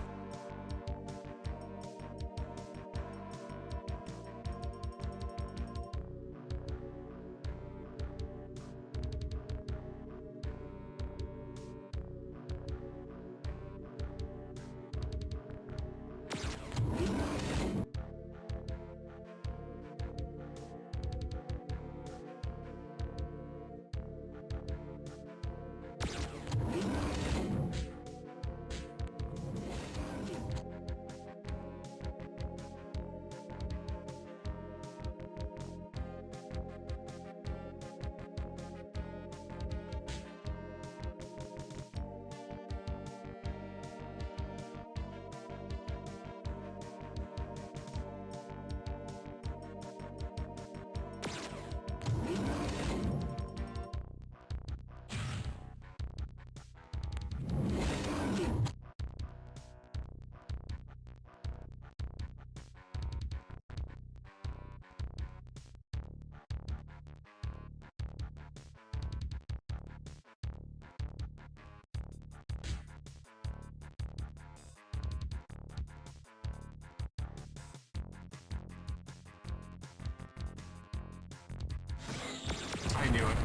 [SPEAKER 2] I knew it.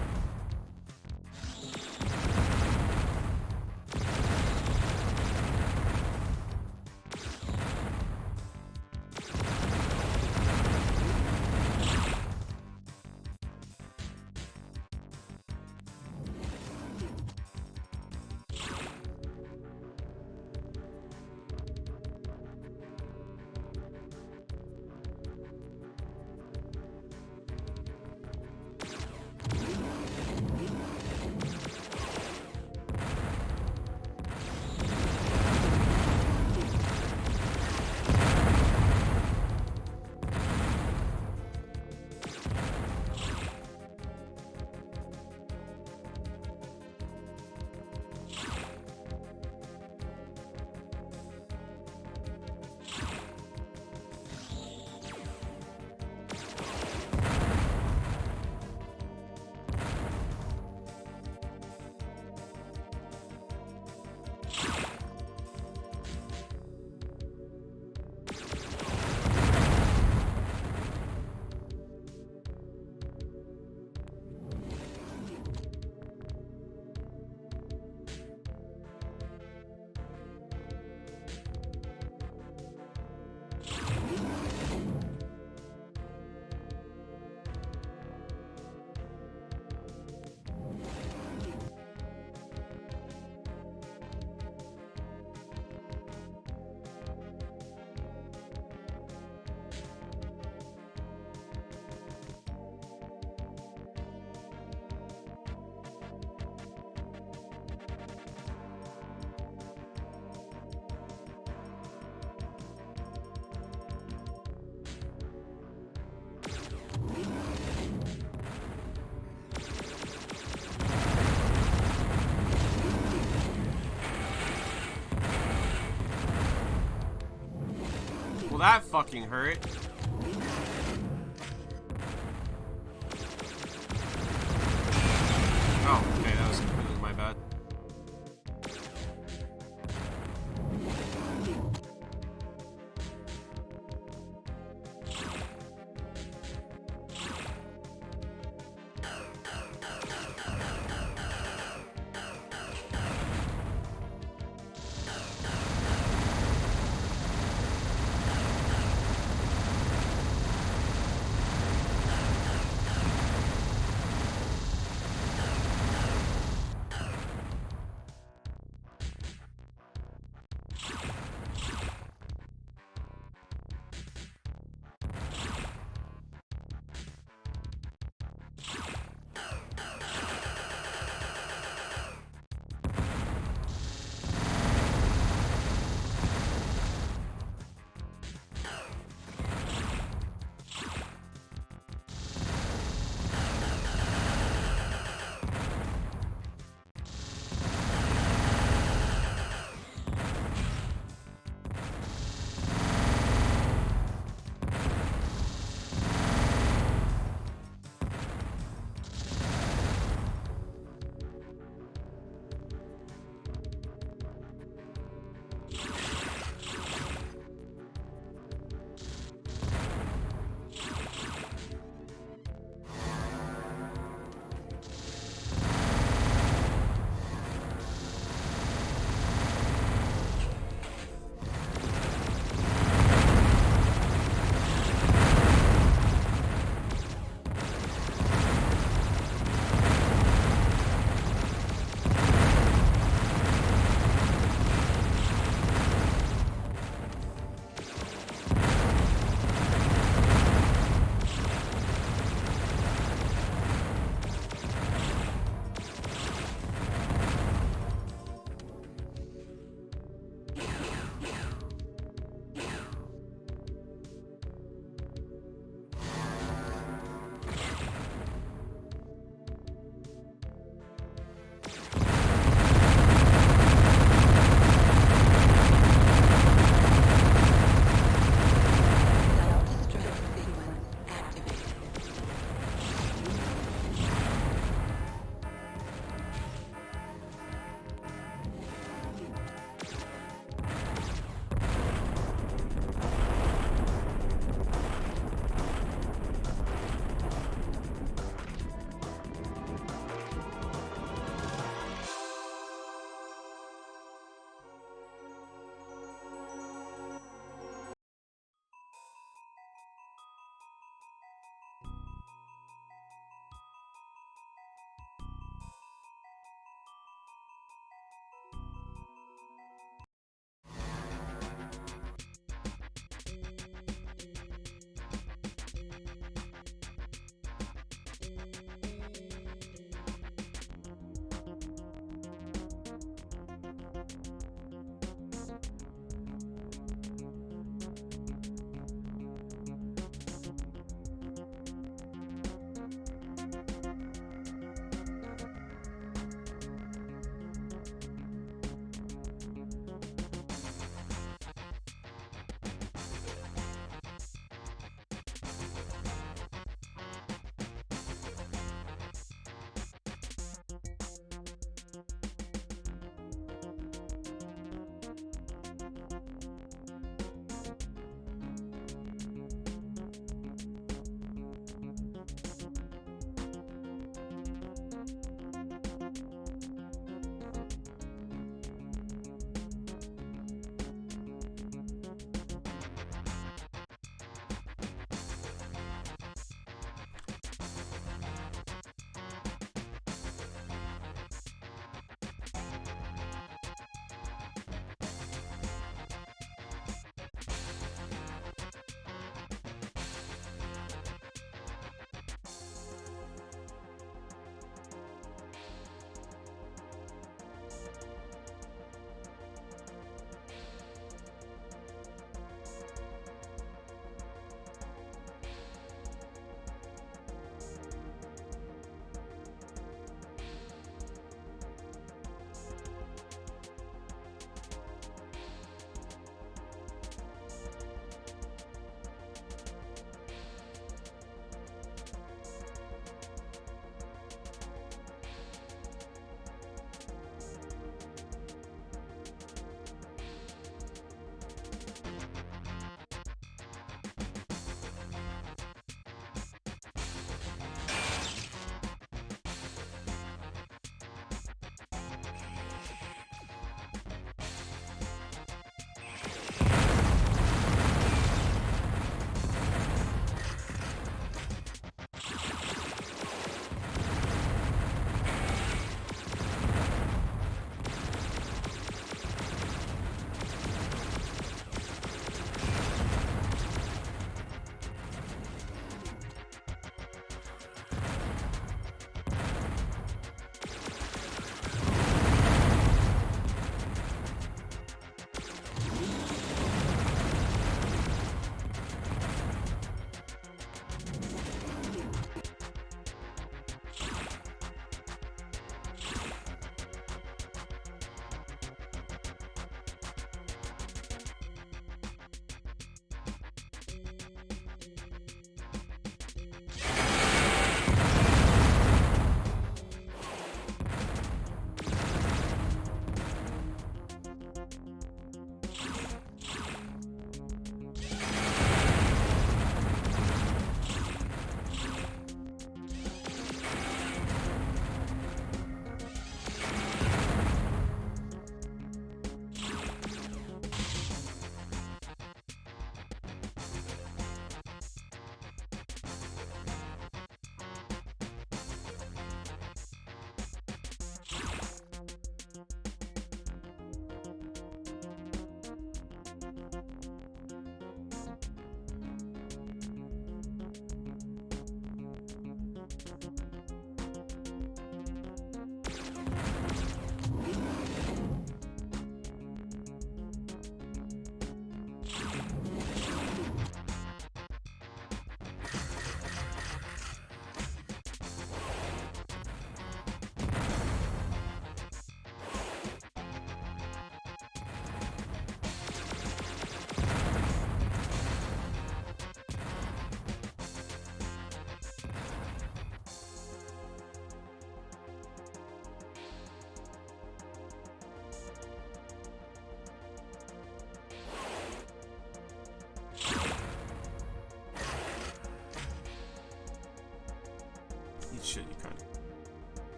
[SPEAKER 2] Well, that fucking hurt. Oh, okay, that was my bad.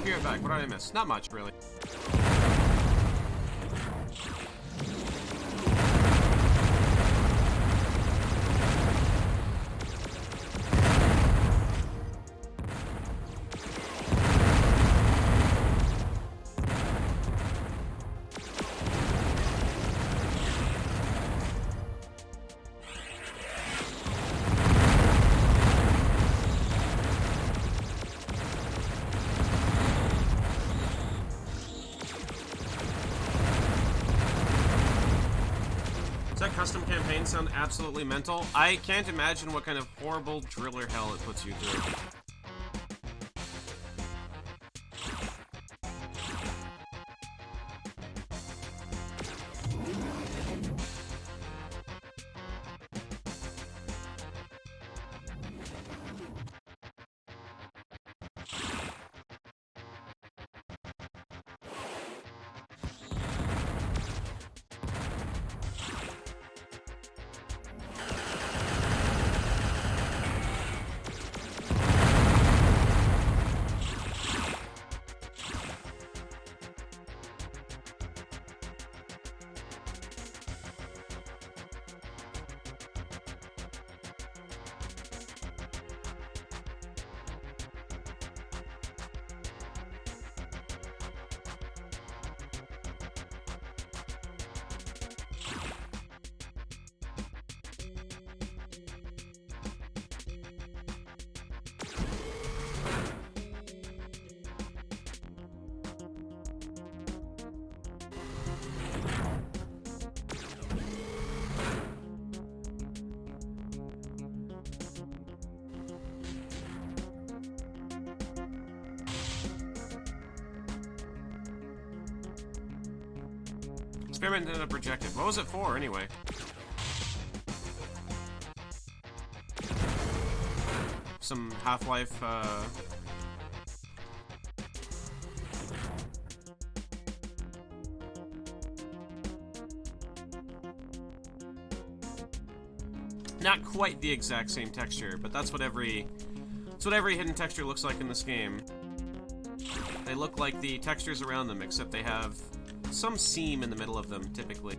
[SPEAKER 2] spirit back. What did I miss? Not much, really. Does that custom campaign sound absolutely mental? I can't imagine what kind of horrible driller hell it puts you through. Experiment ended up rejected. What was it for, anyway? Some Half-Life, not quite the exact same texture, but that's what every hidden texture looks like in this game. They look like the textures around them, except they have some seam in the middle of them, typically.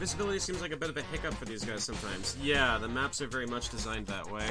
[SPEAKER 1] Visibility seems like a bit of a hiccup for these guys sometimes. Yeah, the maps are very much designed that way.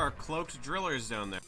[SPEAKER 2] are cloaked drillers down there.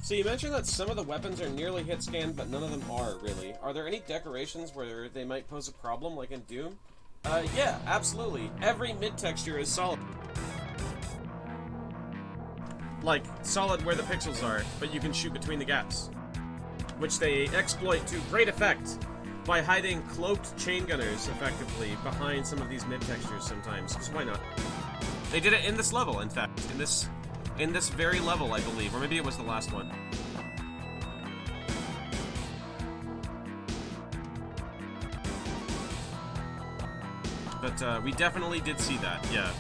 [SPEAKER 1] So you mentioned that some of the weapons are nearly hit scanned, but none of them are, really. Are there any decorations where they might pose a problem, like in Doom? Yeah, absolutely. Every mid-texture is solid. Like, solid where the pixels are, but you can shoot between the gaps. Which they exploit to great effect by hiding cloaked chain gunners, effectively, behind some of these mid-textures sometimes, because why not? They did it in this level, in fact. In this very level, I believe. Or maybe it was the last one. But, we definitely did see that, yeah.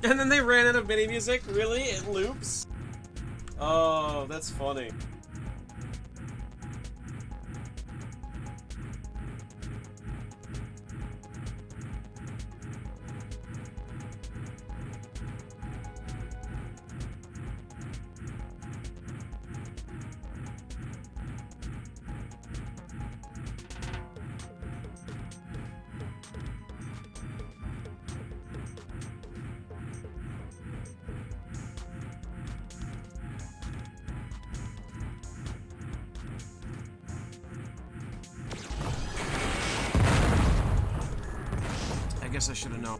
[SPEAKER 1] And then they ran out of mini music? Really? It loops? Oh, that's funny. I guess I should have known.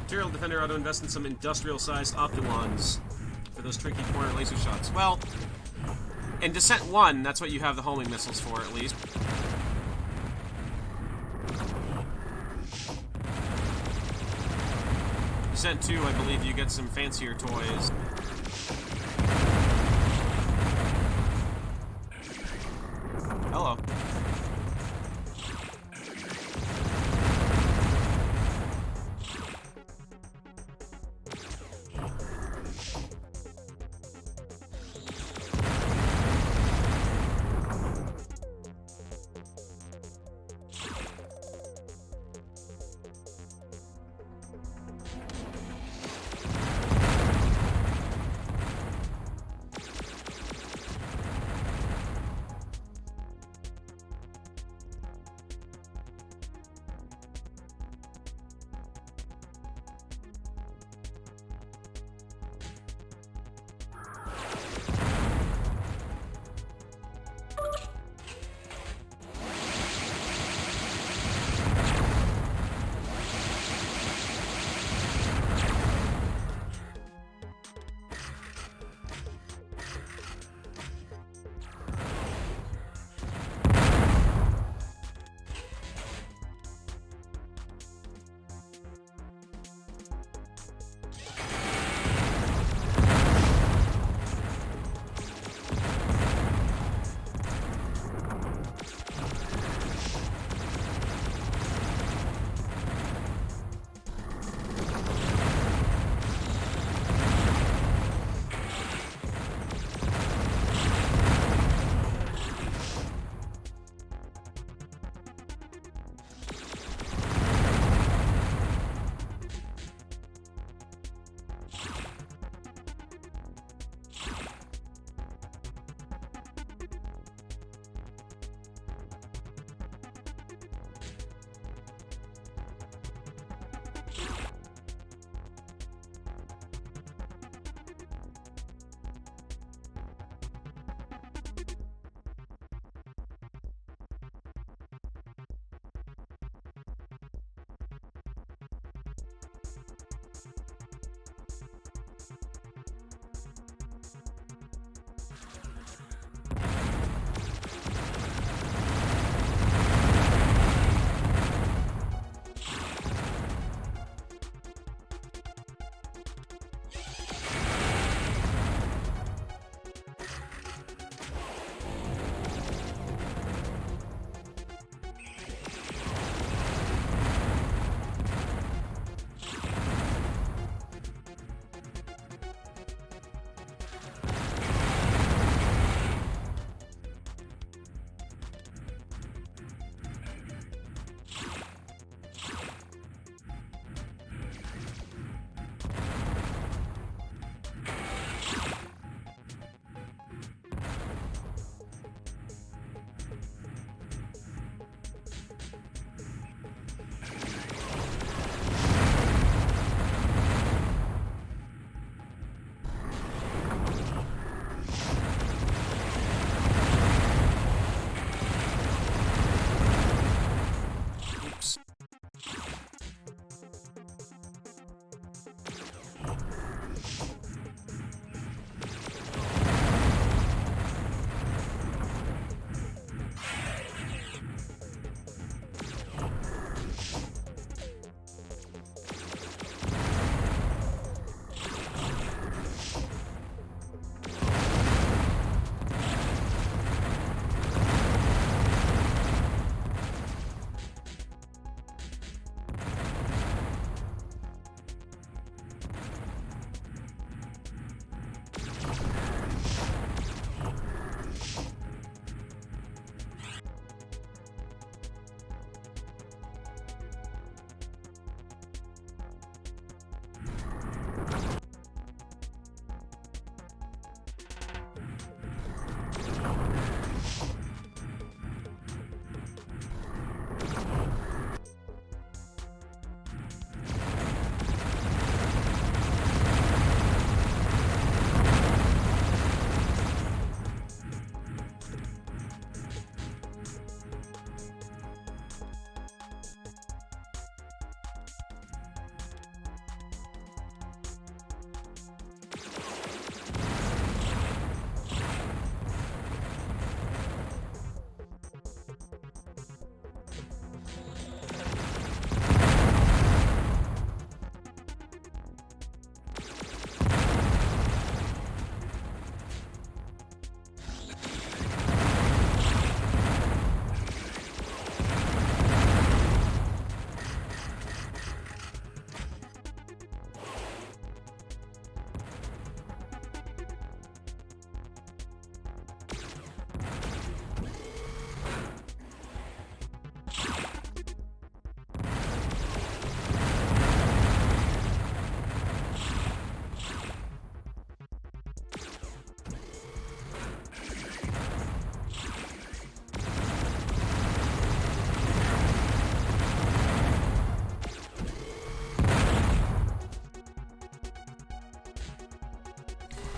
[SPEAKER 1] Material Defender ought to invest in some industrial-sized Optilons for those tricky corner laser shots. Well, in Descent 1, that's what you have the homing missiles for, at least. Descent 2, I believe you get some fancier toys. Hello.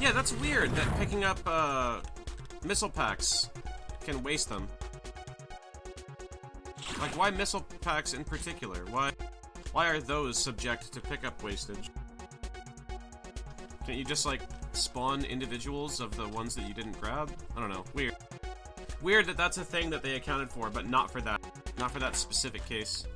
[SPEAKER 2] Yeah, that's weird that picking up missile packs can waste them. Like, why missile packs in particular? Why are those subject to pickup wastage? Can't you just, like, spawn individuals of the ones that you didn't grab? I don't know. Weird. Weird that that's a thing that they accounted for, but not for that. Not for that specific case.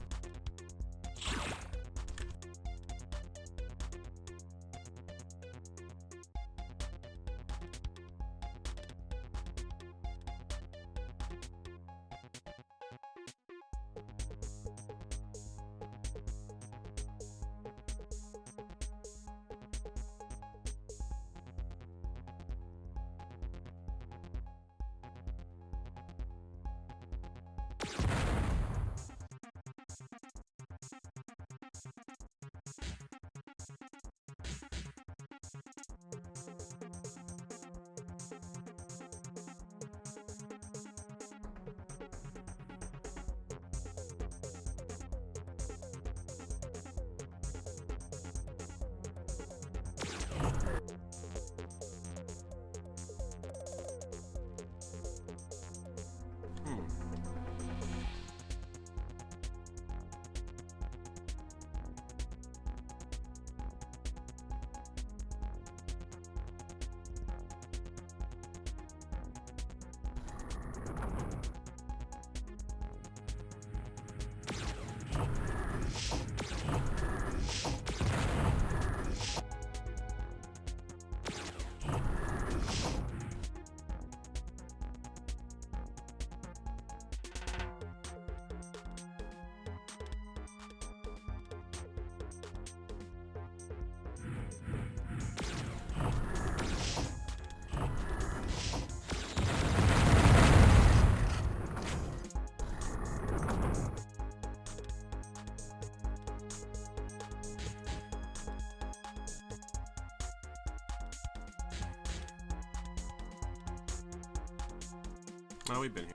[SPEAKER 2] Oh, we've been here.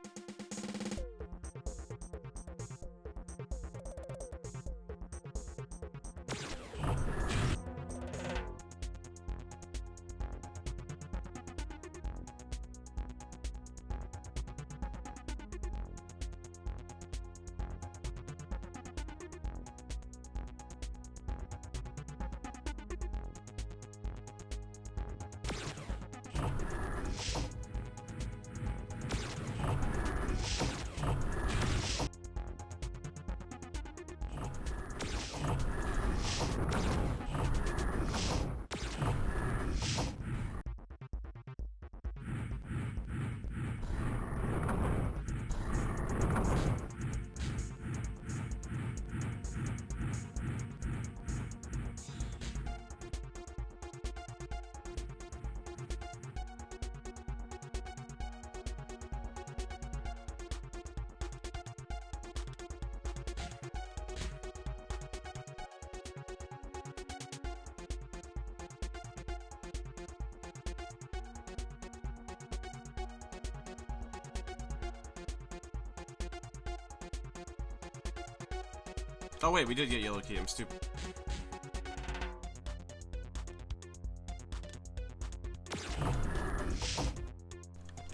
[SPEAKER 2] Oh wait, we did get yellow key, I'm stupid.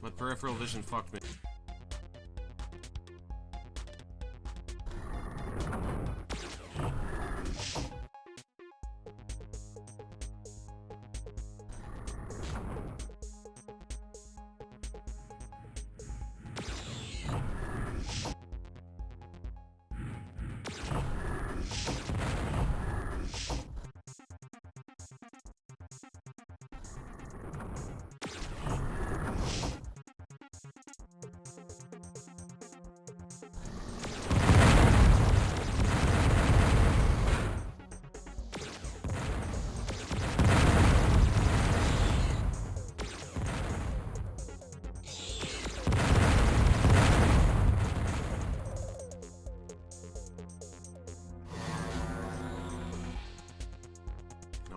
[SPEAKER 2] My peripheral vision fucked me.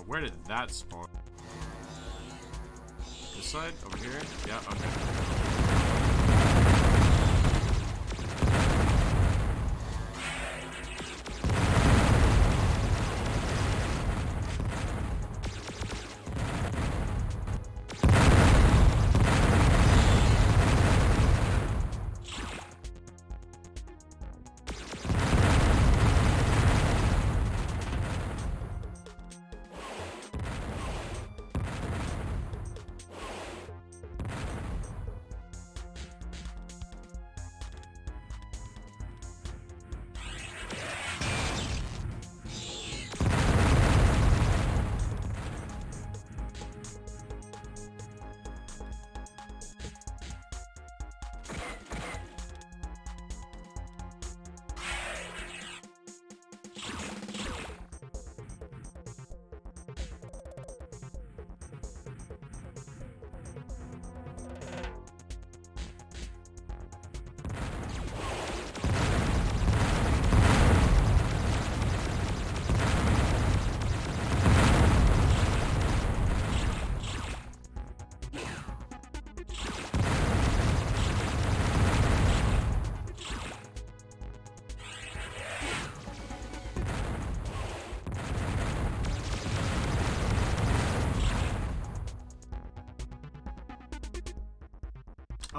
[SPEAKER 2] Where did that spawn? This side? Over here? Yeah, okay.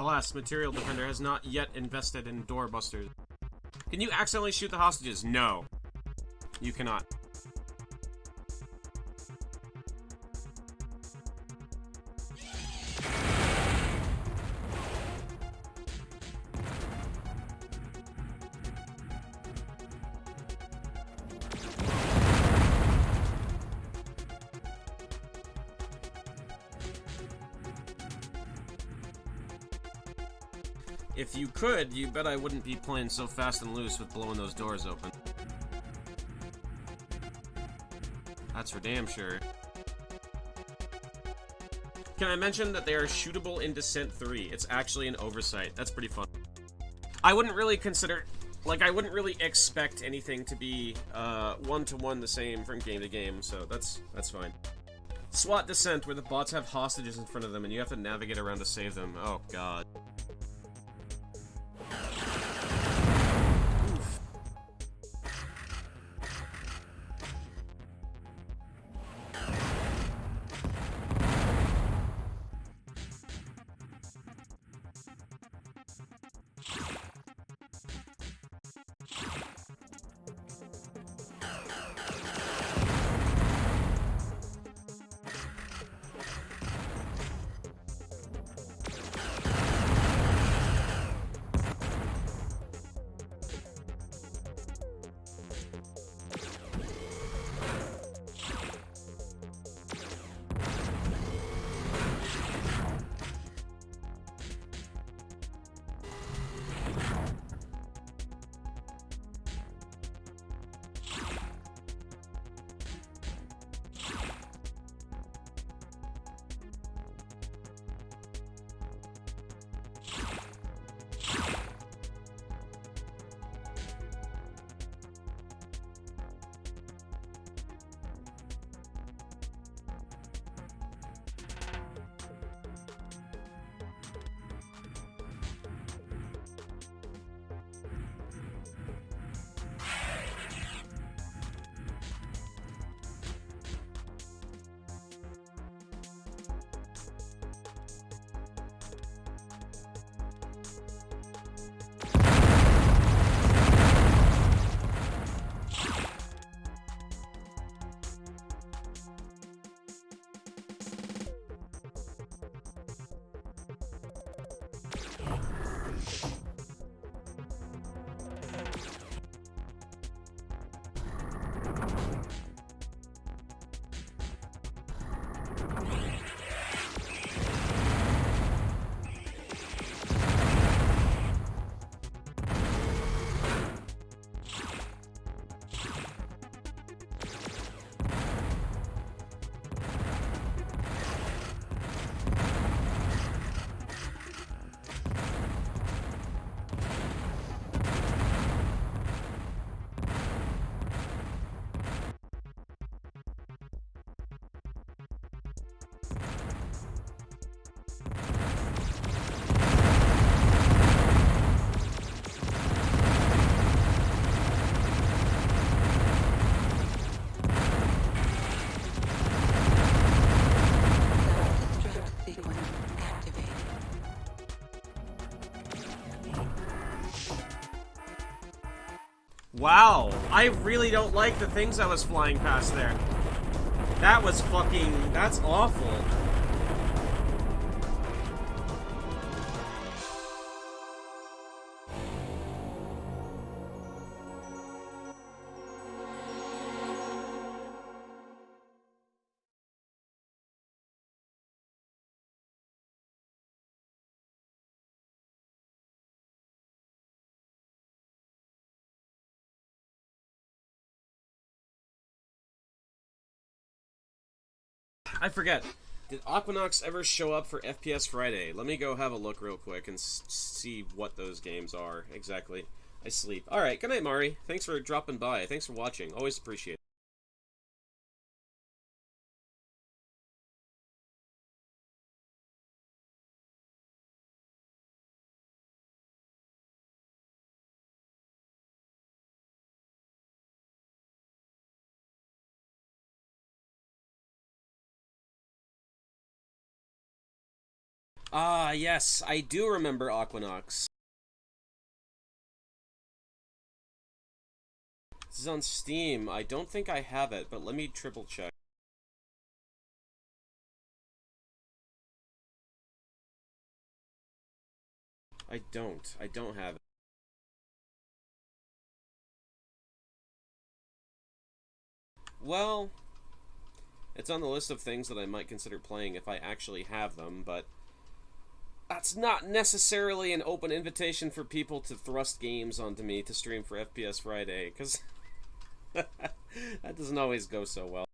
[SPEAKER 2] Alas, Material Defender has not yet invested in doorbusters. Can you accidentally shoot the hostages? No. You cannot. If you could, you bet I wouldn't be playing so fast and loose with blowing those doors open. That's for damn sure. Can I mention that they are shootable in Descent 3? It's actually an oversight. That's pretty fun. I wouldn't really consider... Like, I wouldn't really expect anything to be one-to-one the same from game to game, so that's fine. SWAT Descent, where the bots have hostages in front of them and you have to navigate around to save them. Oh, God. Wow, I really don't like the things I was flying past there. That was fucking... that's awful. I forget. Did Aquanox ever show up for FPS Friday? Let me go have a look real quick and see what those games are exactly. I sleep. Alright, good night, Mari. Thanks for dropping by. Thanks for watching. Always appreciate it.
[SPEAKER 1] Ah, yes, I do remember Aquanox. This is on Steam. I don't think I have it, but let me triple check. I don't. I don't have it. Well, it's on the list of things that I might consider playing if I actually have them, but that's not necessarily an open invitation for people to thrust games onto me to stream for FPS Friday, because that doesn't always go so well.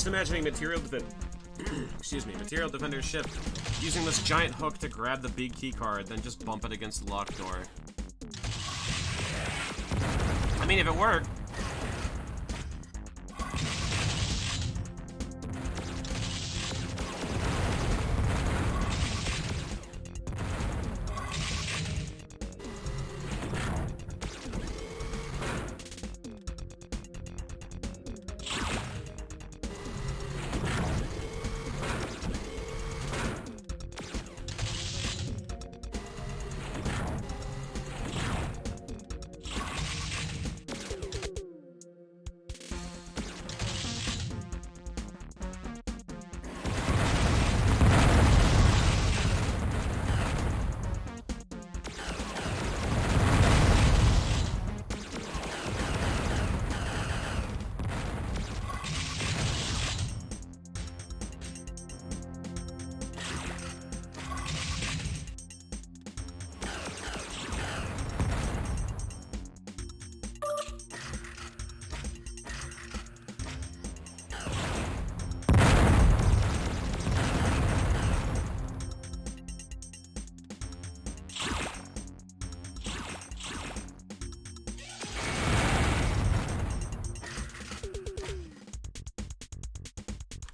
[SPEAKER 1] just imagining Material excuse me, Material Defender's ship using this giant hook to grab the big key card, then just bump it against the locked door. I mean, if it worked.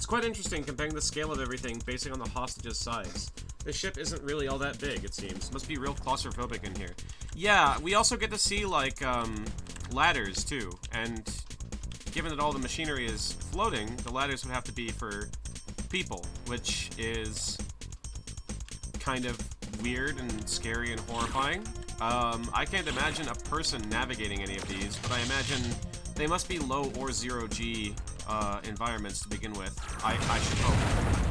[SPEAKER 1] Quite interesting comparing the scale of everything based on the hostage's size. The ship isn't really all that big, it seems. Must be real claustrophobic in here. Yeah, we also get to see, like, ladders, too. And given that all the machinery is floating, the ladders would have to be for people, which is kind of weird and scary and horrifying. I can't imagine a person navigating any of these, but I imagine they must be low or zero G environments to begin with. I should hope.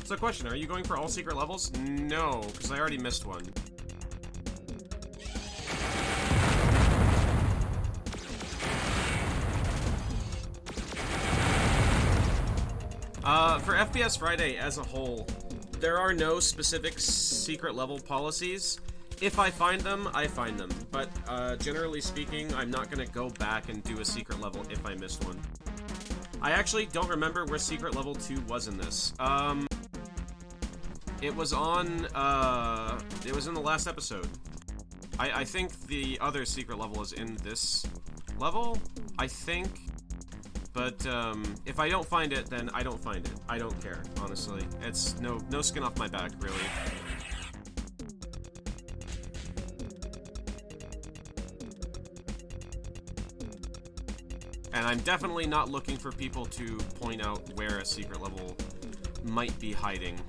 [SPEAKER 1] So question, are you going for all secret levels? No, because I already missed one. For FPS Friday as a whole, there are no specific secret level policies. If I find them, I find them. But generally speaking, I'm not going to go back and do a secret level if I missed one. I actually don't remember where secret level 2 was in this. It was on, it was in the last episode. I think the other secret level is in this level, I think. But, if I don't find it, then I don't find it. I don't care, honestly. It's no skin off my back, really. And I'm definitely not looking for people to point out where a secret level might be hiding.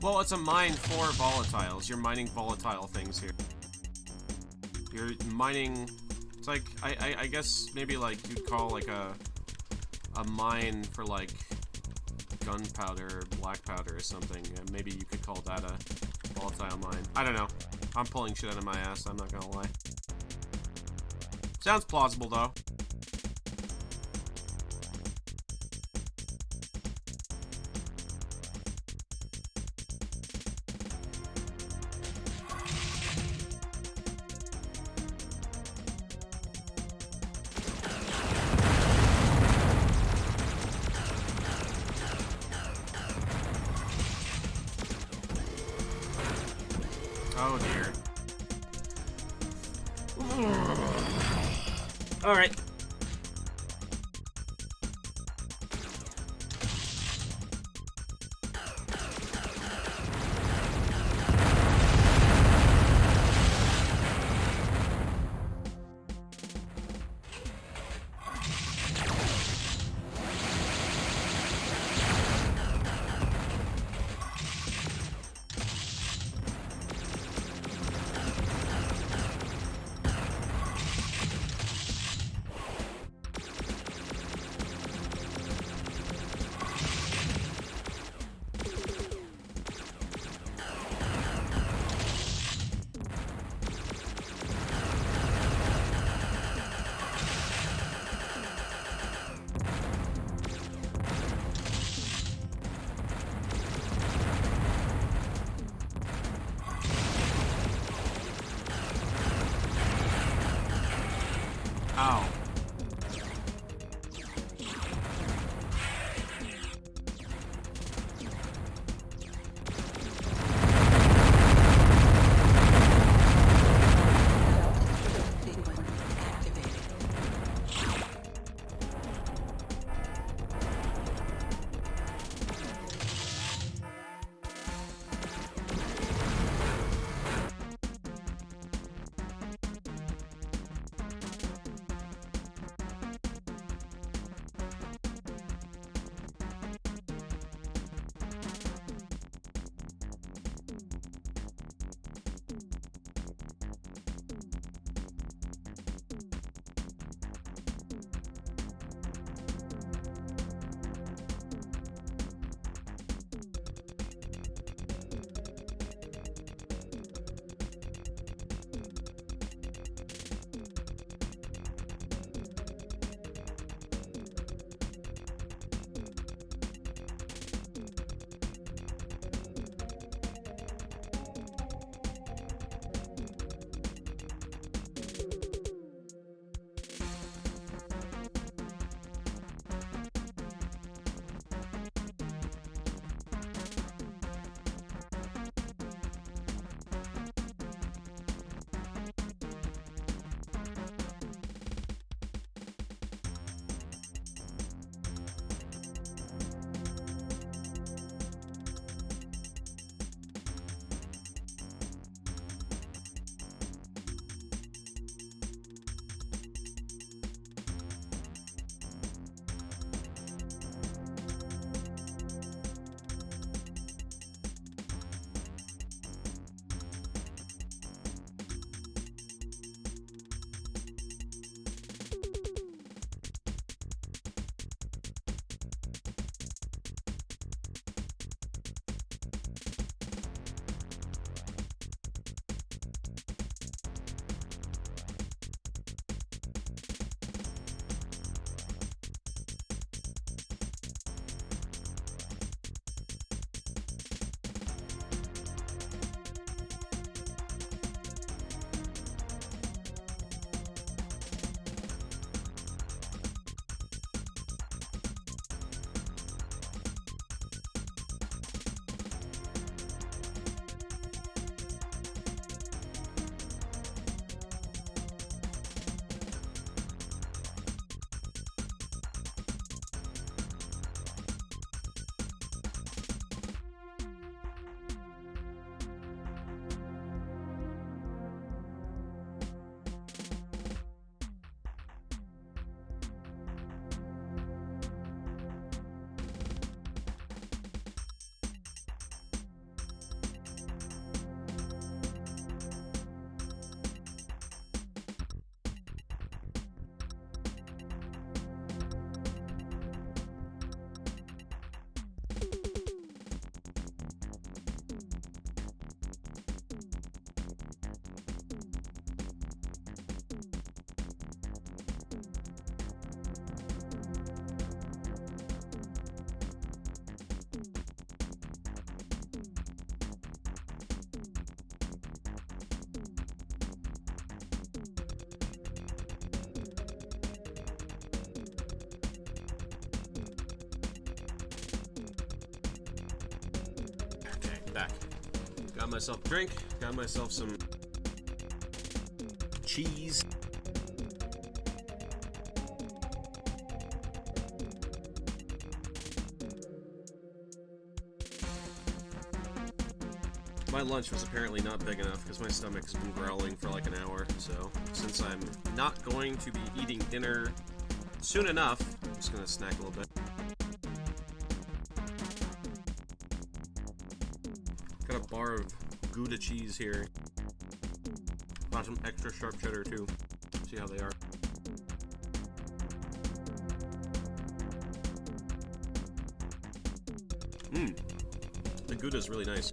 [SPEAKER 2] Well, it's a mine for volatiles. You're mining volatile things here. You're mining... It's like, I guess maybe like you'd call like a mine for like gunpowder or black powder or something. Maybe you could call that a volatile mine. I don't know. I'm pulling shit out of my ass, I'm not gonna lie. Sounds plausible though. Oh dear.
[SPEAKER 1] Alright.
[SPEAKER 2] Ow.
[SPEAKER 1] back. Got myself a drink, got myself some cheese. My lunch was apparently not big enough because my stomach's been growling for like an hour, so since I'm not going to be eating dinner soon enough, I'm just gonna snack a little bit. Got a bar of Gouda cheese here. Got some extra sharp cheddar too. See how they are. The Gouda's really nice.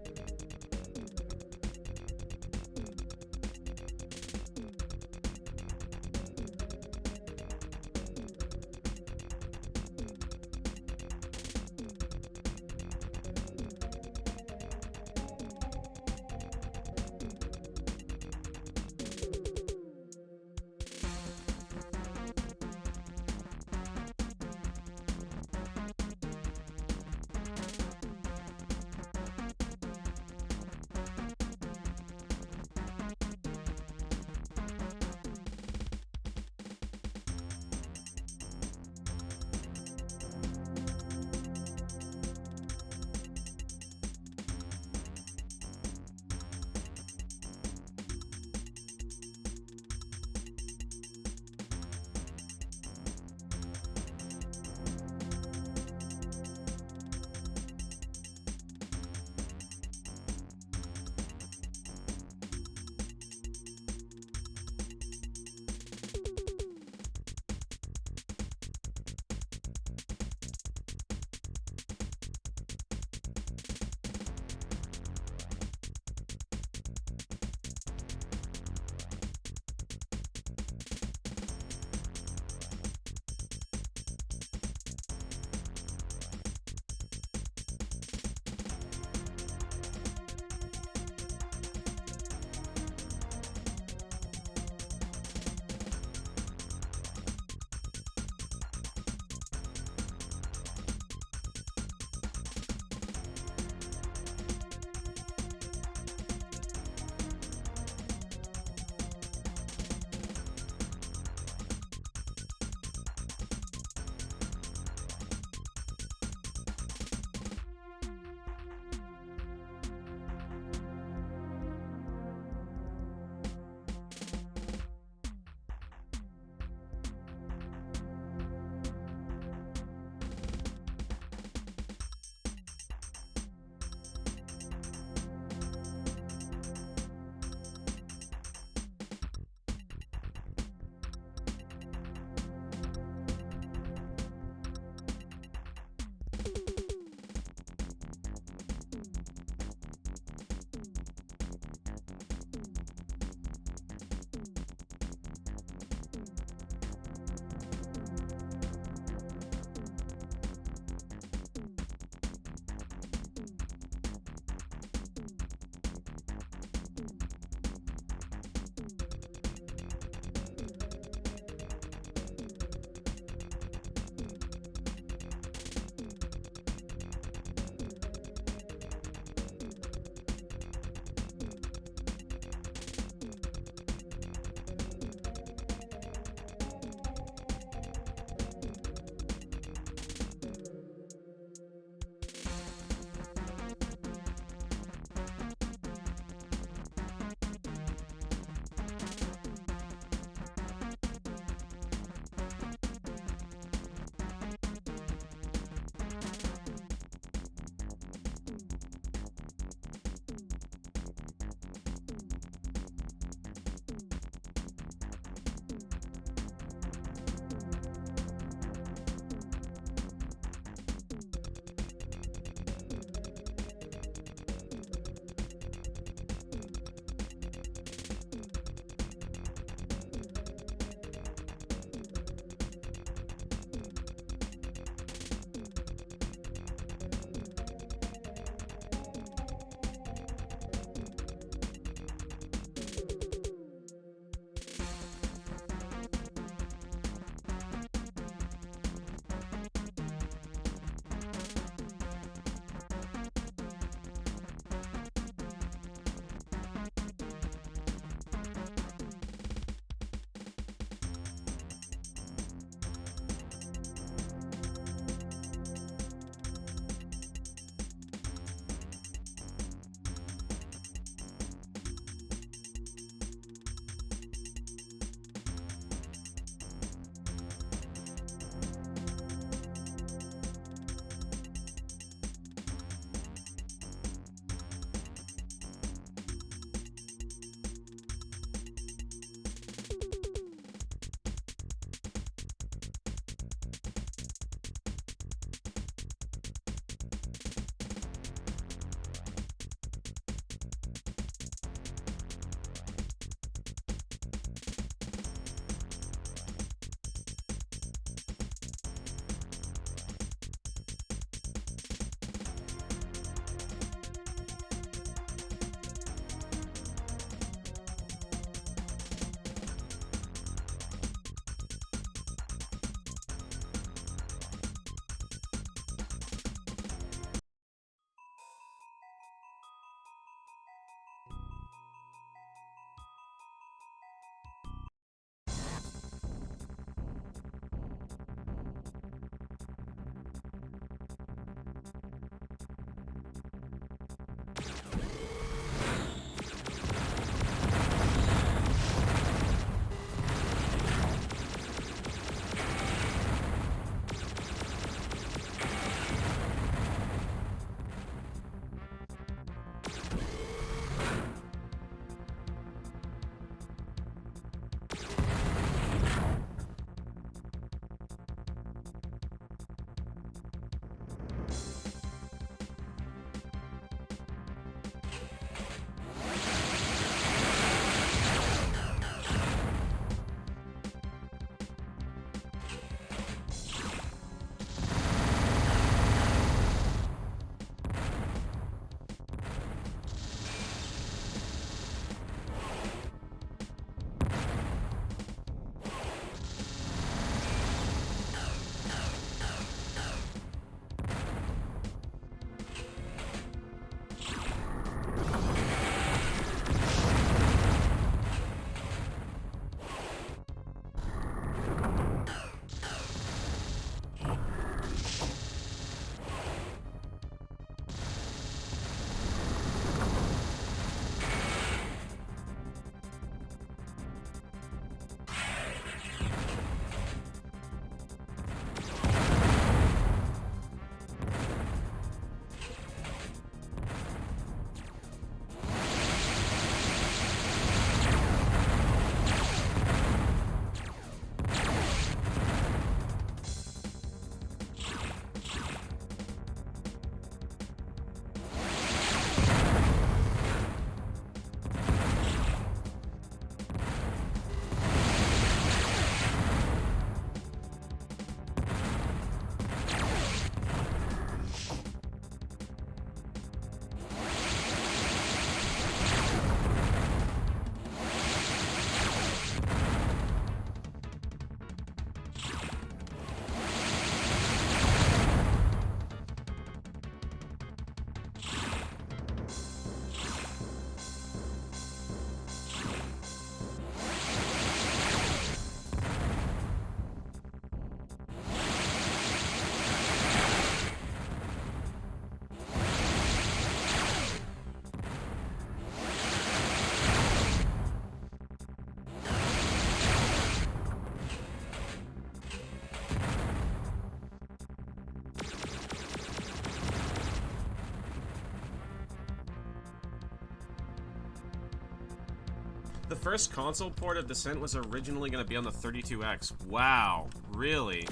[SPEAKER 2] the first console port of Descent was originally going to be on the 32X. Wow, really?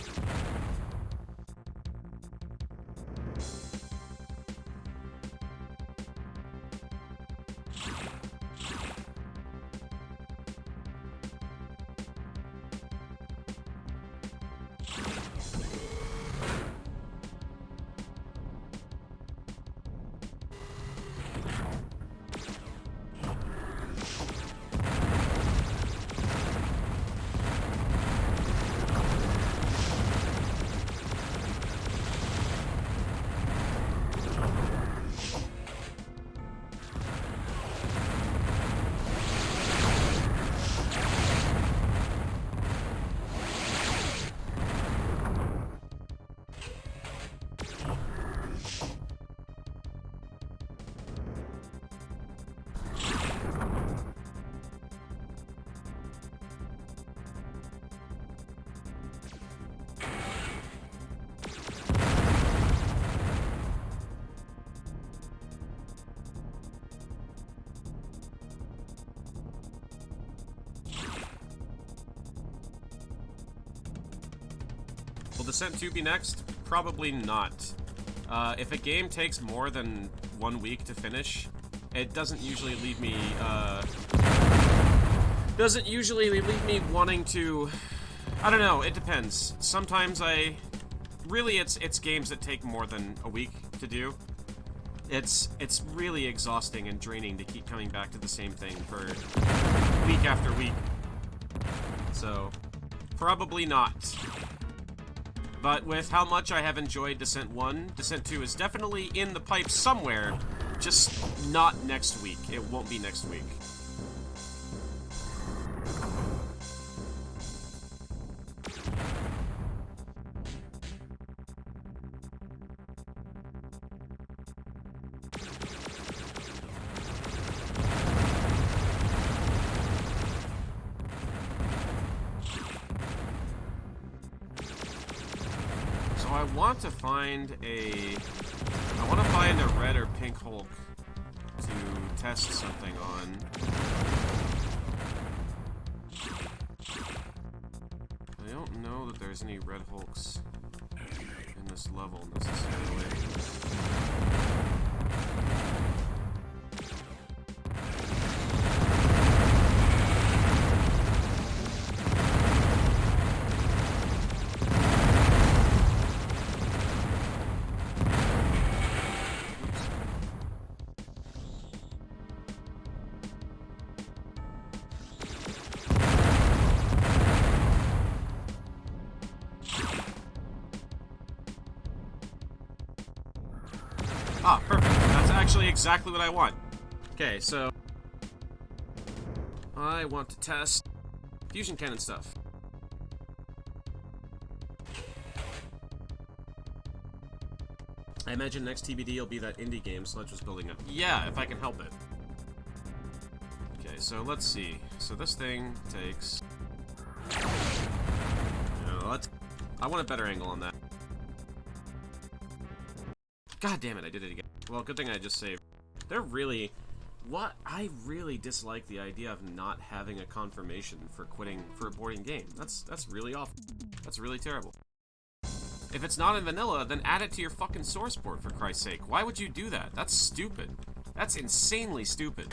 [SPEAKER 2] Will Descent 2 be next? Probably not. If a game takes more than 1 week to finish, it doesn't usually leave me, wanting to... I don't know, it depends. Sometimes really, it's games that take more than a week to do. It's really exhausting and draining to keep coming back to the same thing for week after week. So, probably not. But with how much I have enjoyed Descent 1, Descent 2 is definitely in the pipe somewhere, just not next week. It won't be next week. I want to find a red or pink Hulk to test something on. I don't know that there's any red Hulks in this level necessarily. Ah, perfect. That's actually exactly what I want. Okay, so... I want to test fusion cannon stuff. I imagine next TBD will be that indie game Sledge was building up. Yeah, if I can help it. Okay, so let's see. So this thing takes... I want a better angle on that. God damn it, I did it again. Well, good thing I just saved. They're really... I really dislike the idea of not having a confirmation for quitting for a boarding game. That's really awful. That's really terrible. If it's not in vanilla, then add it to your fucking source port, for Christ's sake. Why would you do that? That's stupid. That's insanely stupid.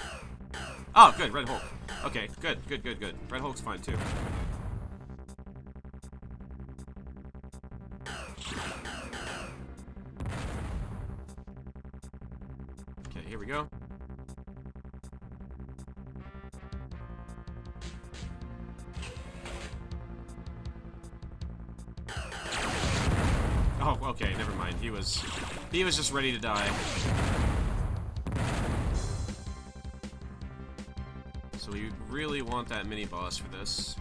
[SPEAKER 2] Oh, good, Red Hulk. Okay, good. Red Hulk's fine, too. Okay, here we go. Oh, okay, never mind. He was just ready to die. So we really want that mini-boss for this.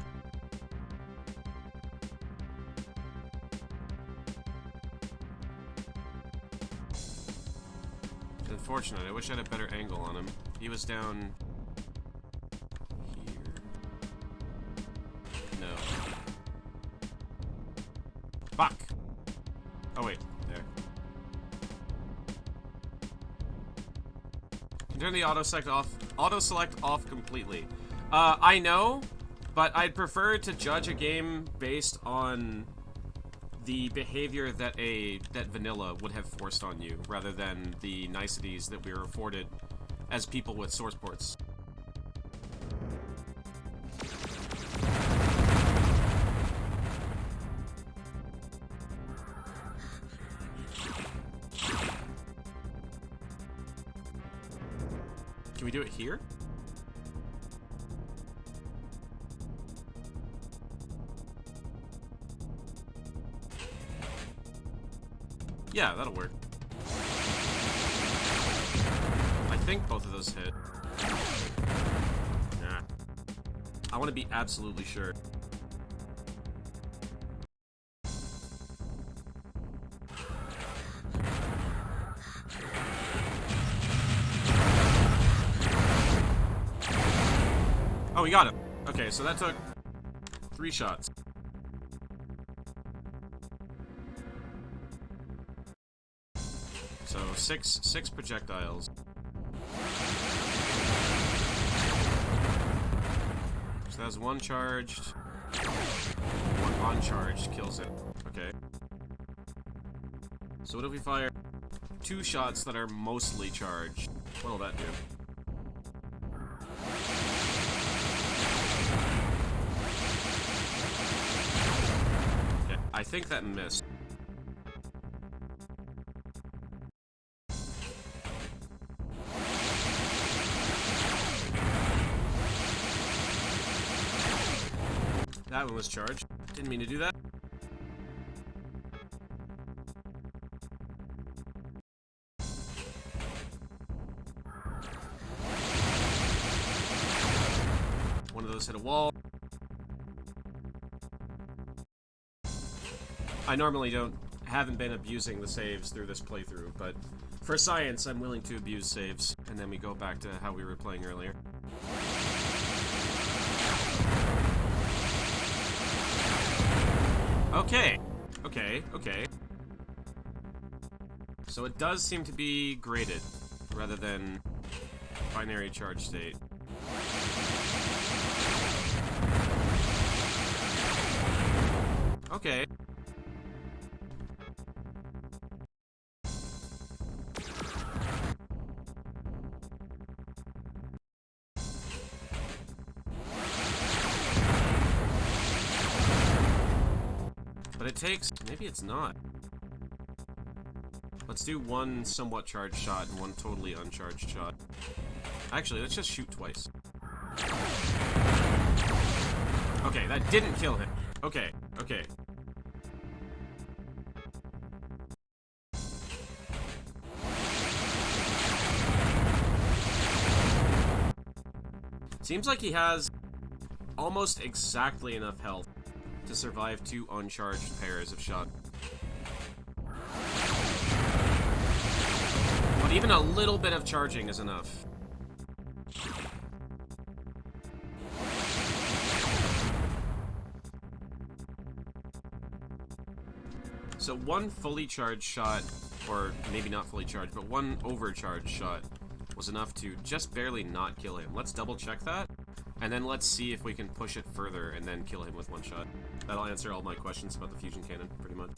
[SPEAKER 2] It's unfortunate. I wish I had a better angle on him. He was down... here. No. Fuck! Oh wait, there. Can turn the auto select off completely. I know, but I'd prefer to judge a game based on the behavior that vanilla would have forced on you, rather than the niceties that we were afforded as people with source ports. Can we do it here? Yeah, that'll work. I think both of those hit. Nah. I want to be absolutely sure. Oh, we got him. Okay, so that took 3 shots. So six projectiles. So that's 1 charged, 1 uncharged, kills it. Okay. So what if we fire 2 shots that are mostly charged? What'll that do? Okay, I think that missed. That one was charged. Didn't mean to do that. One of those hit a wall. I normally haven't been abusing the saves through this playthrough, but for science, I'm willing to abuse saves. And then we go back to how we were playing earlier. Okay. Okay. So it does seem to be graded, rather than binary charge state. Okay. But it takes... maybe it's not. Let's do 1 somewhat charged shot and 1 totally uncharged shot. Actually, let's just shoot twice. Okay, that didn't kill him. Okay. Seems like he has almost exactly enough health to survive 2 uncharged pairs of shots. But even a little bit of charging is enough. So 1 fully charged shot, or maybe not fully charged, but 1 overcharged shot was enough to just barely not kill him. Let's double check that, and then let's see if we can push it further and then kill him with 1 shot. That'll answer all my questions about the fusion cannon, pretty much.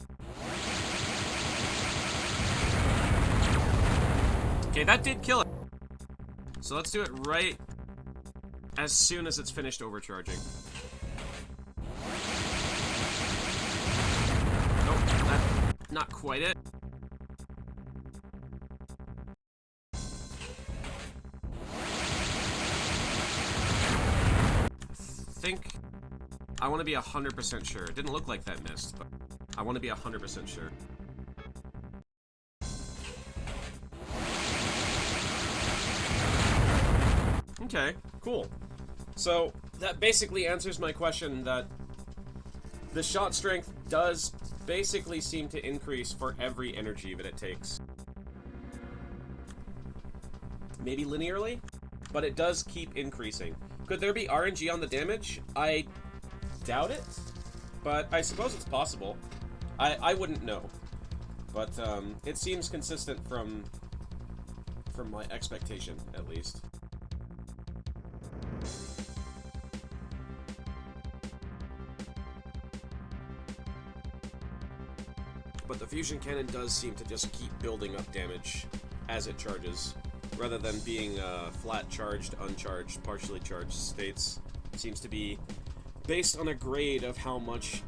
[SPEAKER 2] Okay, that did kill it. So let's do it right as soon as it's finished overcharging. Nope, that's not quite it. I want to be 100% sure. It didn't look like that missed, but I want to be 100% sure. Okay, cool. So, that basically answers my question that the shot strength does basically seem to increase for every energy that it takes. Maybe linearly, but it does keep increasing. Could there be RNG on the damage? I doubt it, but I suppose it's possible. I wouldn't know, but it seems consistent from my expectation, at least.
[SPEAKER 1] but the fusion cannon does seem to just keep building up damage as it charges, rather than being flat charged, uncharged, partially charged states. It seems to be based on a grade of how much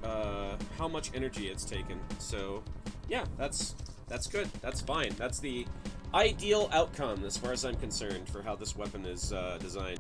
[SPEAKER 1] energy it's taken. So, yeah, that's good. That's fine. That's the ideal outcome, as far as I'm concerned, for how this weapon is designed.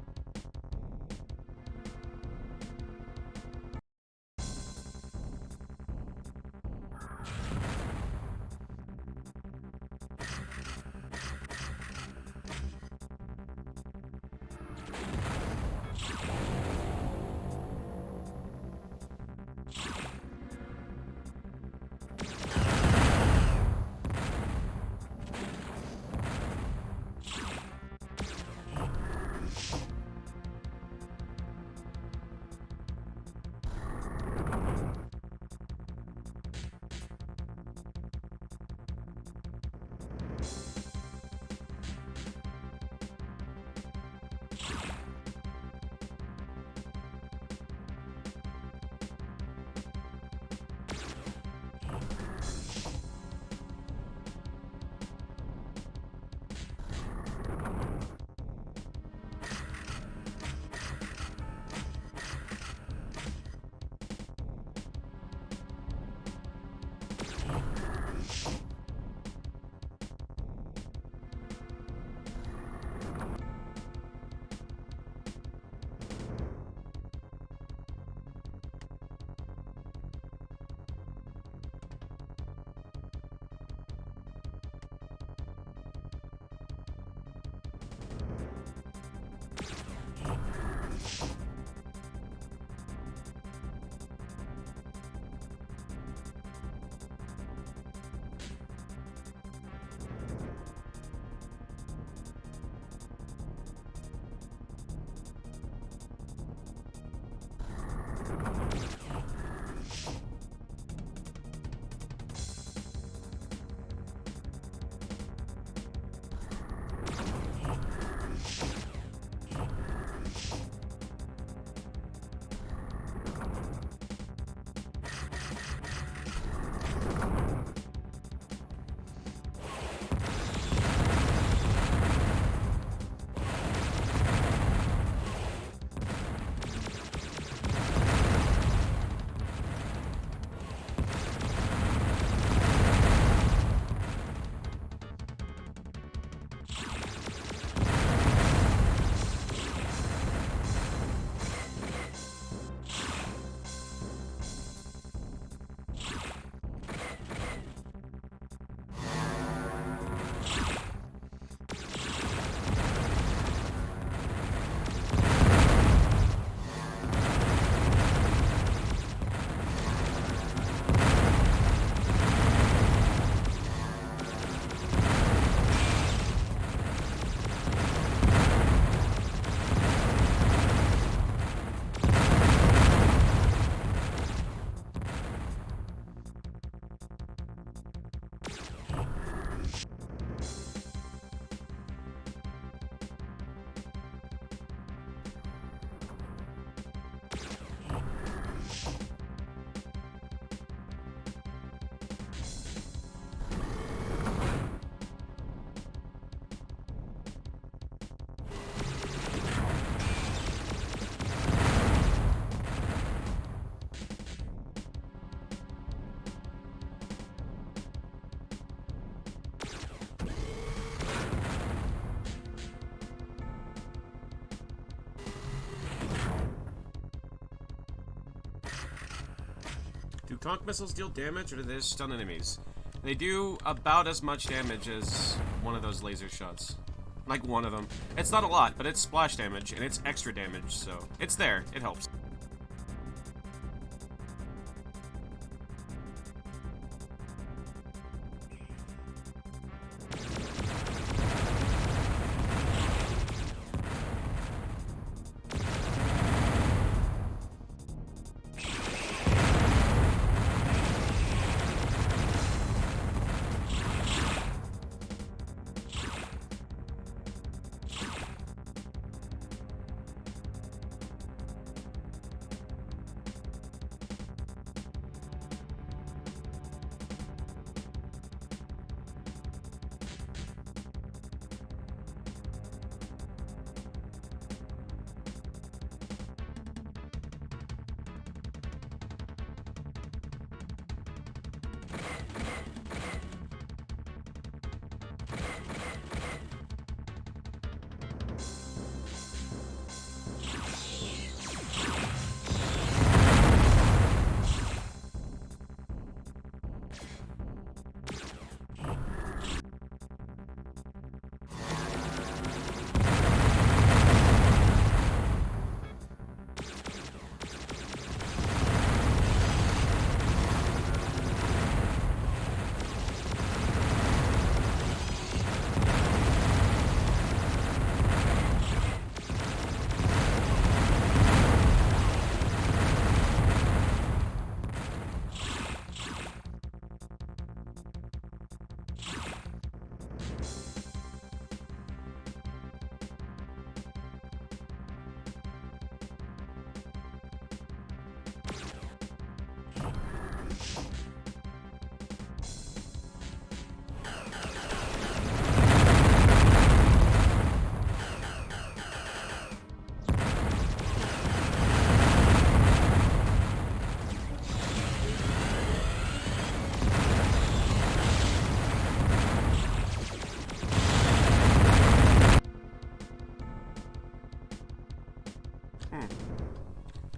[SPEAKER 2] Do conch missiles deal damage, or do they just stun enemies? They do about as much damage as one of those laser shots. Like one of them. It's not a lot, but it's splash damage, and it's extra damage, so it's there. It helps.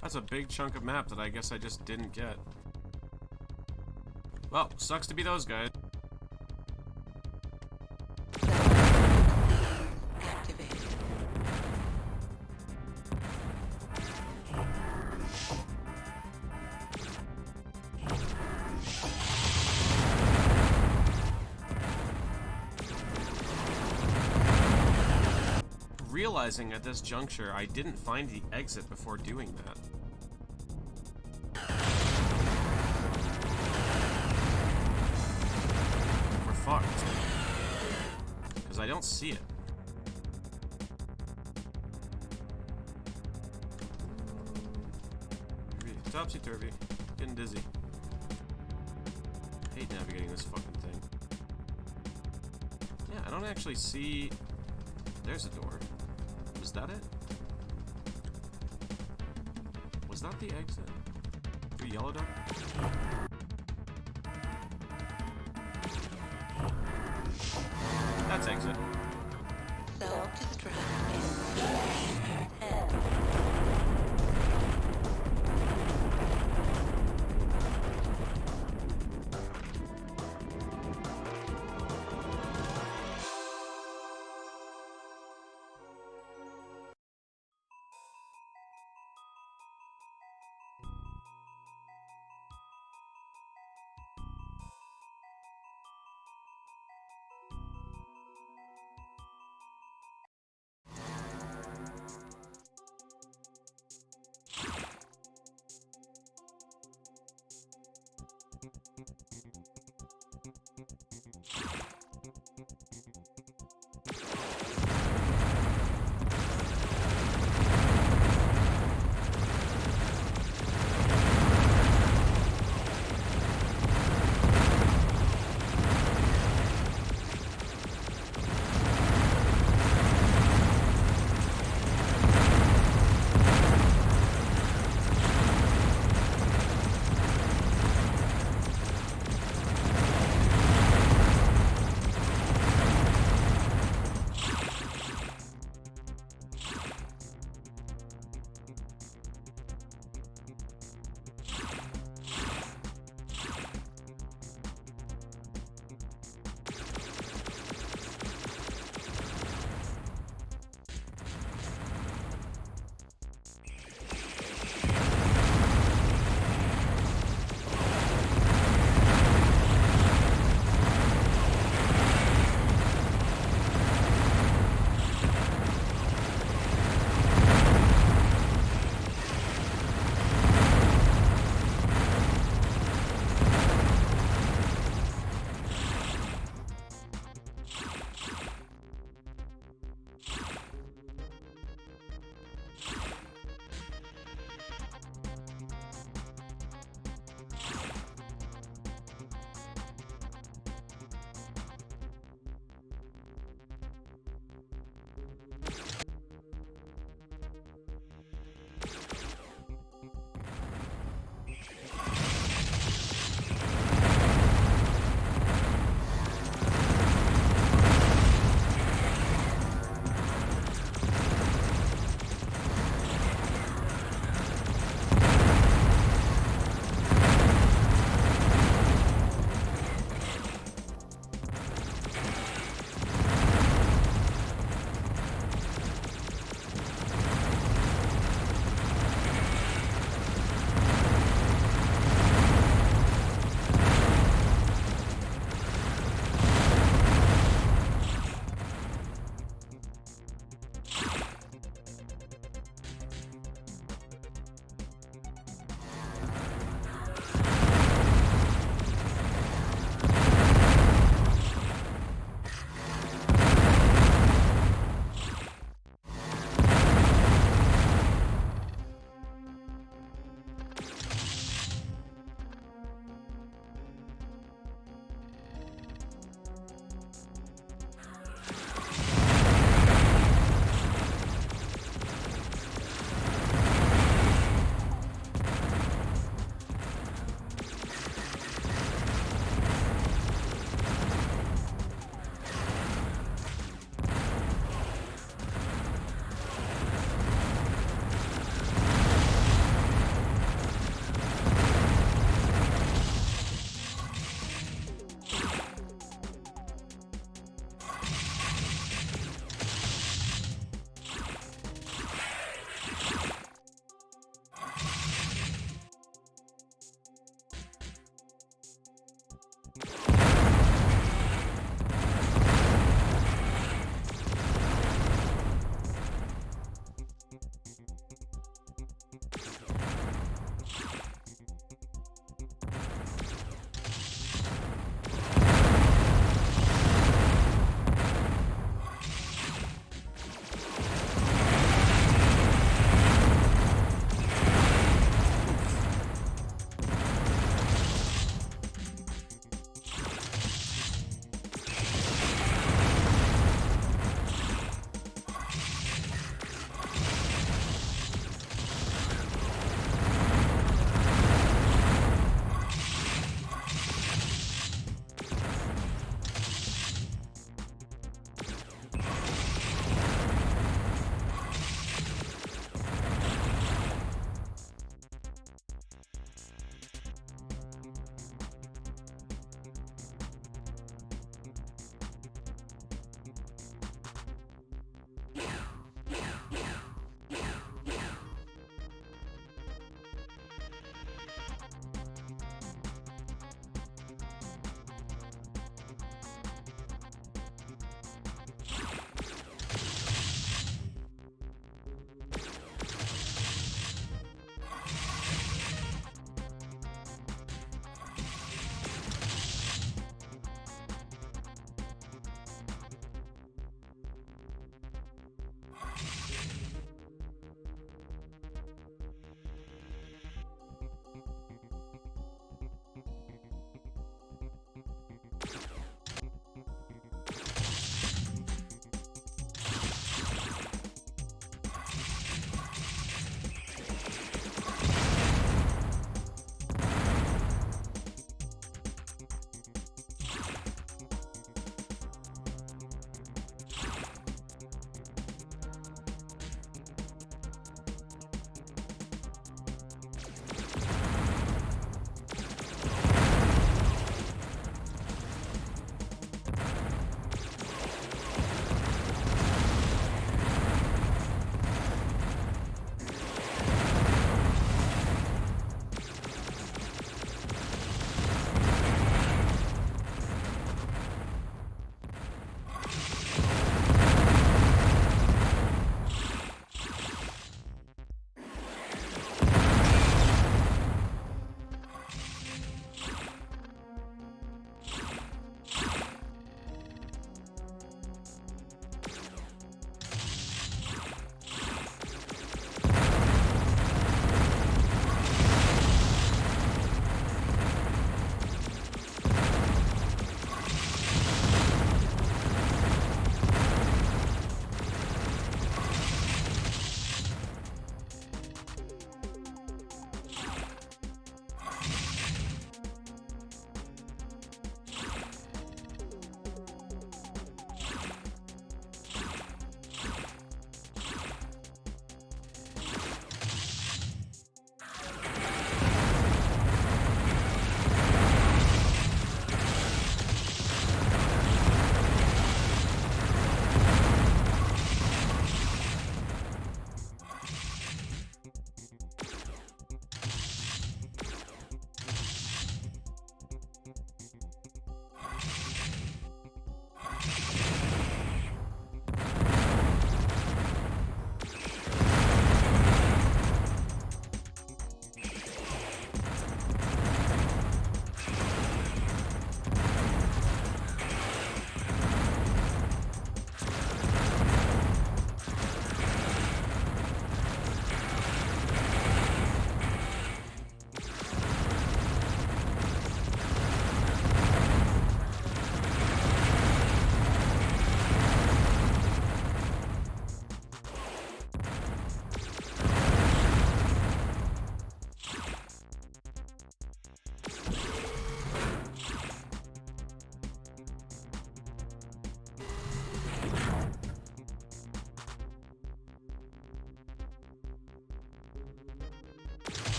[SPEAKER 2] That's a big chunk of map that I guess I just didn't get. Well, sucks to be those guys.
[SPEAKER 3] Activated.
[SPEAKER 2] Realizing at this juncture I didn't find the exit before doing that. We're fucked. Because I don't see it. Topsy-turvy. Getting dizzy. Hate navigating this fucking thing. Yeah, I don't actually see... There's a door. Was that it? Was that the exit? Through yellow duck? That's exit.
[SPEAKER 3] Cell to the draft in 10.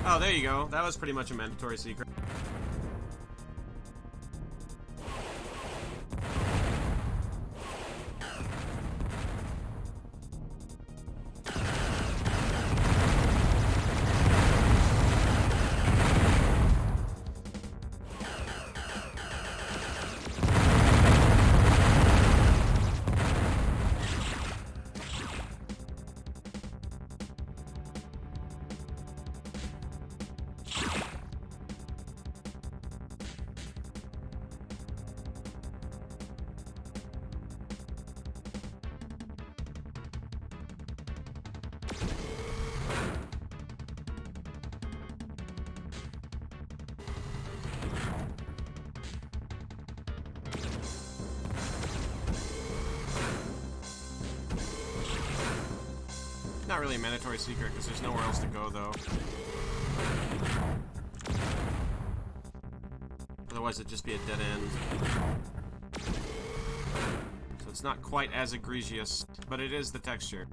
[SPEAKER 1] Oh, there you go. That was pretty much a mandatory secret. Not really a mandatory secret because there's nowhere else to go, though.
[SPEAKER 2] Otherwise, it'd just be a dead end. So it's not quite as egregious, but it is the texture.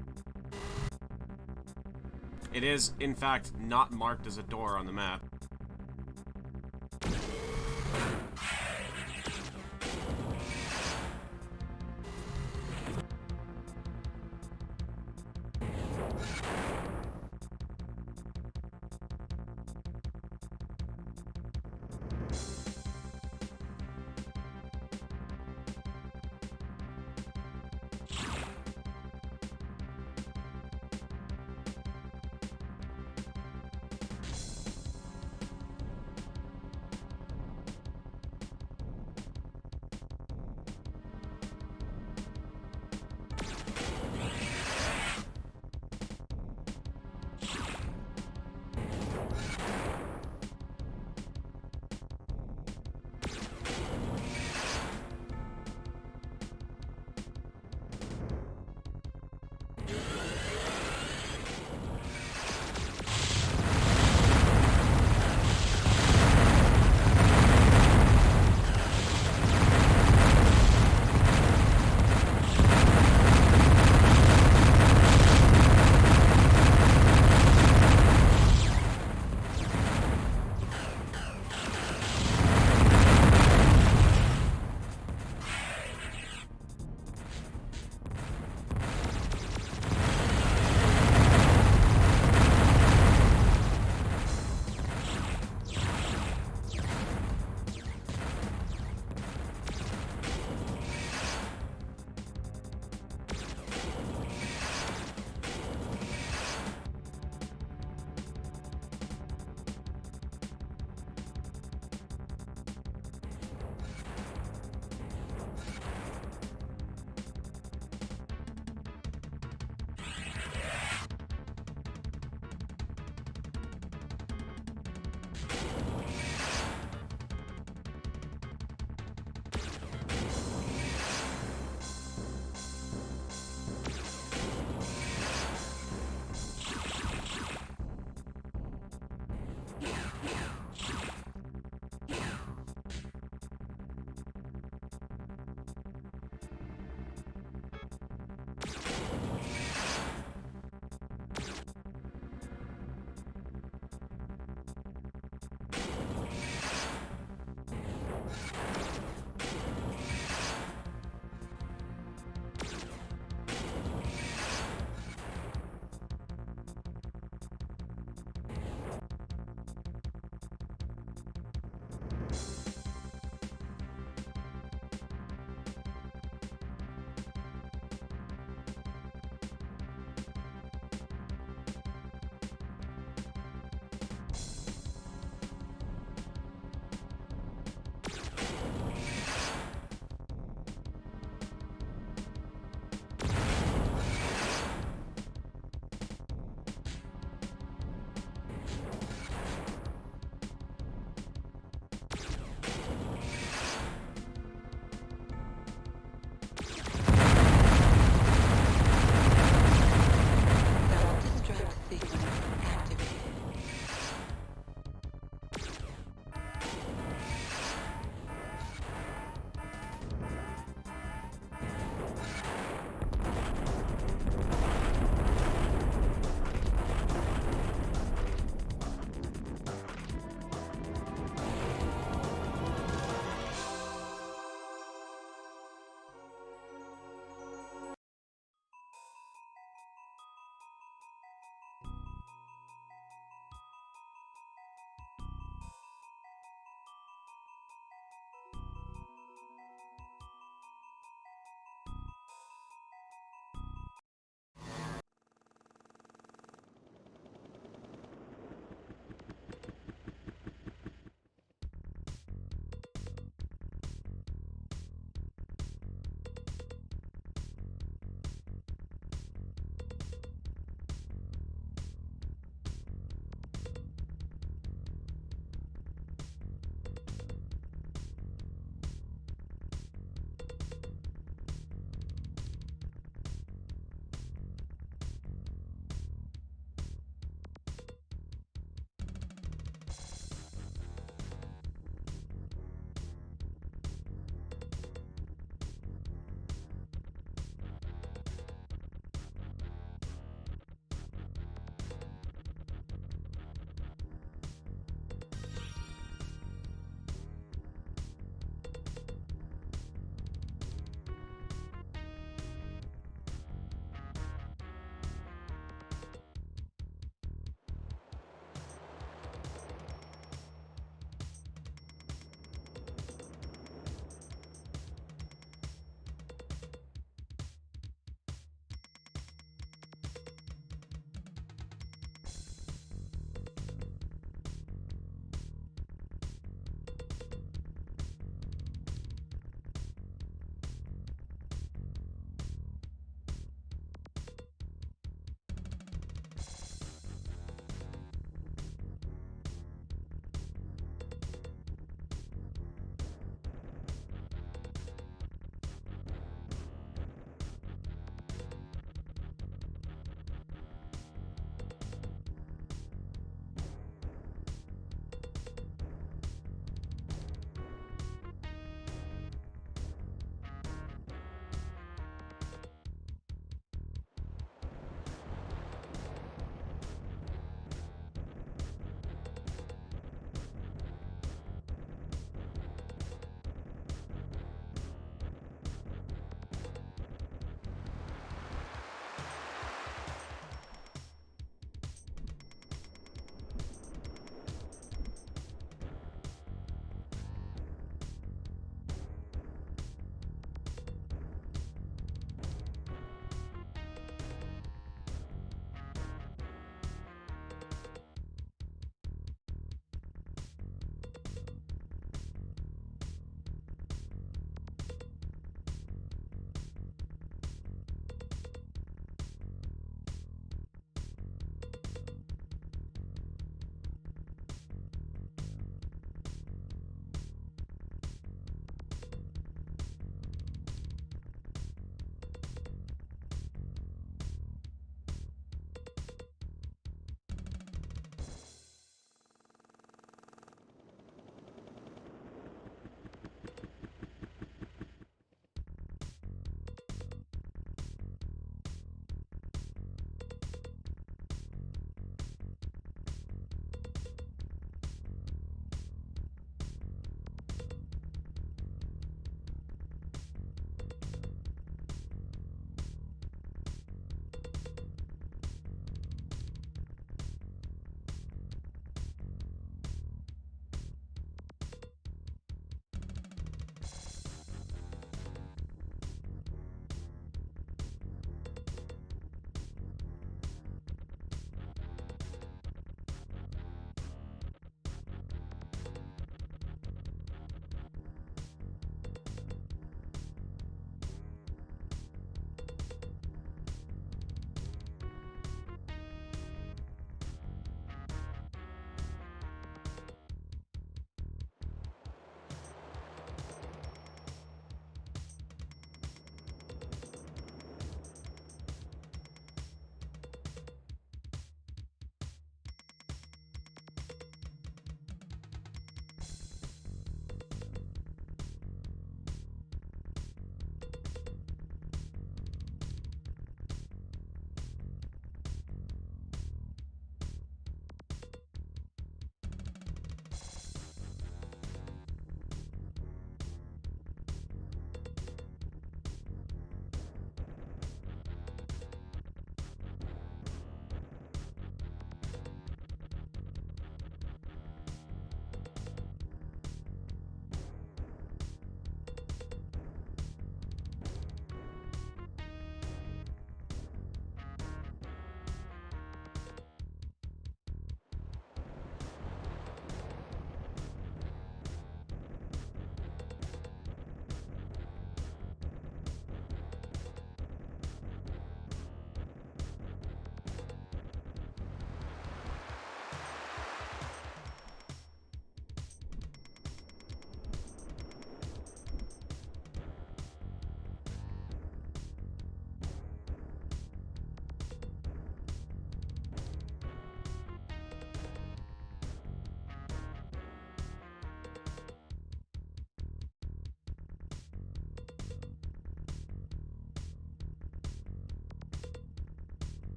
[SPEAKER 2] It is, in fact, not marked as a door on the map.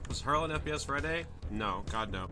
[SPEAKER 2] Was Hurl an FPS Friday? No, God no.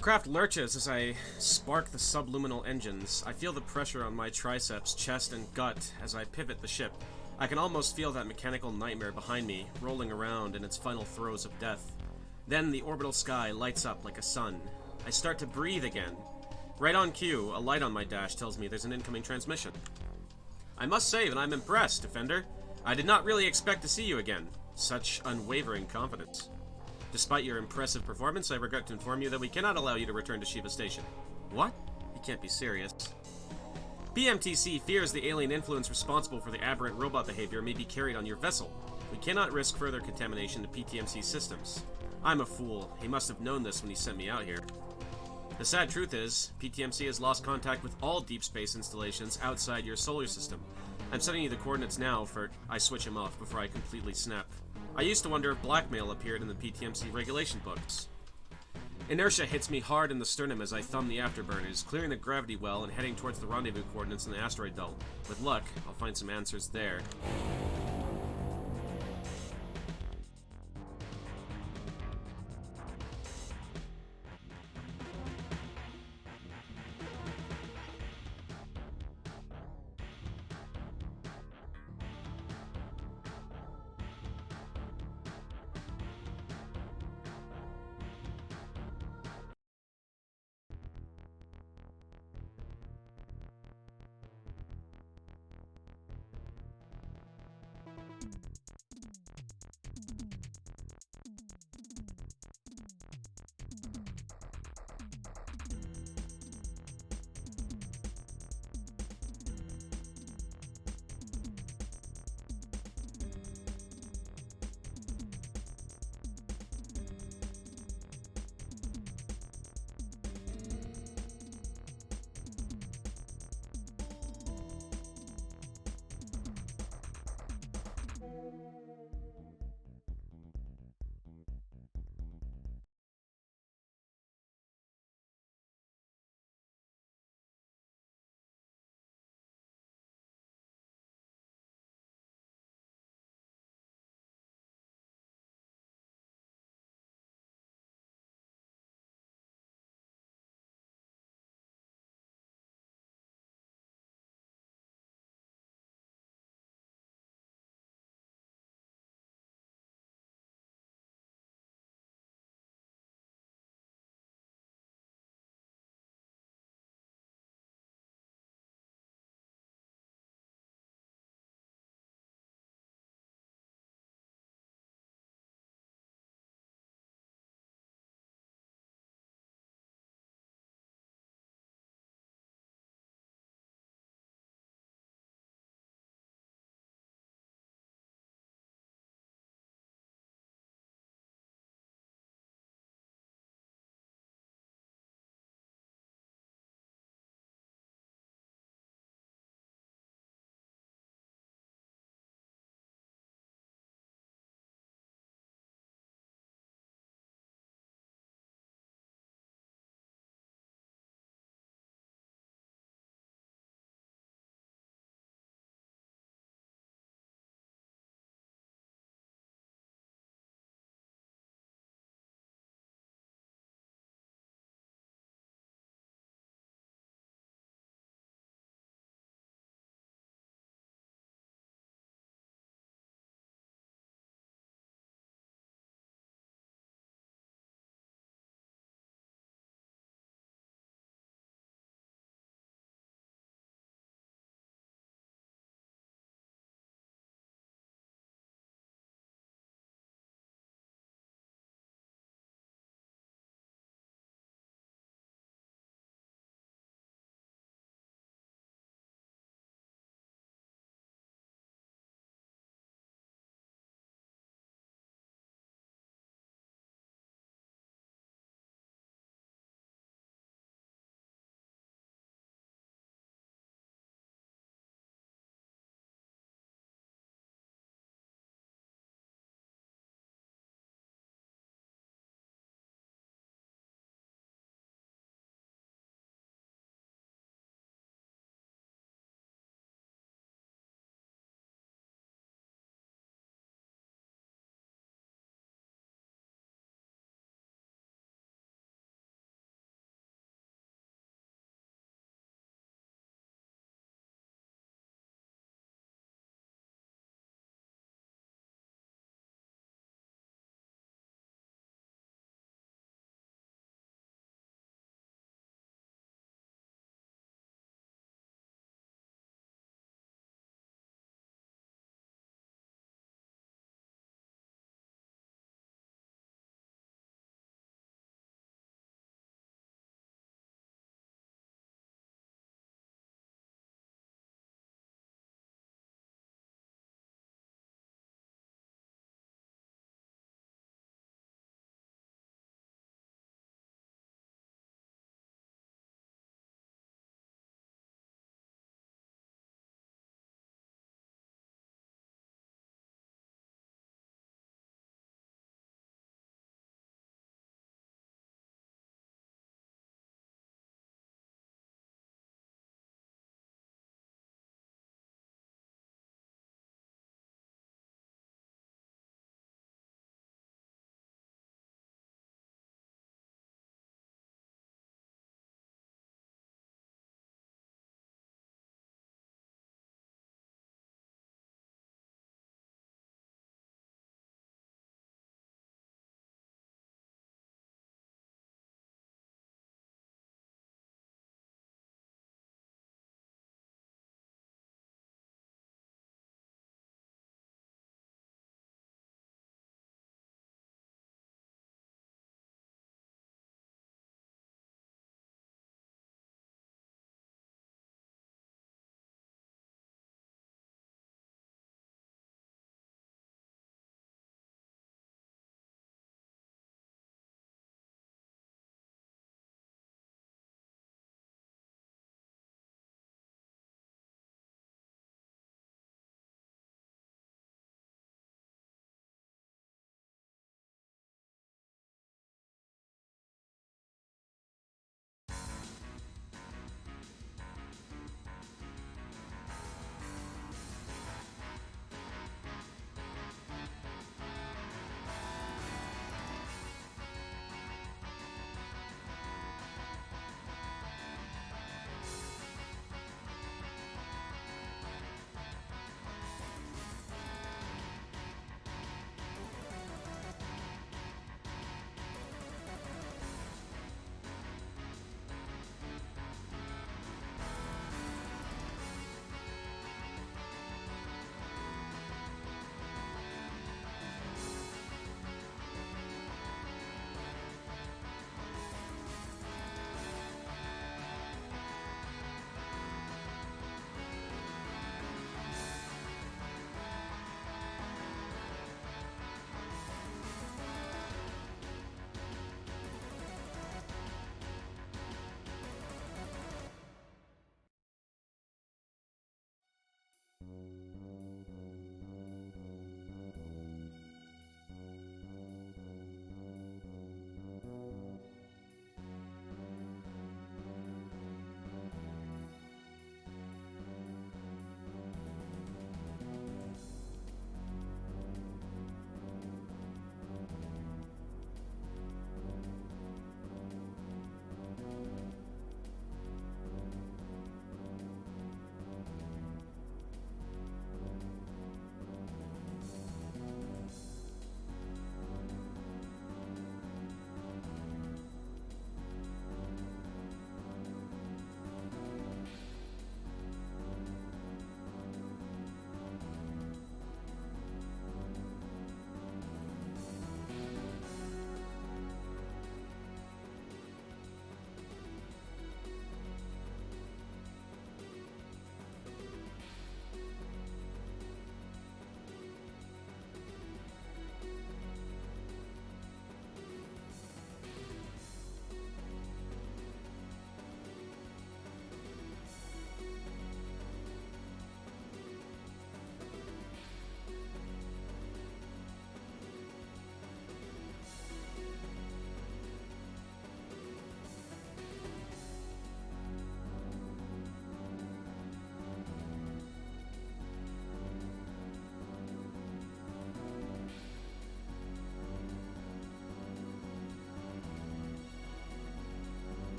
[SPEAKER 1] The craft lurches as I spark the subluminal engines. I feel the pressure on my triceps, chest, and gut as I pivot the ship. I can almost feel that mechanical nightmare behind me, rolling around in its final throes of death. Then the orbital sky lights up like a sun. I start to breathe again. Right on cue, a light on my dash tells me there's an incoming transmission. I must say that I'm impressed, Defender. I did not really expect to see you again. Such unwavering confidence. Despite your impressive performance, I regret to inform you that we cannot allow you to return to Shiva Station. What? You can't be serious. PMTC fears the alien influence responsible for the aberrant robot behavior may be carried on your vessel. We cannot risk further contamination to PTMC systems. I'm a fool. He must have known this when he sent me out here. The sad truth is, PTMC has lost contact with all deep space installations outside your solar system. I'm sending you the coordinates now for I switch him off before I completely snap. I used to wonder if blackmail appeared in the PTMC regulation books. Inertia hits me hard in the sternum as I thumb the afterburners, clearing the gravity well and heading towards the rendezvous coordinates in the asteroid belt. With luck, I'll find some answers there.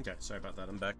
[SPEAKER 1] Okay, sorry about that. I'm back.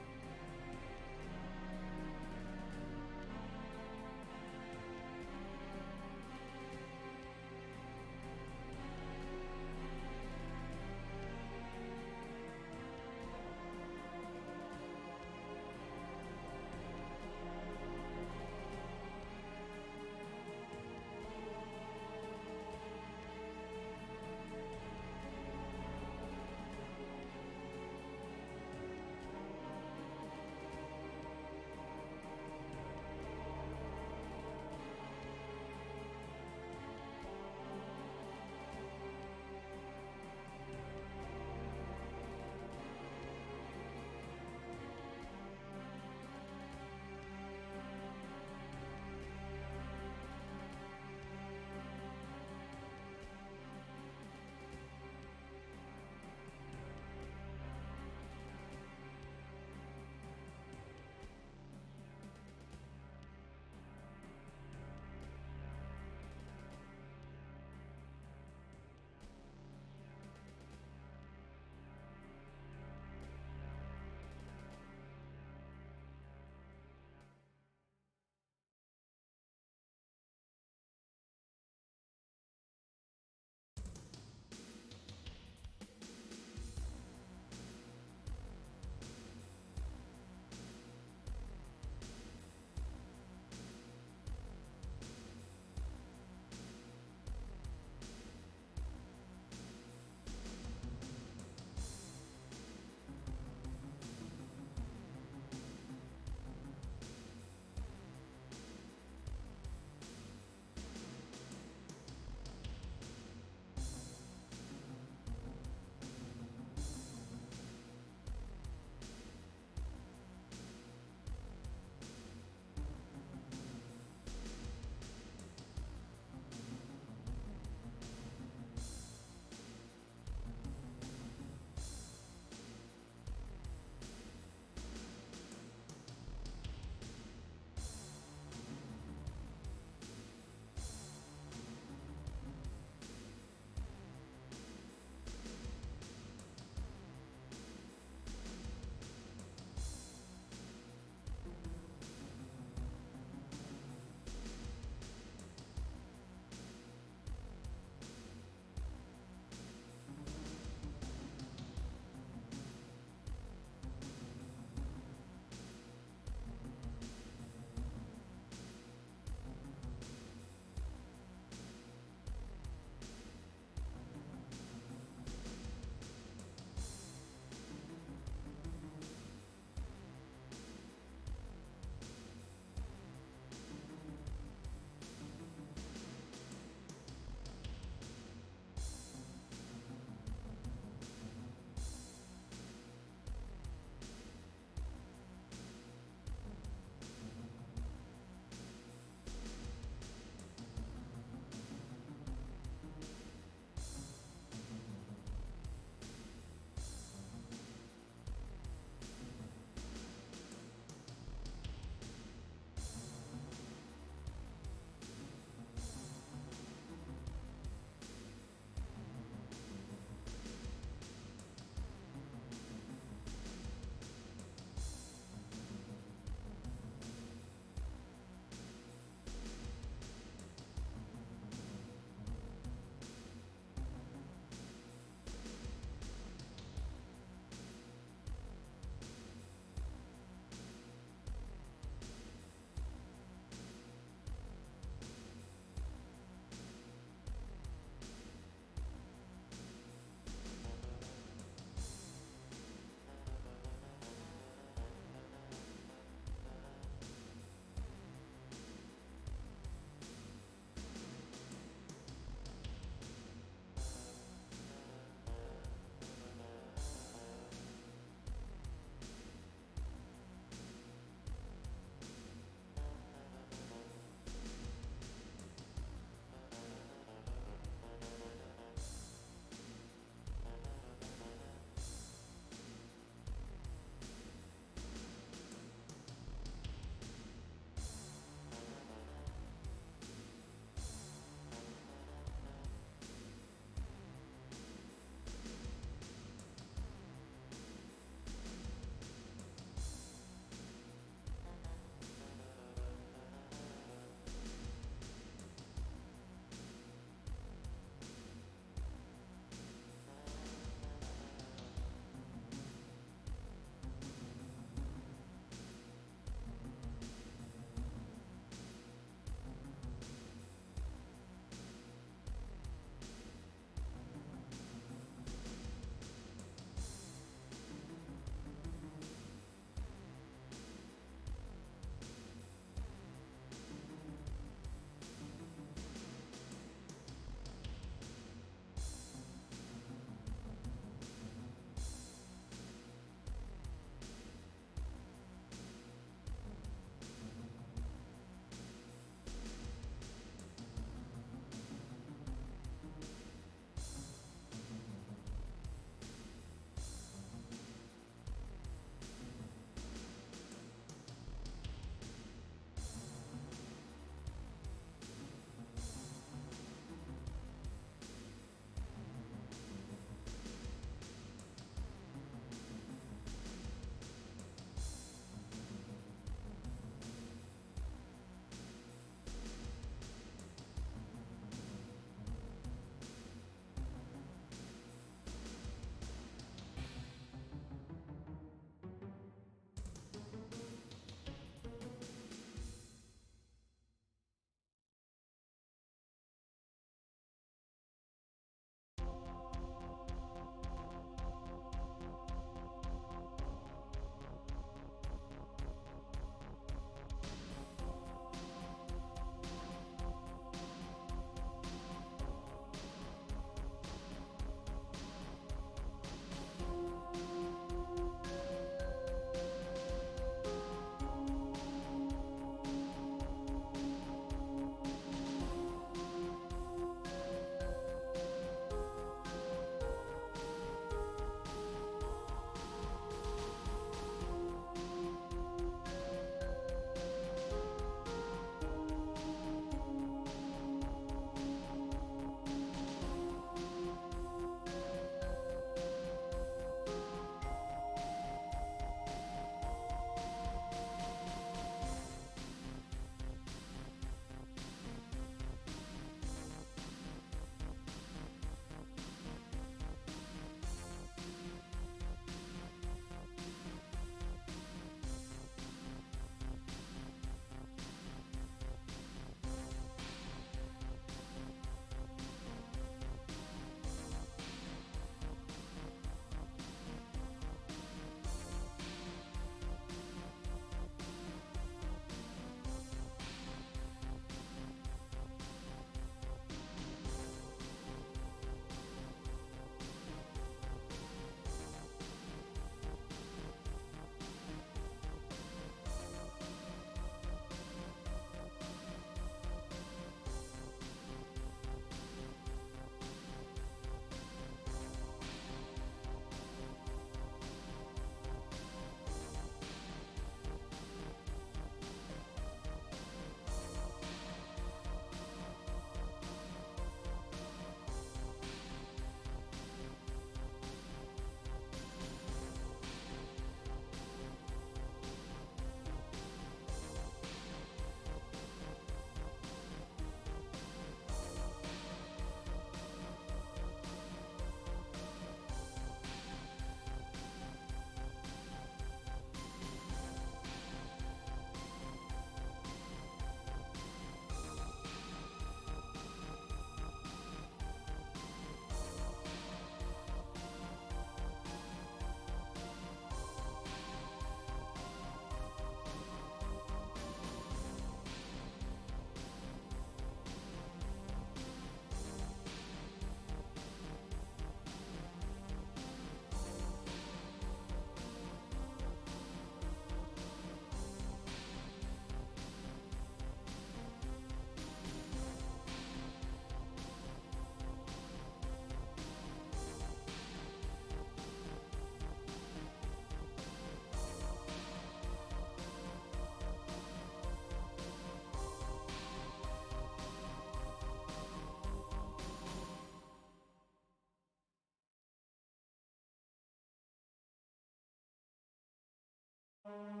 [SPEAKER 3] Activated.